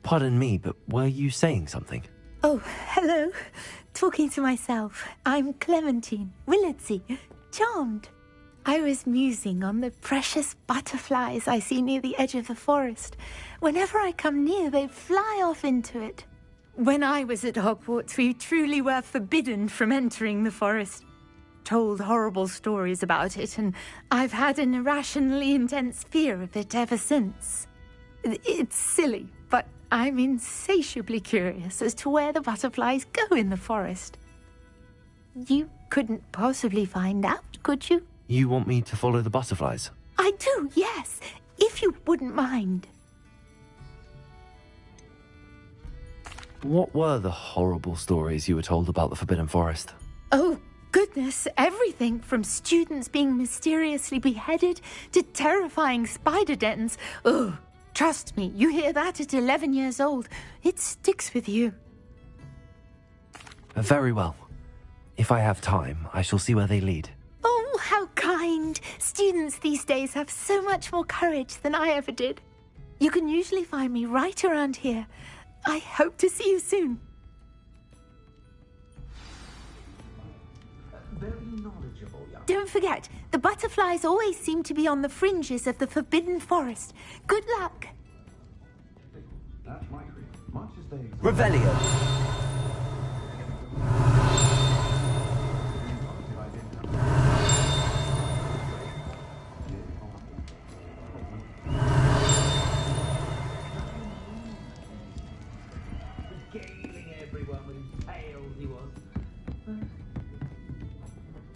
B: Pardon me, but were you saying something?
C: Oh, hello. Talking to myself. I'm Clementine Willardsey. Charmed. I was musing on the precious butterflies I see near the edge of the forest. Whenever I come near, they fly off into it. When I was at Hogwarts, we truly were forbidden from entering the forest. Told horrible stories about it, and I've had an irrationally intense fear of it ever since. It's silly, but I'm insatiably curious as to where the butterflies go in the forest. You couldn't possibly find out, could you?
B: You want me to follow the butterflies?
C: I do, yes, if you wouldn't mind.
B: What were the horrible stories you were told about the Forbidden Forest?
C: Oh, goodness, everything from students being mysteriously beheaded to terrifying spider dens. Ugh, trust me, you hear that at 11 years old, it sticks with you.
B: Very well. If I have time, I shall see where they lead.
C: Oh, how kind. Students these days have so much more courage than I ever did. You can usually find me right around here. I hope to see you soon.
A: Very knowledgeable, young.
C: Don't forget, the butterflies always seem to be on the fringes of the Forbidden Forest. Good luck.
A: That's my creed. Much as they
D: Revelio.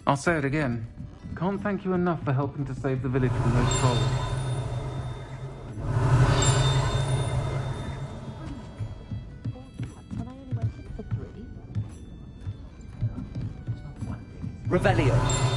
L: I'll say it again. Can't thank you enough for helping to save the village from those trolls.
D: Revelio.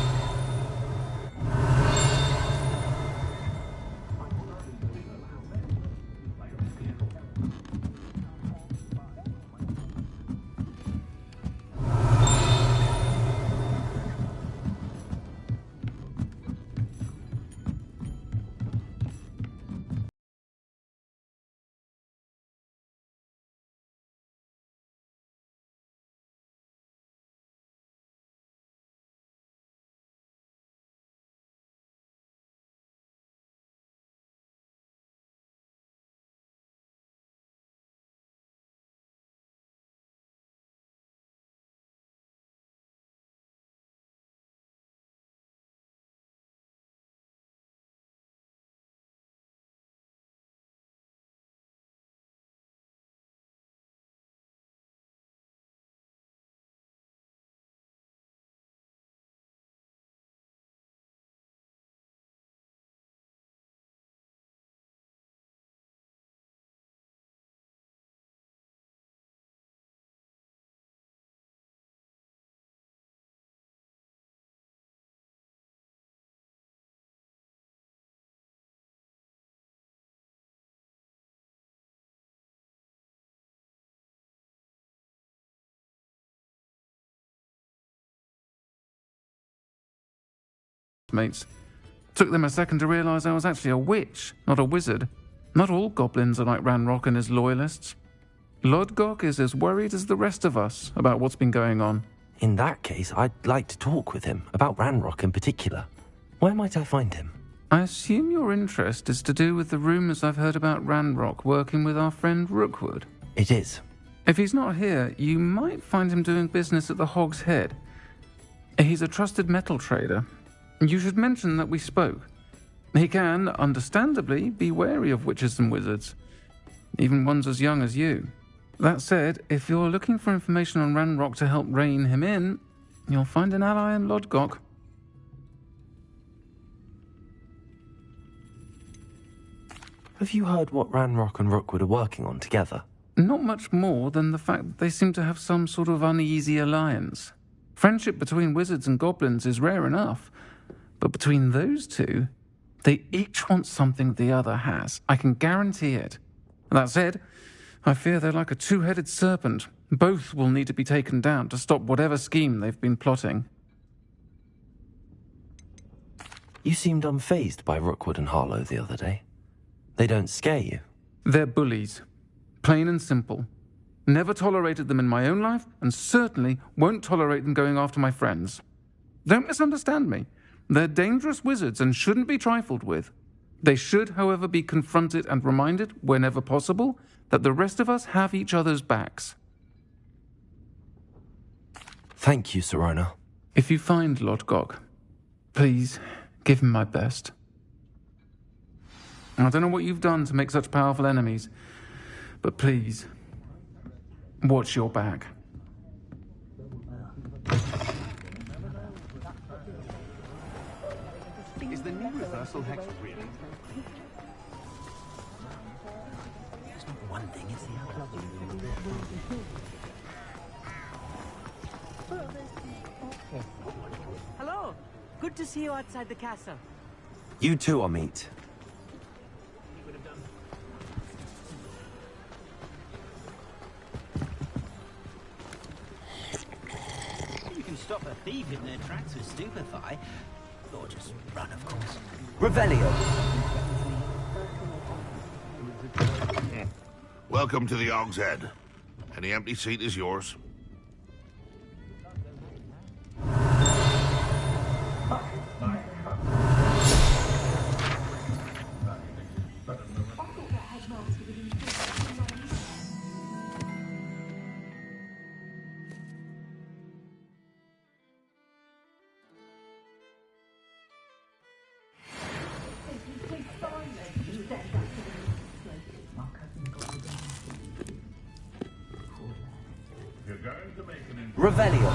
L: Mates. Took them a second to realise I was actually a witch, not a wizard. Not all goblins are like Ranrock and his loyalists. Lodgok is as worried as the rest of us about what's been going on.
B: In that case, I'd like to talk with him, about Ranrock in particular. Where might I find him?
L: I assume your interest is to do with the rumours I've heard about Ranrock working with our friend Rookwood.
B: It is.
L: If he's not here, you might find him doing business at the Hog's Head. He's a trusted metal trader. You should mention that we spoke. He can, understandably, be wary of witches and wizards, even ones as young as you. That said, if you're looking for information on Ranrock to help rein him in, you'll find an ally in Lodgok.
B: Have you heard what Ranrock and Rookwood are working on together?
L: Not much more than the fact that they seem to have some sort of uneasy alliance. Friendship between wizards and goblins is rare enough, but between those two, they each want something the other has. I can guarantee it. That said, I fear they're like a two-headed serpent. Both will need to be taken down to stop whatever scheme they've been plotting.
B: You seemed unfazed by Rookwood and Harlow the other day. They don't scare you?
L: They're bullies. Plain and simple. Never tolerated them in my own life, and certainly won't tolerate them going after my friends. Don't misunderstand me. They're dangerous wizards and shouldn't be trifled with. They should, however, be confronted and reminded, whenever possible, that the rest of us have each other's backs.
B: Thank you, Sirona.
L: If you find Lodgok, please give him my best. I don't know what you've done to make such powerful enemies, but please, watch your back.
P: Is the new reversal hex really?
U: It's not one thing, it's the other.
K: Hello. Good to see you outside the castle.
B: You too, Amit.
U: You can stop a thief in their tracks with stupefy. Or just run, of course.
D: Revelio.
E: Welcome to the Og's Head. Any empty seat is yours.
D: Revelio.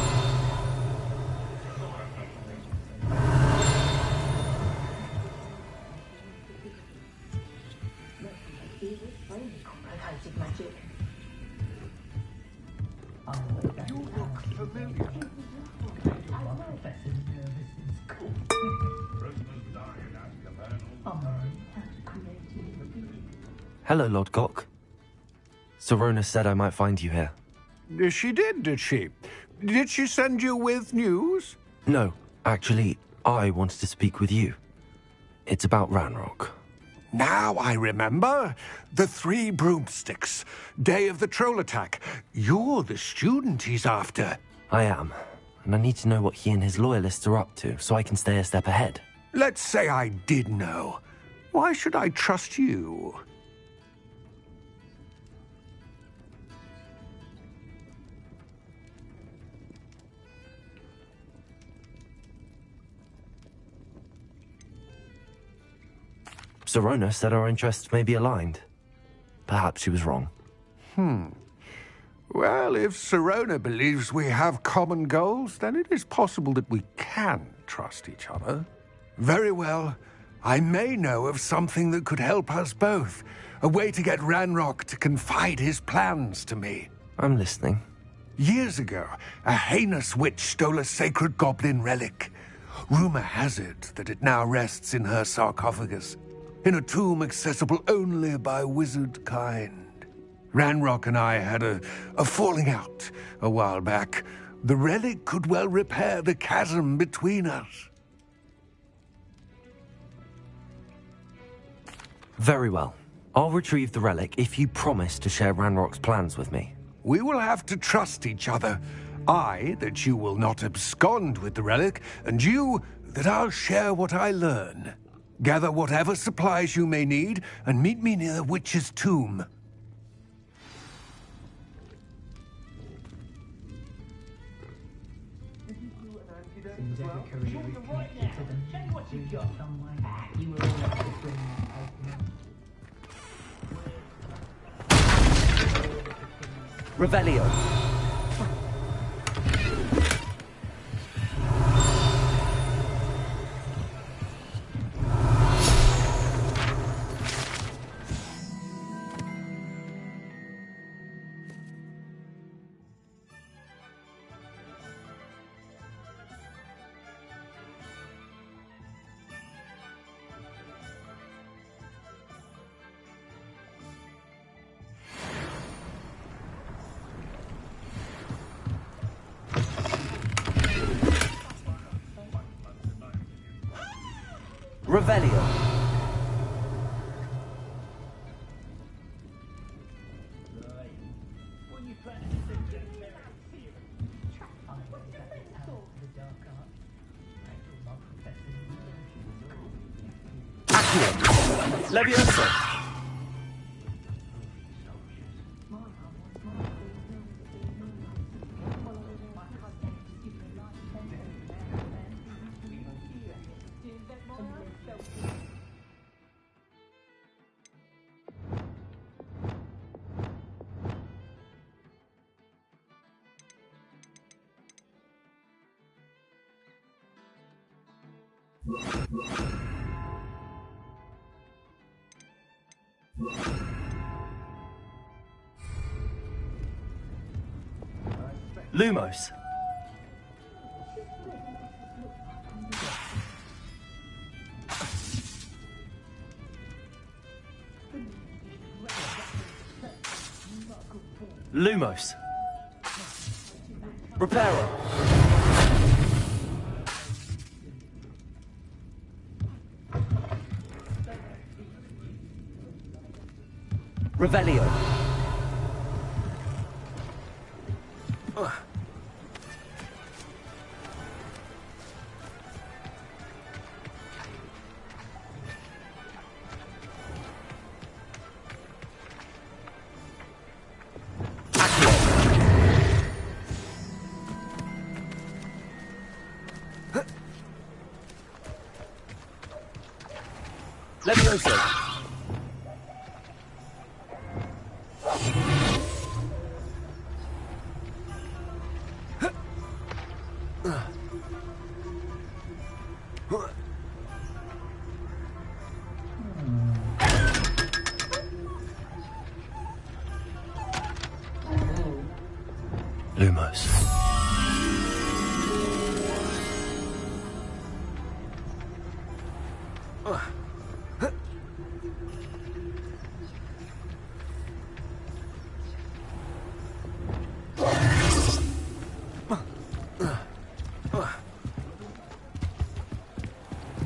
P: You look familiar.
B: Hello, Lord Gok. Sirona said I might find you here.
P: She did she? Did she send you with news?
B: No, actually, I wanted to speak with you. It's about Ranrock.
P: Now I remember. The 3 broomsticks. Day of the troll attack. You're the student he's after.
B: I am, and I need to know what he and his loyalists are up to so I can stay a step ahead.
P: Let's say I did know. Why should I trust you?
B: Sirona said our interests may be aligned. Perhaps she was wrong.
P: Well, if Sirona believes we have common goals, then it is possible that we can trust each other. Very well. I may know of something that could help us both. A way to get Ranrock to confide his plans to me.
B: I'm listening.
P: Years ago, a heinous witch stole a sacred goblin relic. Rumor has it that it now rests in her sarcophagus, in a tomb accessible only by wizard kind. Ranrock and I had a falling out a while back. The relic could well repair the chasm between us.
B: Very well. I'll retrieve the relic if you promise to share Ranrock's plans with me.
P: We will have to trust each other. I, that you will not abscond with the relic, and you, that I'll share what I learn. Gather whatever supplies you may need, and meet me near the witch's tomb.
D: Revelio. Revelio. Leviosa. Lumos. Lumos. Reparo. Revelio. Leviosa. Lumos.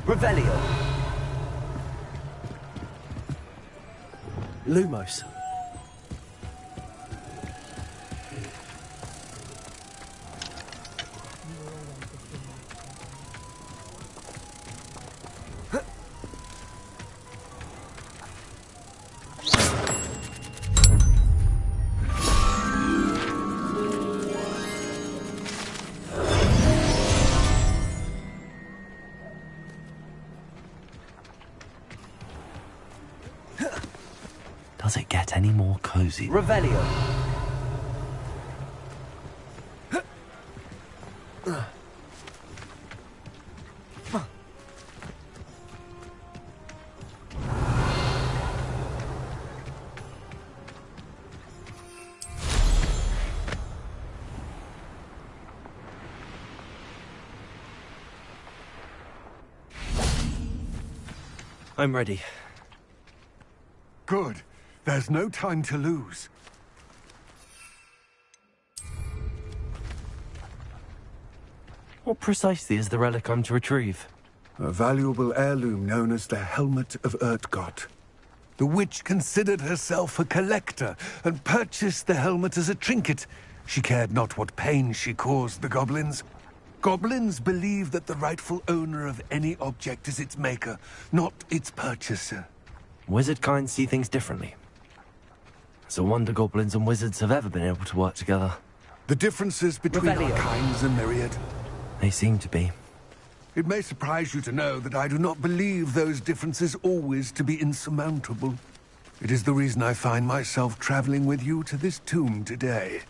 D: Revelio. Lumos.
B: Does it get any more cozy?
D: Revelio. I'm ready.
P: Good. There's no time to lose.
B: What precisely is the relic I'm to retrieve?
P: A valuable heirloom known as the Helmet of Urtgott. The witch considered herself a collector and purchased the helmet as a trinket. She cared not what pain she caused the goblins. Goblins believe that the rightful owner of any object is its maker, not its purchaser.
B: Wizard kind see things differently. It's a wonder goblins and wizards have ever been able to work together.
P: The differences between our kinds are myriad.
B: They seem to be.
P: It may surprise you to know that I do not believe those differences always to be insurmountable. It is the reason I find myself traveling with you to this tomb today.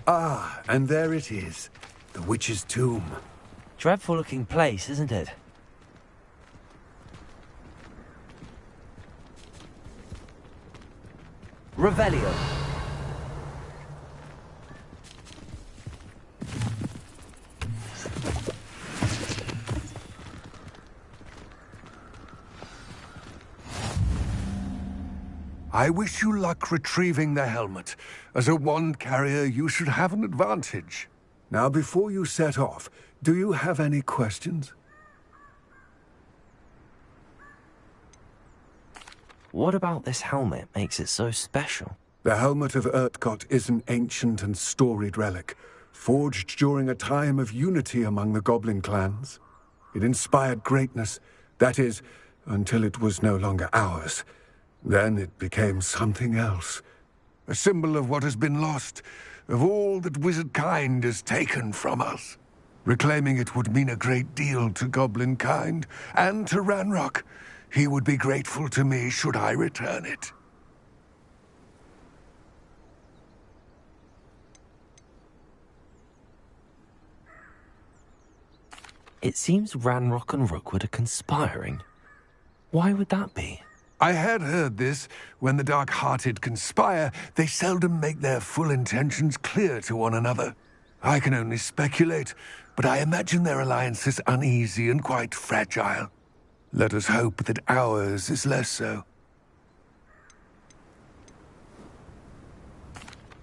P: Ah, and there it is. The witch's tomb.
B: Dreadful looking place, isn't it? Revelio.
P: I wish you luck retrieving the helmet. As a wand carrier, you should have an advantage. Now, before you set off, do you have any questions?
B: What about this helmet makes it so special?
P: The helmet of Urtkot is an ancient and storied relic, forged during a time of unity among the goblin clans. It inspired greatness, that is, until it was no longer ours. Then it became something else. A symbol of what has been lost, of all that wizard kind has taken from us. Reclaiming it would mean a great deal to goblin kind, and to Ranrock. He would be grateful to me should I return it.
B: It seems Ranrock and Rookwood are conspiring. Why would that be?
P: I had heard this. When the dark-hearted conspire, they seldom make their full intentions clear to one another. I can only speculate, but I imagine their alliance is uneasy and quite fragile. Let us hope that ours is less so.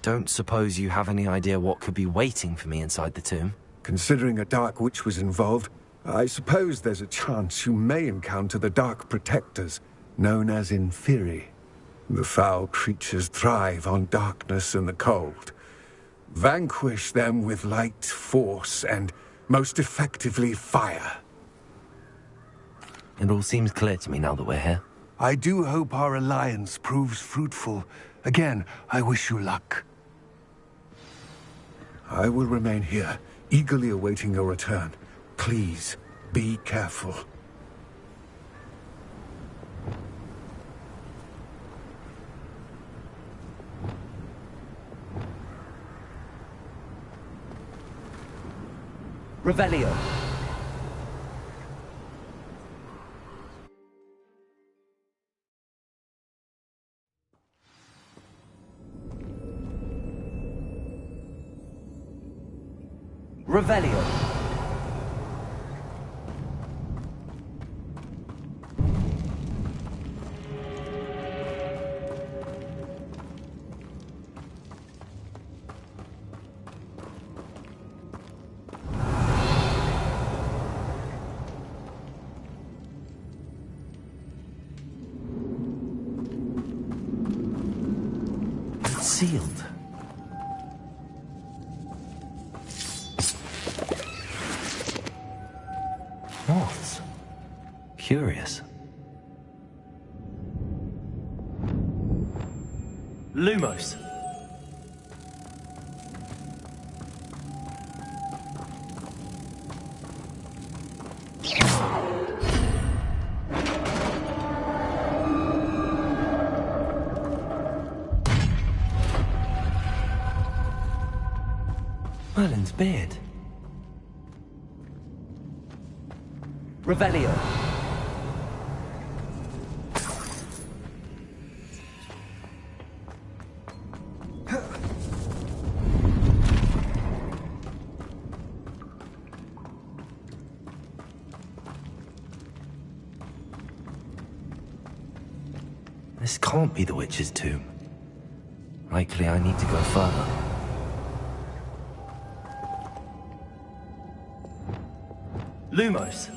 B: Don't suppose you have any idea what could be waiting for me inside the tomb?
P: Considering a Dark Witch was involved, I suppose there's a chance you may encounter the Dark Protectors, known as Inferi. The foul creatures thrive on darkness and the cold. Vanquish them with light, force, and, most effectively, fire.
B: It all seems clear to me now that we're here.
P: I do hope our alliance proves fruitful. Again, I wish you luck. I will remain here, eagerly awaiting your return. Please, be careful.
B: Revelio. Revelio. It's sealed. Moths. Curious. Lumos. Merlin's beard. Revelio. This can't be the witch's tomb. Likely I need to go further. Lumos.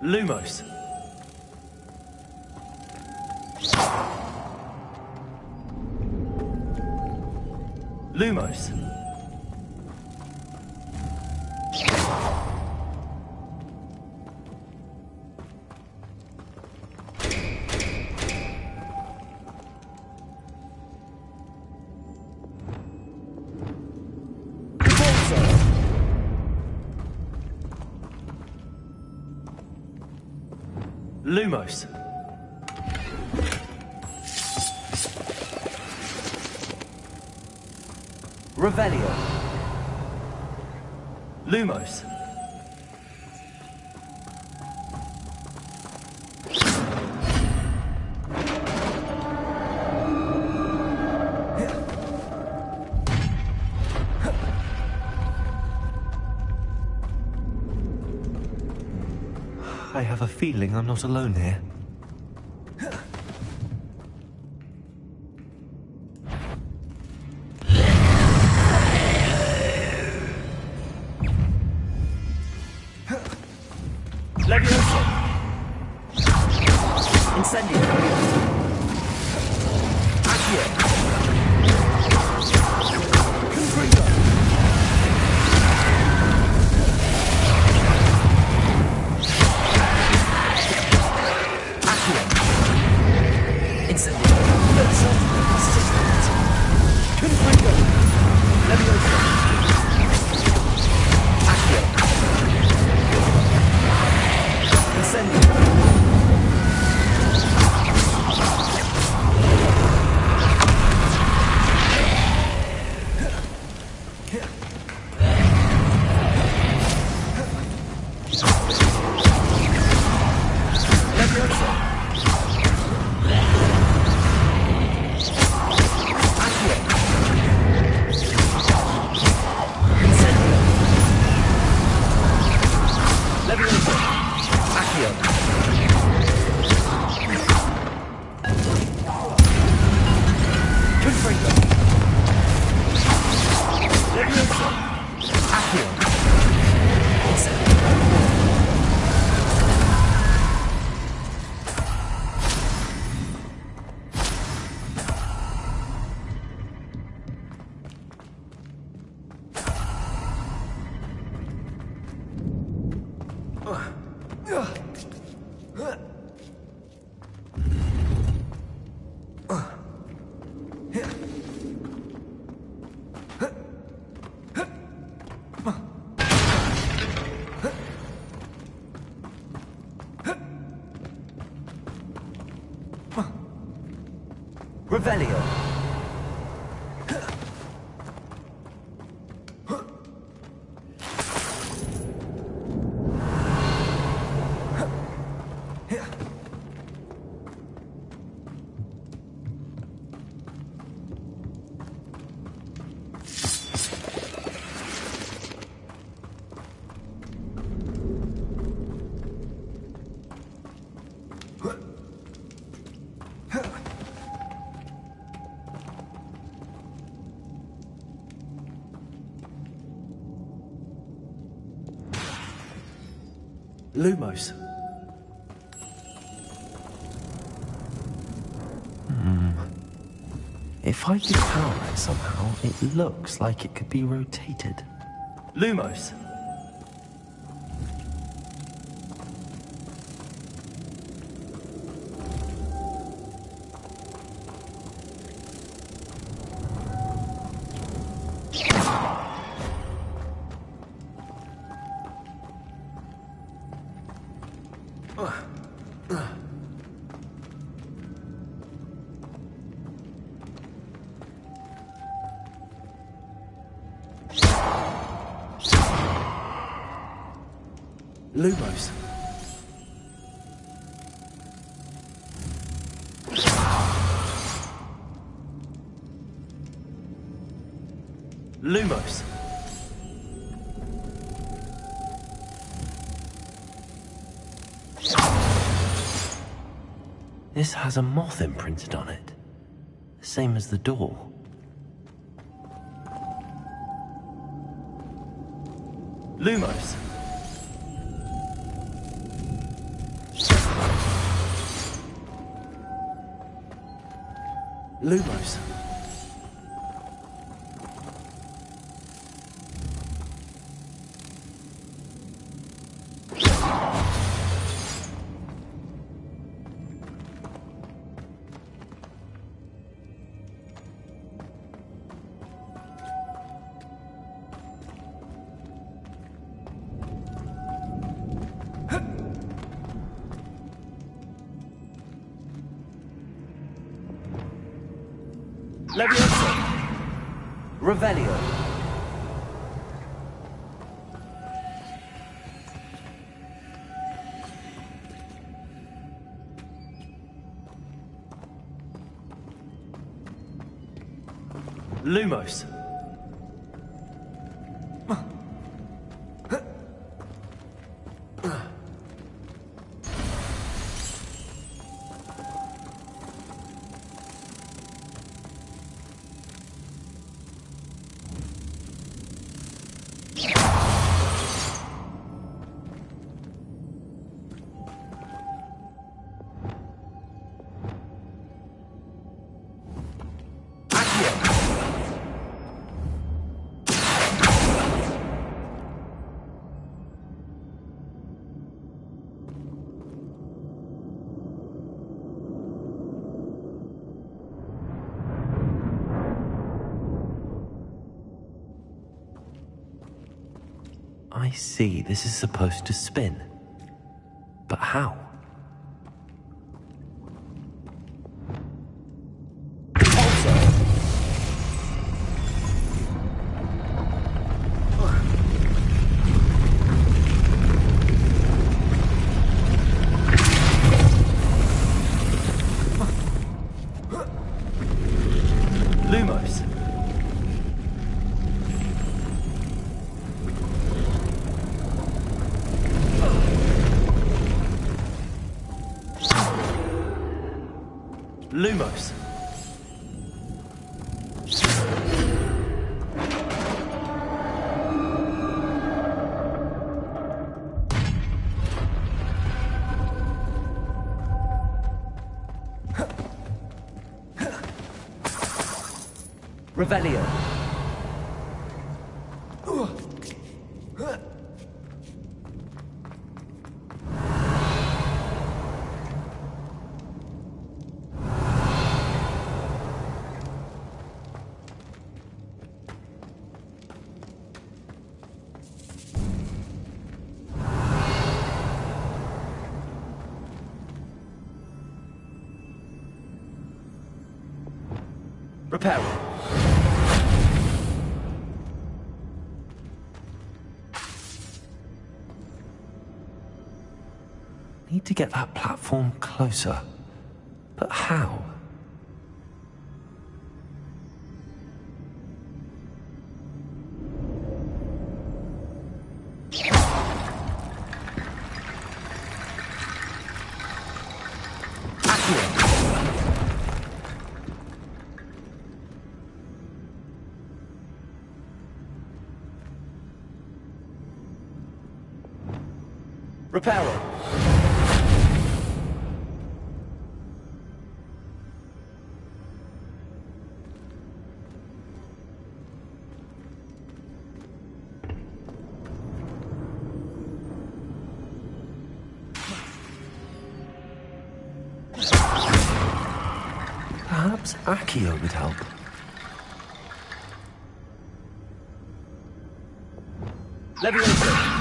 B: Lumos. Lumos. Lumos. Revelio. Lumos. I have a feeling I'm not alone here. Levioso! Incendio! Accio! Confringo! Accio! Incendio! Confringo! Levioso! Accio! Incendio! Levioso! Accio! Incendio! Levioso! Accio! Confringo! Levioso! Accio! Incendio! Revelio. Lumos. If I could power it somehow, it looks like it could be rotated. Lumos. Lumos. Lumos. This has a moth imprinted on it, the same as the door. Lumos. Lumos.
D: Levioso! Revelio! Lumos!
B: I see, this is supposed to spin. But how?
D: Lumos! Lumos! Revelio! Repair.
B: Need to get that platform closer. But how?
D: Reparo.
B: Perhaps Accio would help.
D: Levioso.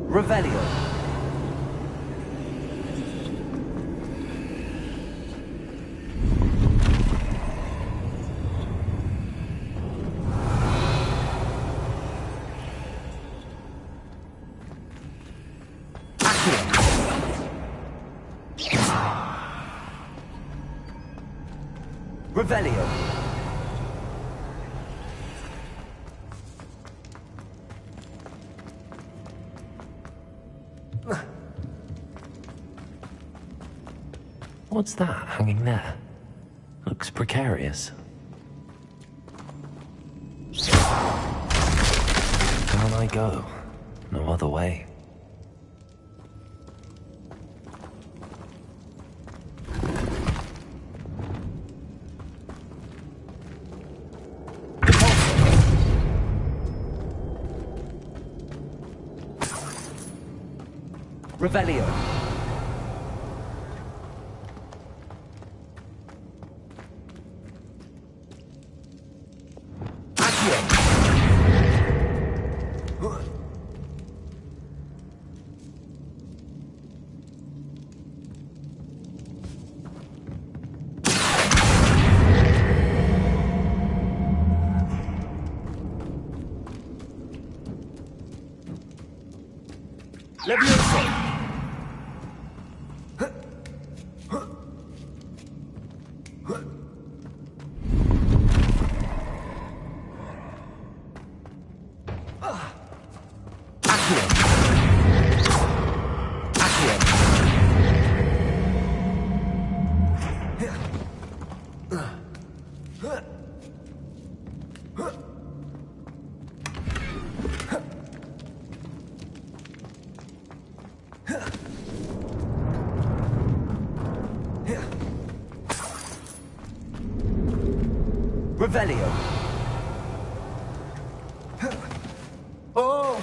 D: Revelio. Revelio.
B: What's that hanging there? Looks precarious. Down I go. No other way.
D: Revelio. Levioso! Revelio. Oh!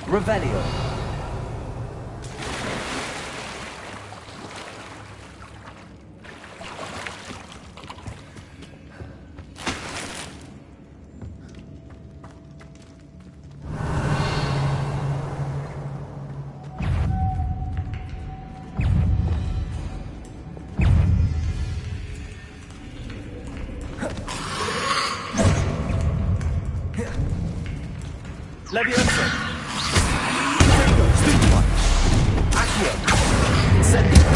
D: Revelio. Levioso! Stupa! Accio! Incendio!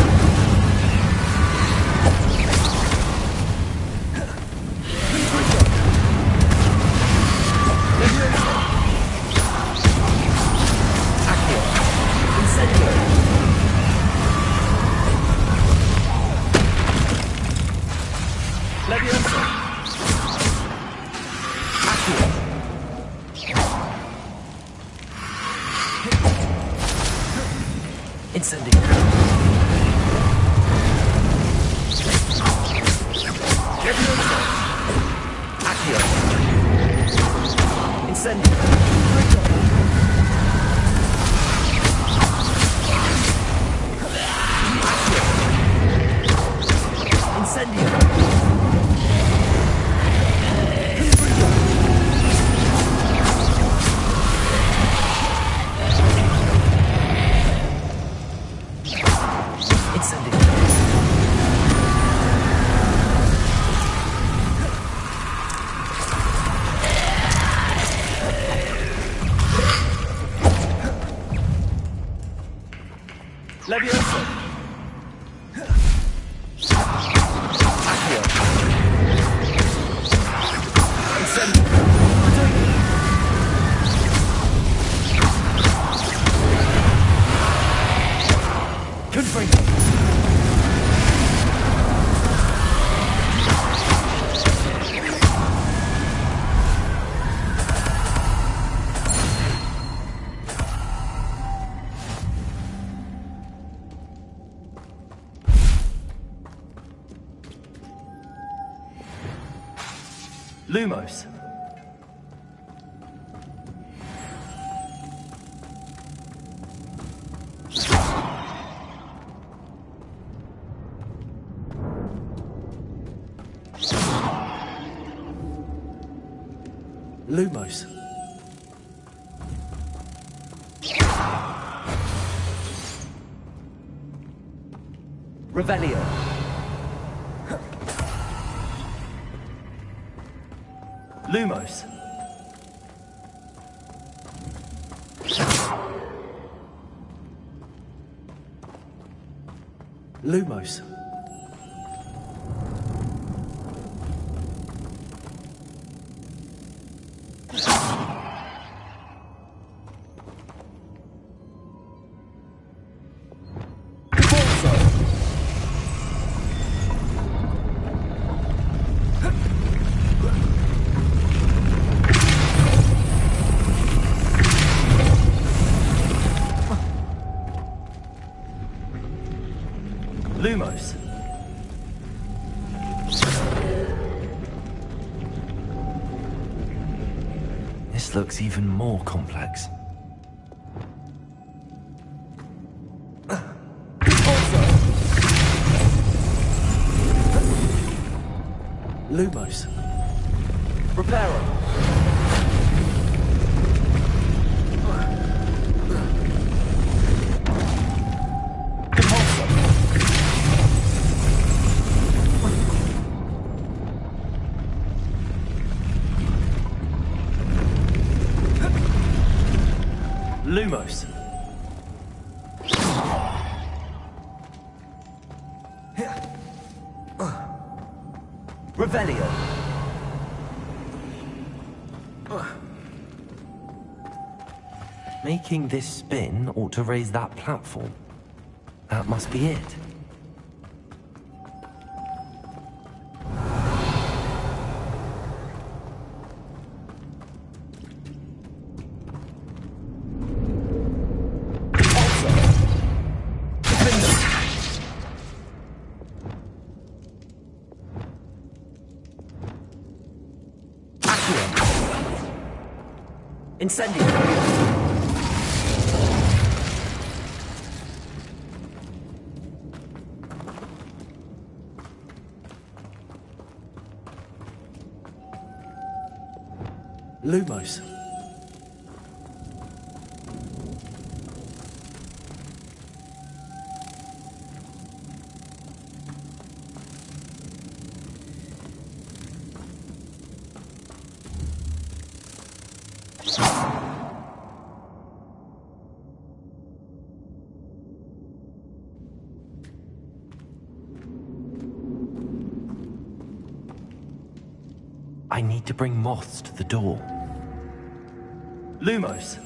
D: Levioso! Accio! Incendio! Levioso! Accio! Incendio. Levioso. Accio. Incendio. Accio. Incendio. Levioso! Accio! Incendio! Confringo! Lumos. Lumos. Revelio. Lumos. Lumos.
B: This looks even more complex. Lumos. Reparo. Lumos. Revelio. Making this spin ought to raise that platform. That must be it. Incendio. Lumos. I need to bring moths to the door. Lumos.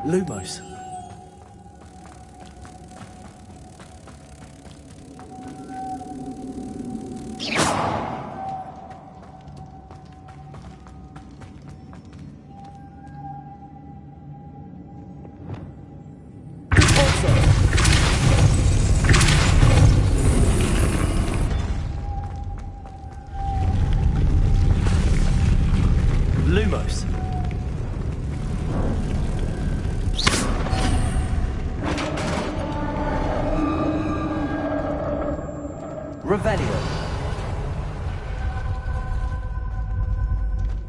B: Lumos. Lumos. Revelio.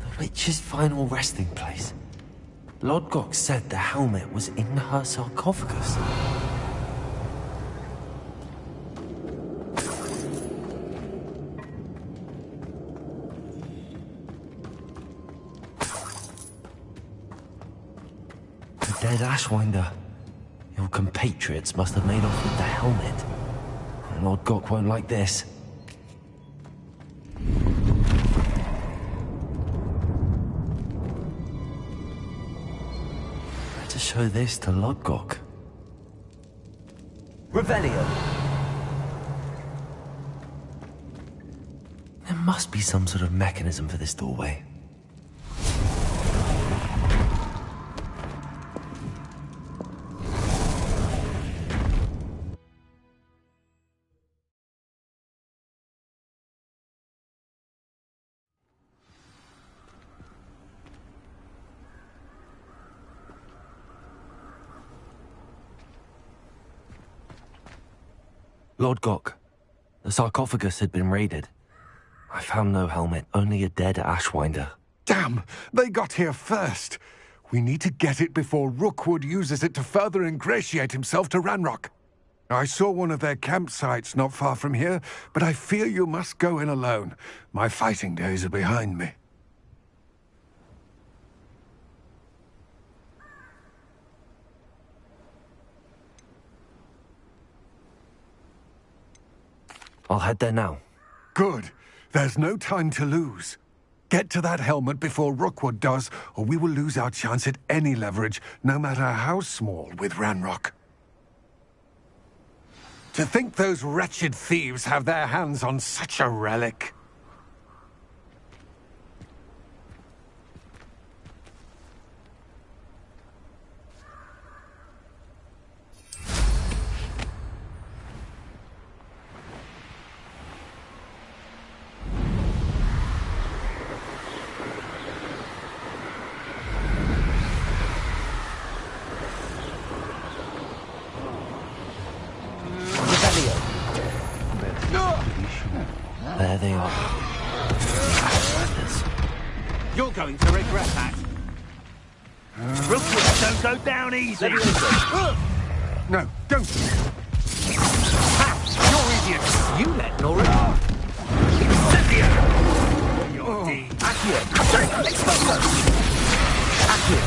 B: The witch's final resting place. Lodgok said the helmet was in her sarcophagus. The dead Ashwinder. Your compatriots must have made off with the helmet. Lodgok won't like this. Better show this to Lodgok. Revelio. There must be some sort of mechanism for this doorway. Lodgok, the sarcophagus had been raided. I found no helmet, only a dead Ashwinder.
P: Damn! They got here first! We need to get it before Rookwood uses it to further ingratiate himself to Ranrock. I saw one of their campsites not far from here, but I fear you must go in alone. My fighting days are behind me.
B: I'll head there now.
P: Good. There's no time to lose. Get to that helmet before Rookwood does, or we will lose our chance at any leverage, no matter how small, with Ranrock. To think those wretched thieves have their hands on such a relic.
B: There they are.
K: You're going to regret that. Rookwood don't go down easy.
P: No, don't.
K: You're idiots.
D: You let Nora...
K: Your deed.
D: Accio! Expulso! Accio!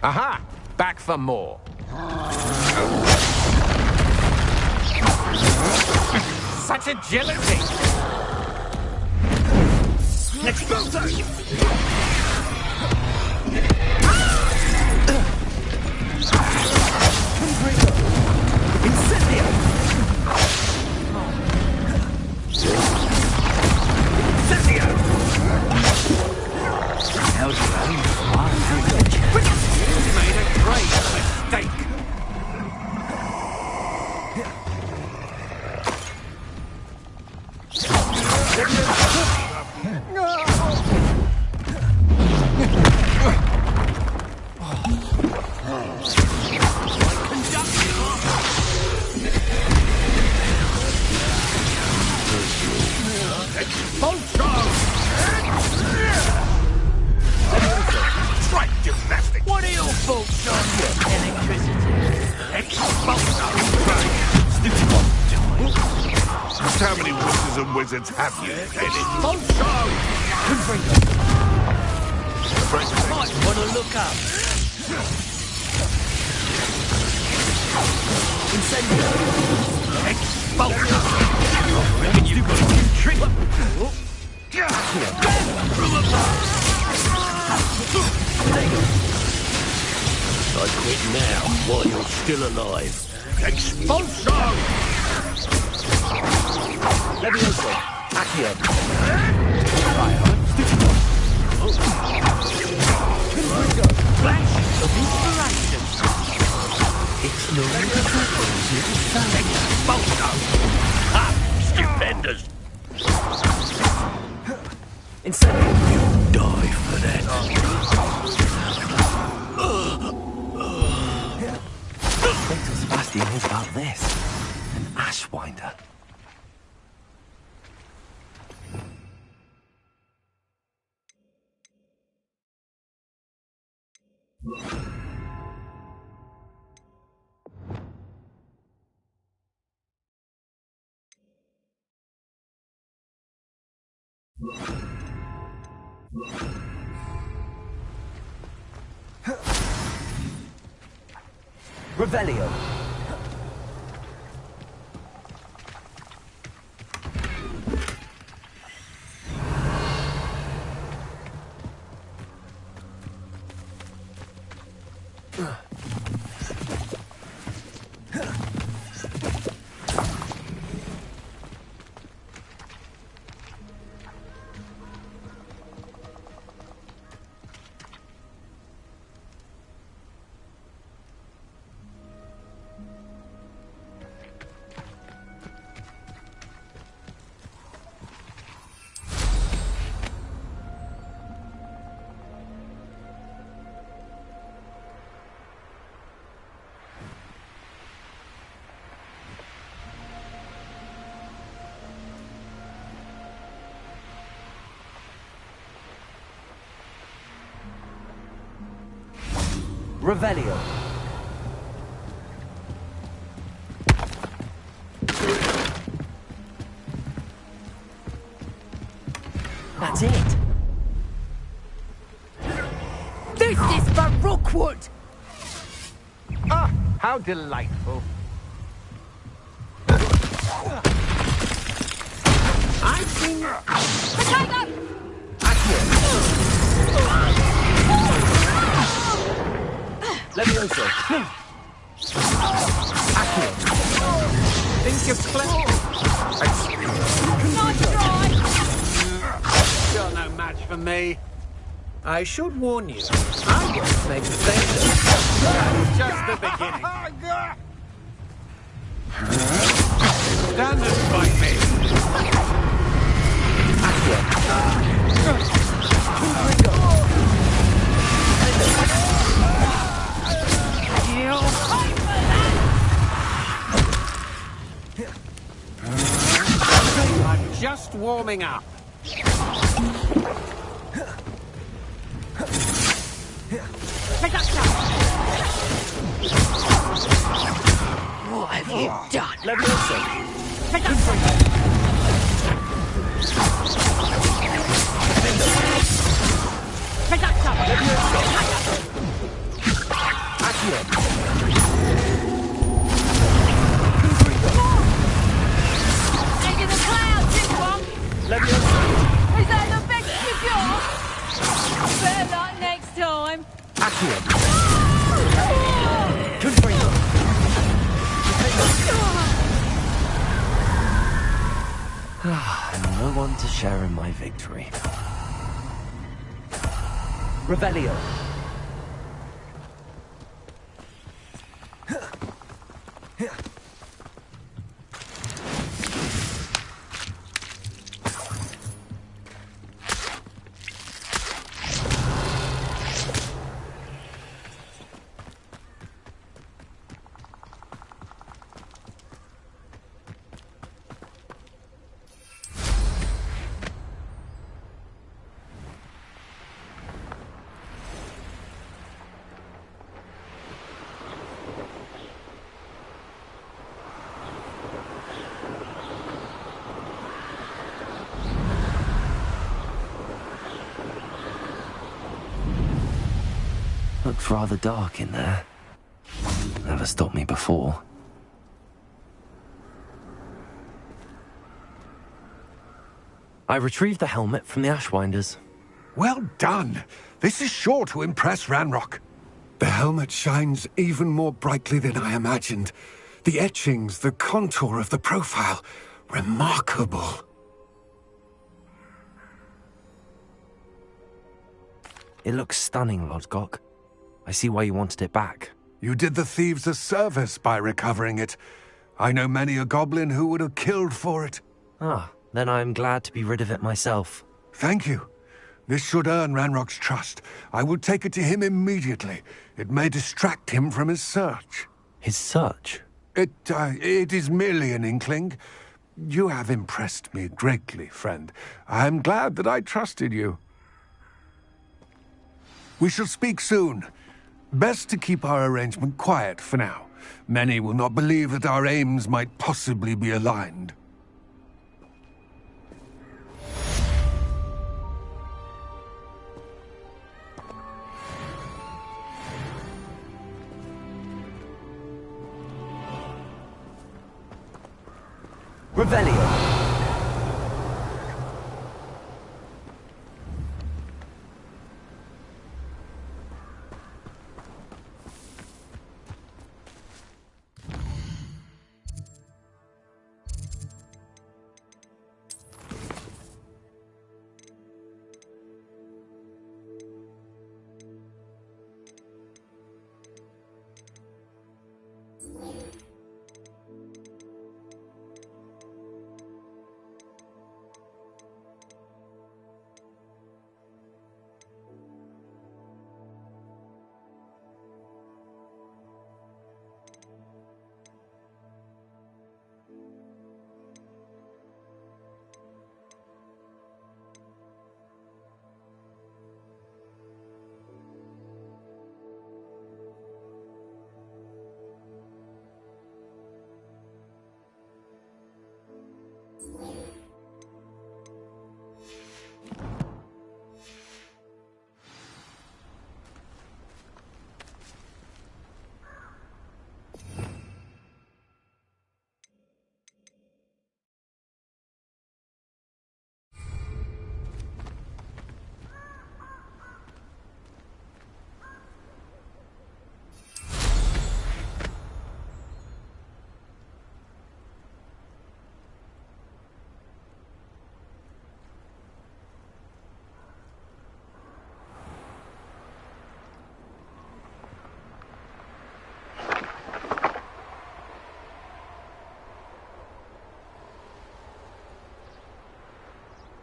P: Aha! Back for more. Such agility!
K: Expulso!
D: Incendio! Incendio! How's your own wild adventure?
P: You made a great mistake.
K: Strike gymnastics! What are your faults on electricity? Expulso!
E: How many witches and wizards have you?
K: Expulso! Might want to look up. Incendio! Expulso! Reckon you've got a new trick.
I: I quit now, while you're still alive.
K: Expulso!
D: Levioso! Accio!
K: Flash of inspiration!
I: It's no longer
K: Expulso!
I: Ha! Stupendous!
D: Incendio!
I: You die for that.
B: Wait till Sebastian hears about this. An Ashwinder.
D: Revelio! Revelio!
K: That's it! This is for
R: Rookwood!
N: Ah, how delightful. I've seen...
R: Potato!
D: Levioso.
N: Accio. Think you're clever.
R: Nice try!
N: You're no match for me. I should warn you, I won't make the same. That's just the beginning. Stand and fight me. I'm just warming up.
R: What have you done?
D: Levioso.
R: Into the clouds, this one!
D: Levioso.
R: Is that the best you've got? Better luck next time.
B: And no one to share in my victory.
D: Revelio.
B: Looked rather dark in there. Never stopped me before. I retrieved the helmet from the Ashwinders.
P: Well done. This is sure to impress Ranrock. The helmet shines even more brightly than I imagined. The etchings, the contour of the profile, remarkable.
B: It looks stunning, Lodgok. I see why you wanted it back.
P: You did the thieves a service by recovering it. I know many a goblin who would have killed for it.
B: Ah, then I'm glad to be rid of it myself.
P: Thank you. This should earn Ranrock's trust. I will take it to him immediately. It may distract him from his search.
B: His search?
P: It is merely an inkling. You have impressed me greatly, friend. I am glad that I trusted you. We shall speak soon. Best to keep our arrangement quiet for now. Many will not believe that our aims might possibly be aligned.
D: Revelio.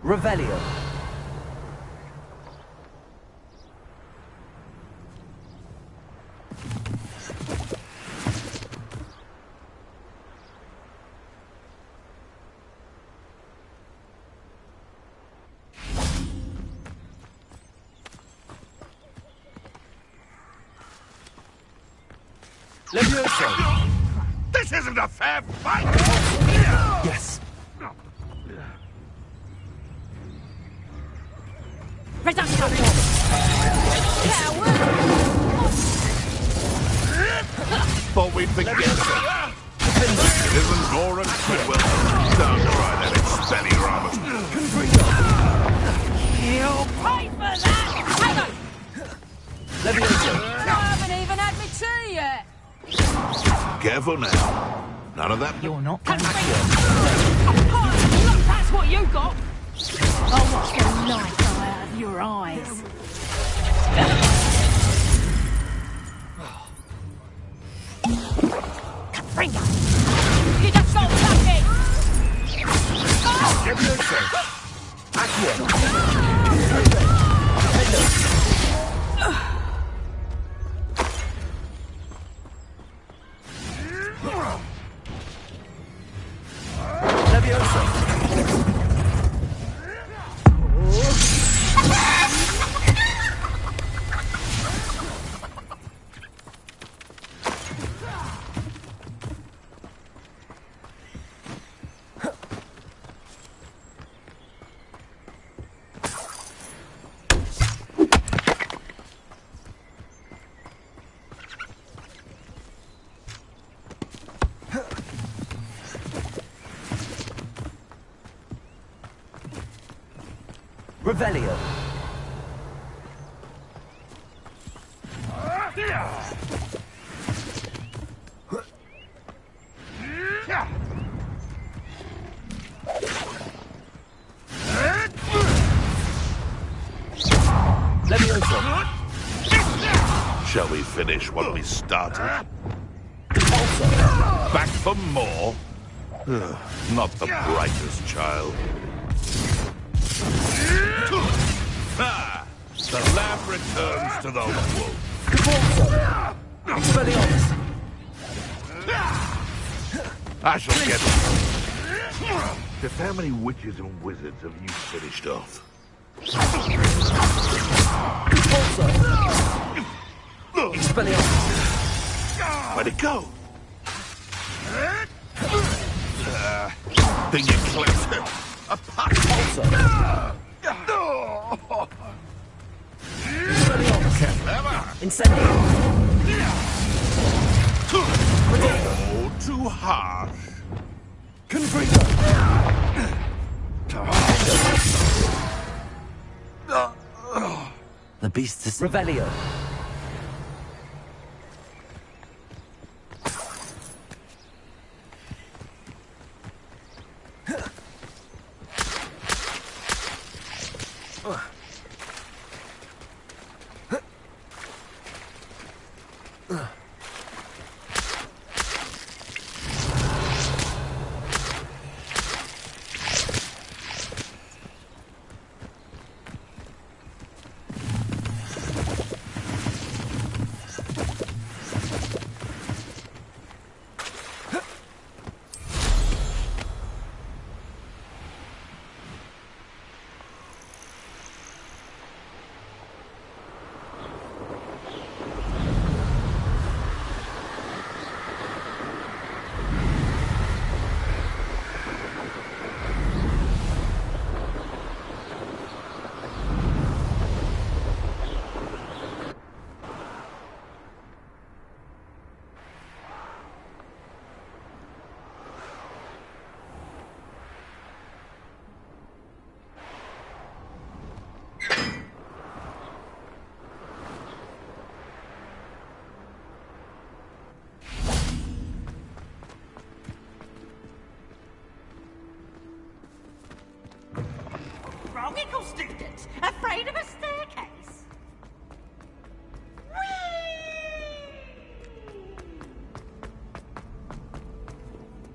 D: Revelio. Levioso.
E: This isn't a fair fight!
D: Yes.
R: Reduction!
E: Thought we'd forget that. It isn't Goran Quidwell. Don't try that expelliarmus.
R: You'll pay for that!
D: Levioso.
R: I haven't even had me tea yet!
E: Careful now. None of that.
D: You're not
R: Look, that's what you got! I'll watch the light out of your eyes. Capringa! You just got lucky!
E: Levioso.
D: Revelio. Levioso.
E: Shall we finish what we started? Back for more? Not the brightest child. Ah, the lamb returns to the wolf. I shall get it. Just how many witches and wizards have you finished off? Where'd it go? Think you clipped it? A pot
D: Incendio.
E: Oh, too harsh.
D: Confrito. The beast is Revelio.
R: Wrong-ickle student, afraid of a staircase.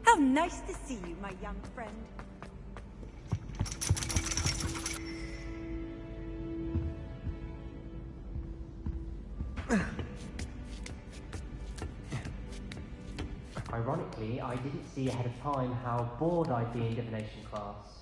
F: How nice to see you, my young friend. Ironically, I didn't see ahead of time how bored I'd be in divination class.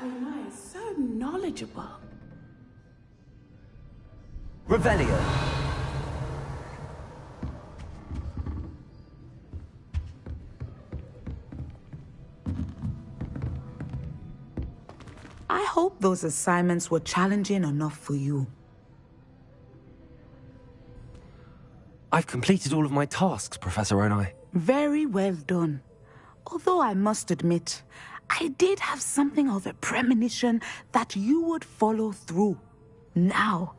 O: Ona is so knowledgeable.
D: Revelio.
O: I hope those assignments were challenging enough for you.
B: I've completed all of my tasks, Professor Onai.
O: Very well done. Although I must admit, I did have something of a premonition that you would follow through. Now,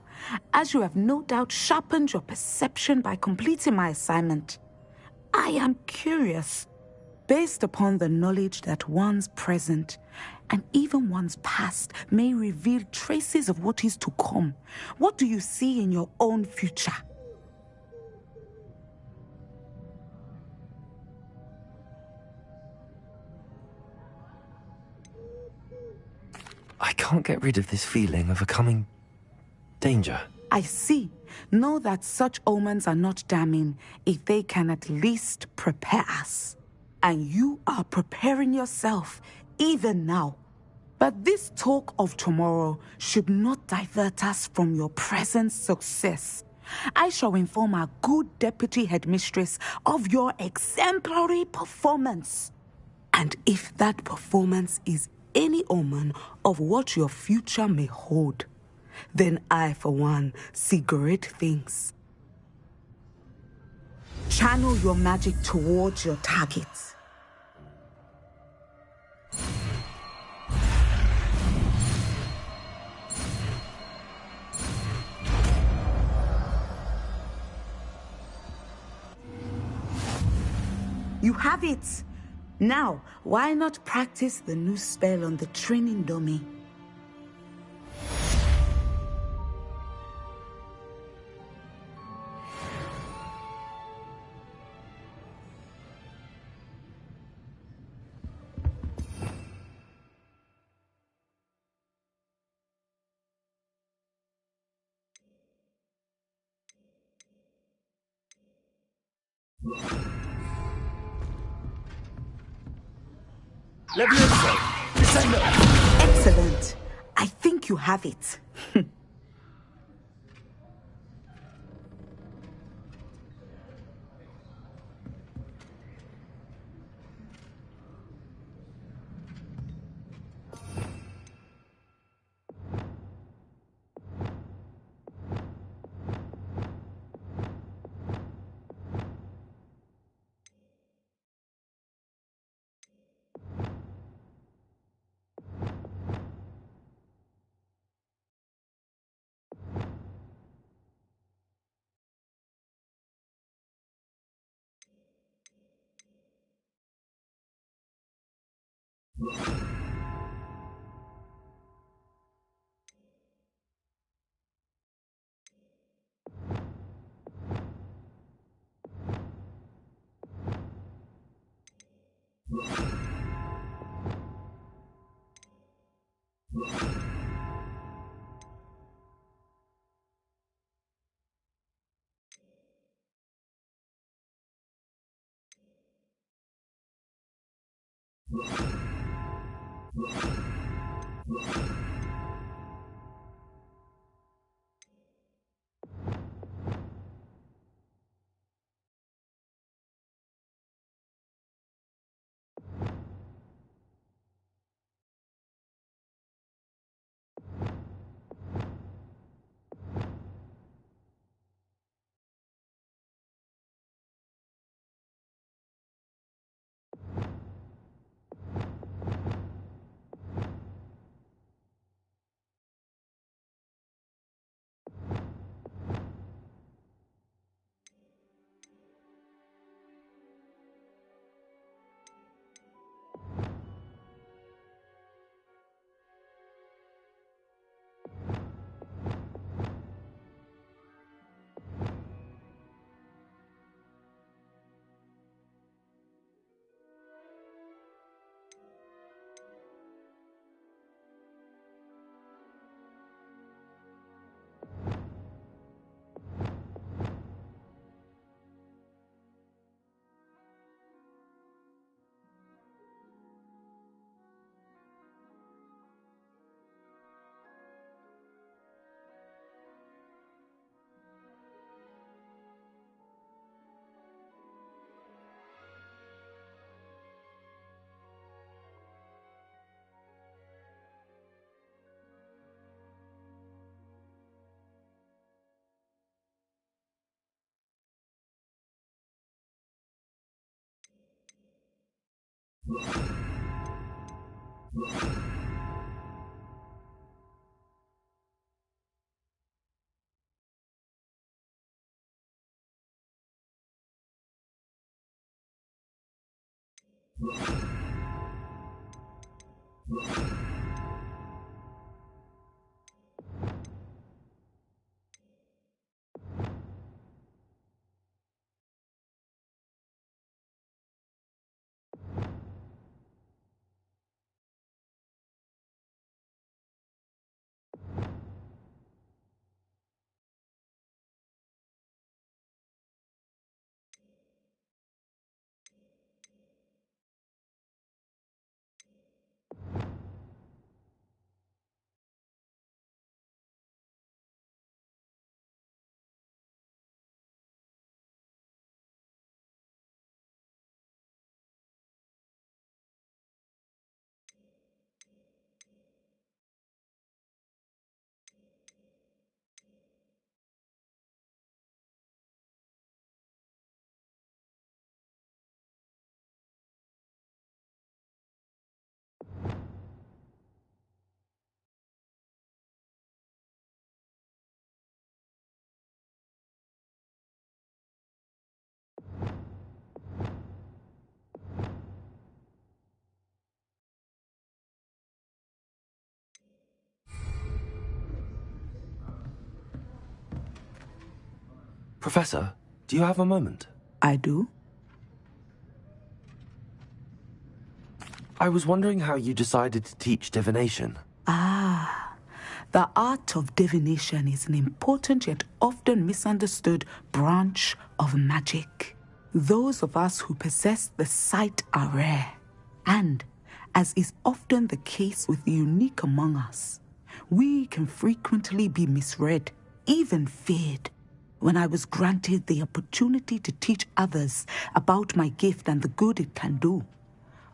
O: as you have no doubt sharpened your perception by completing my assignment, I am curious, based upon the knowledge that one's present and even one's past may reveal traces of what is to come. What do you see in your own future?
B: I can't get rid of this feeling of a coming danger.
O: I see. Know that such omens are not damning if they can at least prepare us. And you are preparing yourself, even now. But this talk of tomorrow should not divert us from your present success. I shall inform our good deputy headmistress of your exemplary performance. And if that performance is any omen of what your future may hold, then I, for one, see great things. Channel your magic towards your targets. You have it! Now, why not practice the new spell on the training dummy? Excellent. I think you have it.
B: Professor, do you have a moment?
O: I do.
B: I was wondering how you decided to teach divination.
O: Ah, the art of divination is an important yet often misunderstood branch of magic. Those of us who possess the sight are rare, and, as is often the case with the unique among us, we can frequently be misread, even feared. When I was granted the opportunity to teach others about my gift and the good it can do,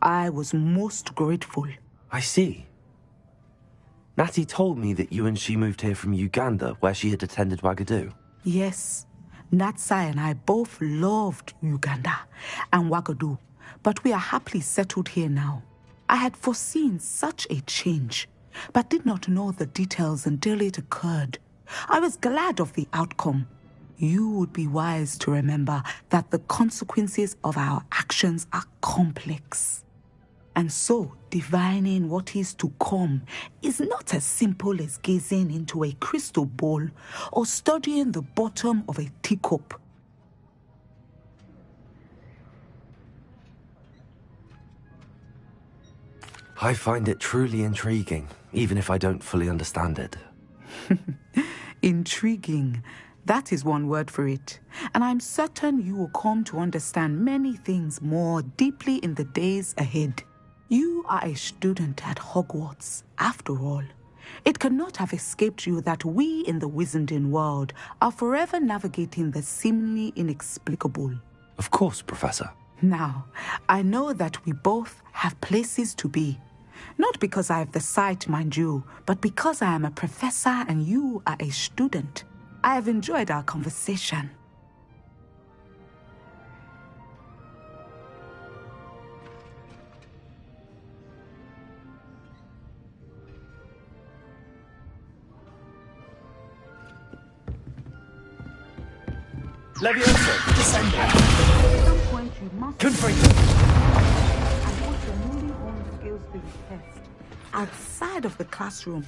O: I was most grateful.
B: I see. Natty told me that you and she moved here from Uganda, where she had attended Wagadu.
O: Yes, Natsai and I both loved Uganda and Wagadu, but we are happily settled here now. I had foreseen such a change, but did not know the details until it occurred. I was glad of the outcome. You would be wise to remember that the consequences of our actions are complex. And so, divining what is to come is not as simple as gazing into a crystal ball or studying the bottom of a teacup.
B: I find it truly intriguing, even if I don't fully understand it.
O: Intriguing. That is one word for it. And I'm certain you will come to understand many things more deeply in the days ahead. You are a student at Hogwarts, after all. It cannot have escaped you that we in the Wizarding world are forever navigating the seemingly inexplicable.
B: Of course, Professor.
O: Now, I know that we both have places to be. Not because I have the sight, mind you, but because I am a professor and you are a student. I have enjoyed our conversation.
D: Leviosa, descending.
O: At some point you must...
D: Confringo.
O: I want your newly honed skills to be tested outside of the classroom.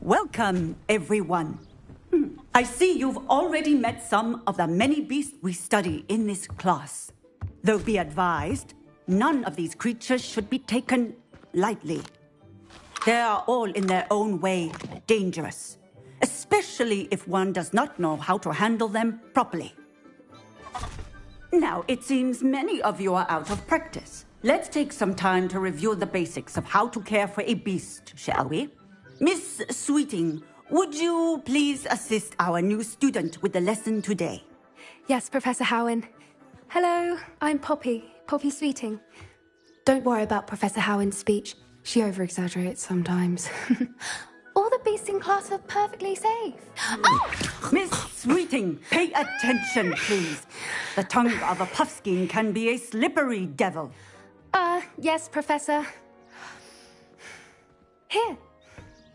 Q: Welcome, everyone. I see you've already met some of the many beasts we study in this class. Though be advised, none of these creatures should be taken lightly. They are all in their own way dangerous, especially if one does not know how to handle them properly. Now, it seems many of you are out of practice. Let's take some time to review the basics of how to care for a beast, shall we? Miss Sweeting, would you please assist our new student with the lesson today?
V: Yes, Professor Howen. Hello, I'm Poppy Sweeting. Don't worry about Professor Howen's speech. She over-exaggerates sometimes. All the beasts in class are perfectly safe. Oh!
Q: Miss Sweeting, pay attention, please. The tongue of a puffskein can be a slippery devil.
V: Yes, Professor. Here.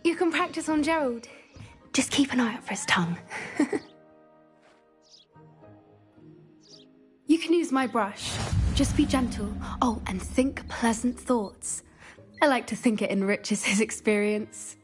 V: You can practice on Gerald. Just keep an eye out for his tongue. You can use my brush. Just be gentle. Oh, and think pleasant thoughts. I like to think it enriches his experience.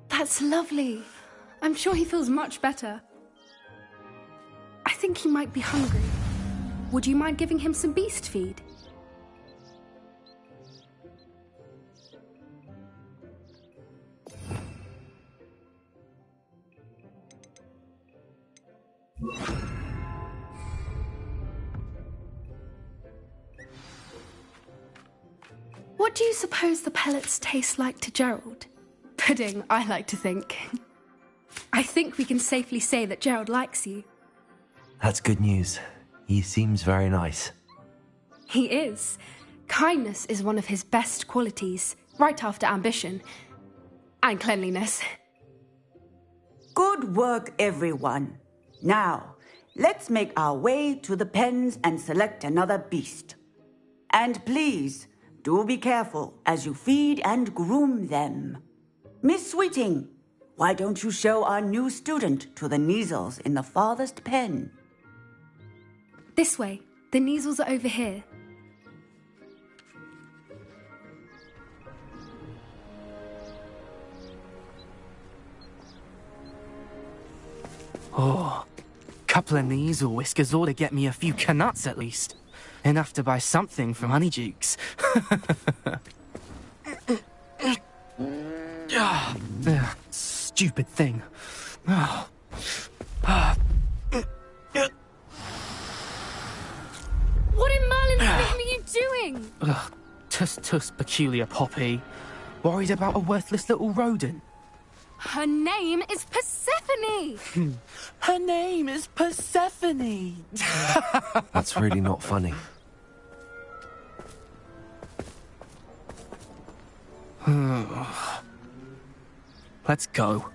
V: That's lovely. I'm sure he feels much better. I think he might be hungry. Would you mind giving him some beast feed? What do you suppose the pellets taste like to Gerald? Pudding, I like to think. I think we can safely say that Gerald likes you.
B: That's good news. He seems very nice.
V: He is. Kindness is one of his best qualities, right after ambition. And cleanliness.
Q: Good work, everyone. Now, let's make our way to the pens and select another beast. And please, do be careful as you feed and groom them. Miss Sweeting, why don't you show our new student to the Kneazles in the farthest pen?
V: This way. The Kneazles are over here.
J: Oh, couple of Kneazle whiskers ought to get me a few canuts at least. Enough to buy something from Honeydukes. Stupid thing.
V: What in Merlin's name are you doing?
J: Tuss, peculiar Poppy. Worried about a worthless little rodent.
V: Her name is Persephone!
J: Her name is Persephone!
B: That's really not funny.
J: Let's go.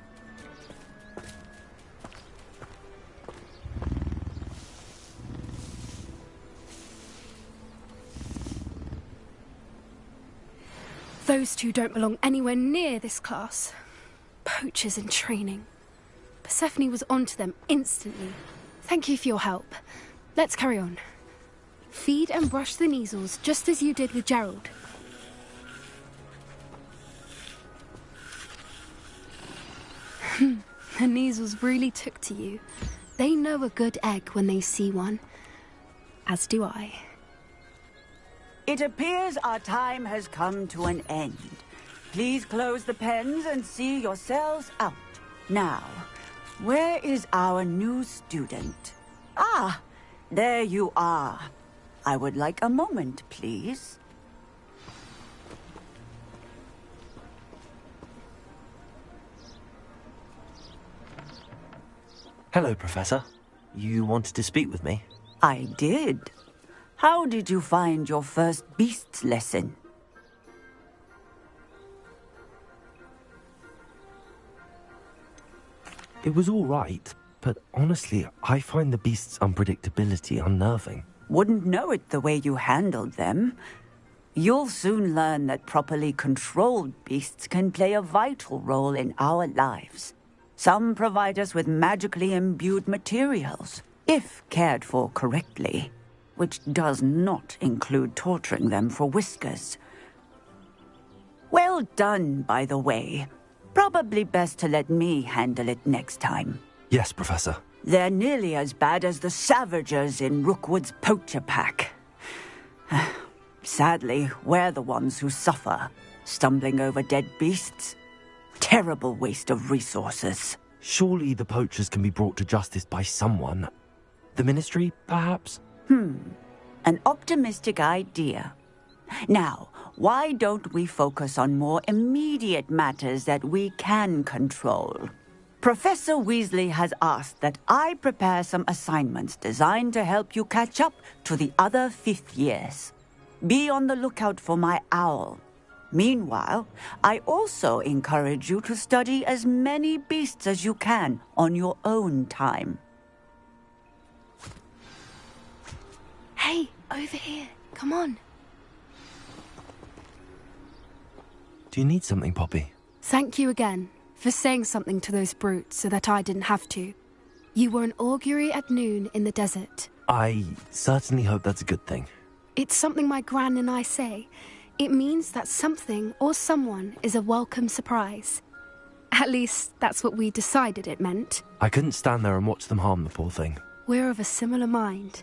V: Those two don't belong anywhere near this class. Poachers in training. Persephone was onto them instantly. Thank you for your help. Let's carry on. Feed and brush the Kneazles just as you did with Gerald. The Kneazles really took to you. They know a good egg when they see one. As do I.
Q: It appears our time has come to an end. Please close the pens and see yourselves out. Now, where is our new student? Ah, there you are. I would like a moment, please.
B: Hello, Professor. You wanted to speak with me?
Q: I did. How did you find your first beasts lesson?
B: It was all right, but honestly, I find the beast's unpredictability unnerving.
Q: Wouldn't know it the way you handled them. You'll soon learn that properly controlled beasts can play a vital role in our lives. Some provide us with magically imbued materials, if cared for correctly, which does not include torturing them for whiskers. Well done, by the way. Probably best to let me handle it next time.
B: Yes, Professor.
Q: They're nearly as bad as the Savagers in Rookwood's poacher pack. Sadly, we're the ones who suffer, stumbling over dead beasts. Terrible waste of resources.
B: Surely the poachers can be brought to justice by someone. The Ministry, perhaps?
Q: An optimistic idea. Now, why don't we focus on more immediate matters that we can control? Professor Weasley has asked that I prepare some assignments designed to help you catch up to the other fifth years. Be on the lookout for my owl. Meanwhile, I also encourage you to study as many beasts as you can on your own time.
V: Hey, over here. Come on.
B: Do you need something, Poppy?
V: Thank you again for saying something to those brutes so that I didn't have to. You were an augury at noon in the desert.
B: I certainly hope that's a good thing.
V: It's something my gran and I say. It means that something or someone is a welcome surprise. At least, that's what we decided it meant.
B: I couldn't stand there and watch them harm the poor thing.
V: We're of a similar mind.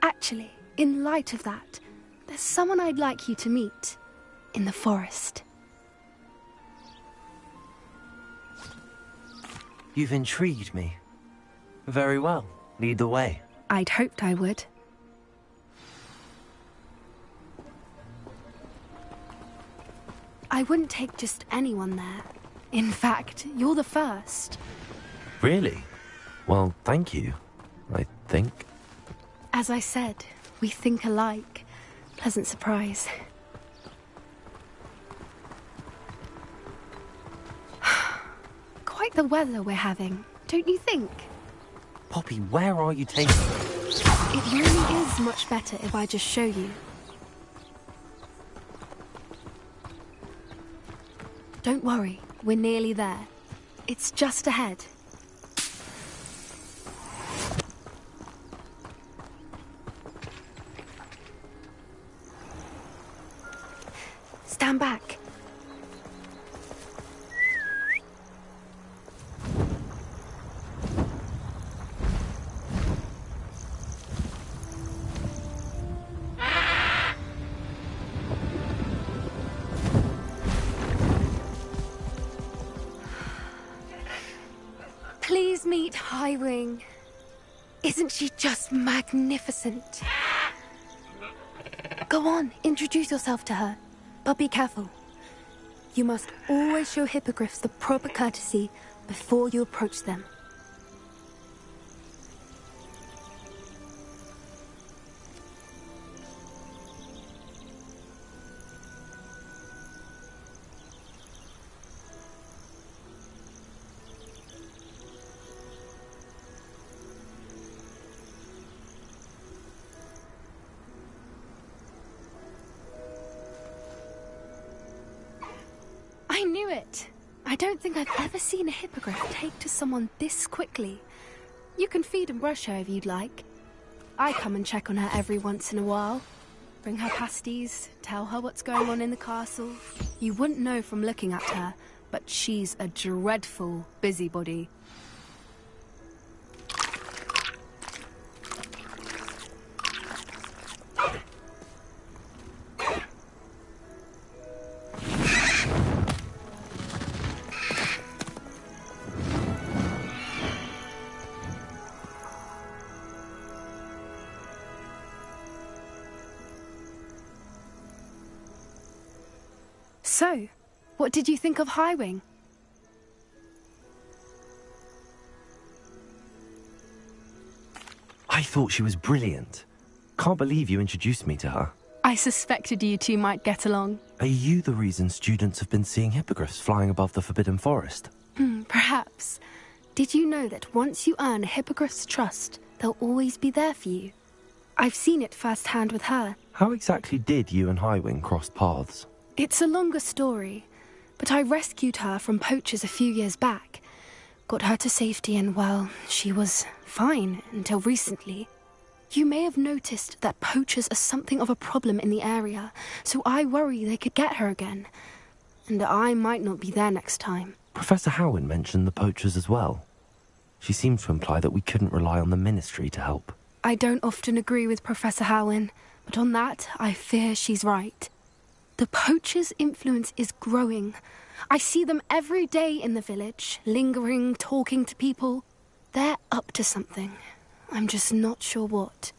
V: Actually, in light of that, there's someone I'd like you to meet. In the forest.
B: You've intrigued me. Very well. Lead the way.
V: I'd hoped I would. I wouldn't take just anyone there. In fact, you're the first.
B: Really? Well, thank you, I think.
V: As I said, we think alike. Pleasant surprise. Quite the weather we're having, don't you think?
B: Poppy, where are you taking me?
V: It really is much better if I just show you. Don't worry, we're nearly there. It's just ahead. Stand back. Please meet Highwing. Isn't she just magnificent? Go on, introduce yourself to her. But be careful. You must always show hippogriffs the proper courtesy before you approach them. I knew it. I don't think I've ever seen a hippogriff take to someone this quickly. You can feed and brush her if you'd like. I come and check on her every once in a while. Bring her pasties, tell her what's going on in the castle. You wouldn't know from looking at her, but she's a dreadful busybody. So, what did you think of Highwing?
B: I thought she was brilliant. Can't believe you introduced me to her.
V: I suspected you two might get along.
B: Are you the reason students have been seeing hippogriffs flying above the Forbidden Forest?
V: Perhaps. Did you know that once you earn a hippogriff's trust, they'll always be there for you? I've seen it firsthand with her.
B: How exactly did you and Highwing cross paths?
V: It's a longer story, but I rescued her from poachers a few years back. Got her to safety and, well, she was fine until recently. You may have noticed that poachers are something of a problem in the area, so I worry they could get her again. And I might not be there next time.
B: Professor Howin mentioned the poachers as well. She seemed to imply that we couldn't rely on the Ministry to help.
V: I don't often agree with Professor Howin, but on that, I fear she's right. The poachers' influence is growing. I see them every day in the village, lingering, talking to people. They're up to something. I'm just not sure what.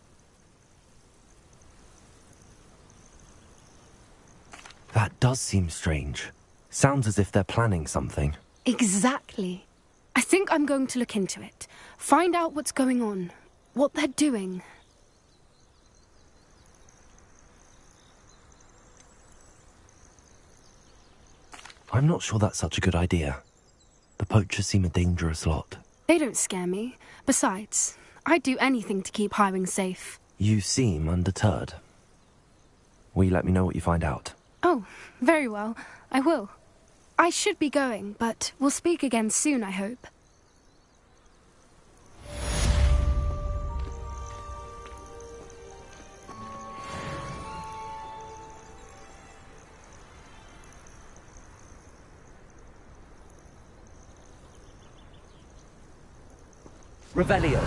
B: That does seem strange. Sounds as if they're planning something.
V: Exactly. I think I'm going to look into it. Find out what's going on. What they're doing.
B: I'm not sure that's such a good idea. The poachers seem a dangerous lot.
V: They don't scare me. Besides, I'd do anything to keep Highwing safe.
B: You seem undeterred. Will you let me know what you find out?
V: Oh, very well. I will. I should be going, but we'll speak again soon, I hope.
D: Revelio.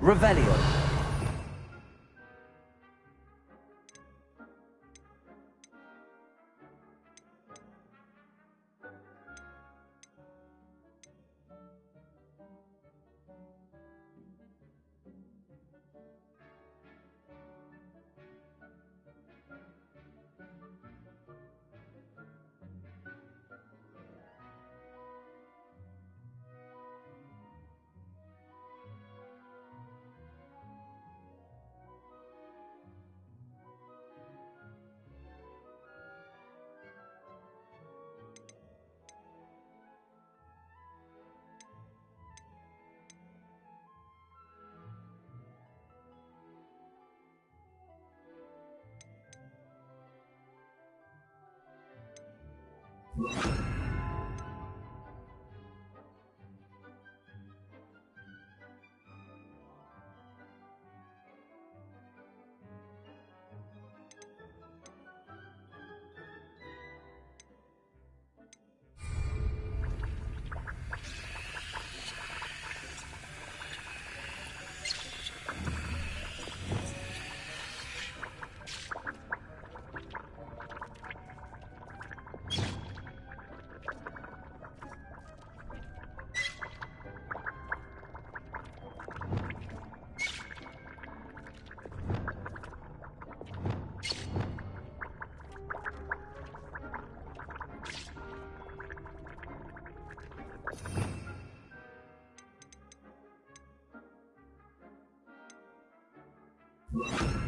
D: Revelio.
A: you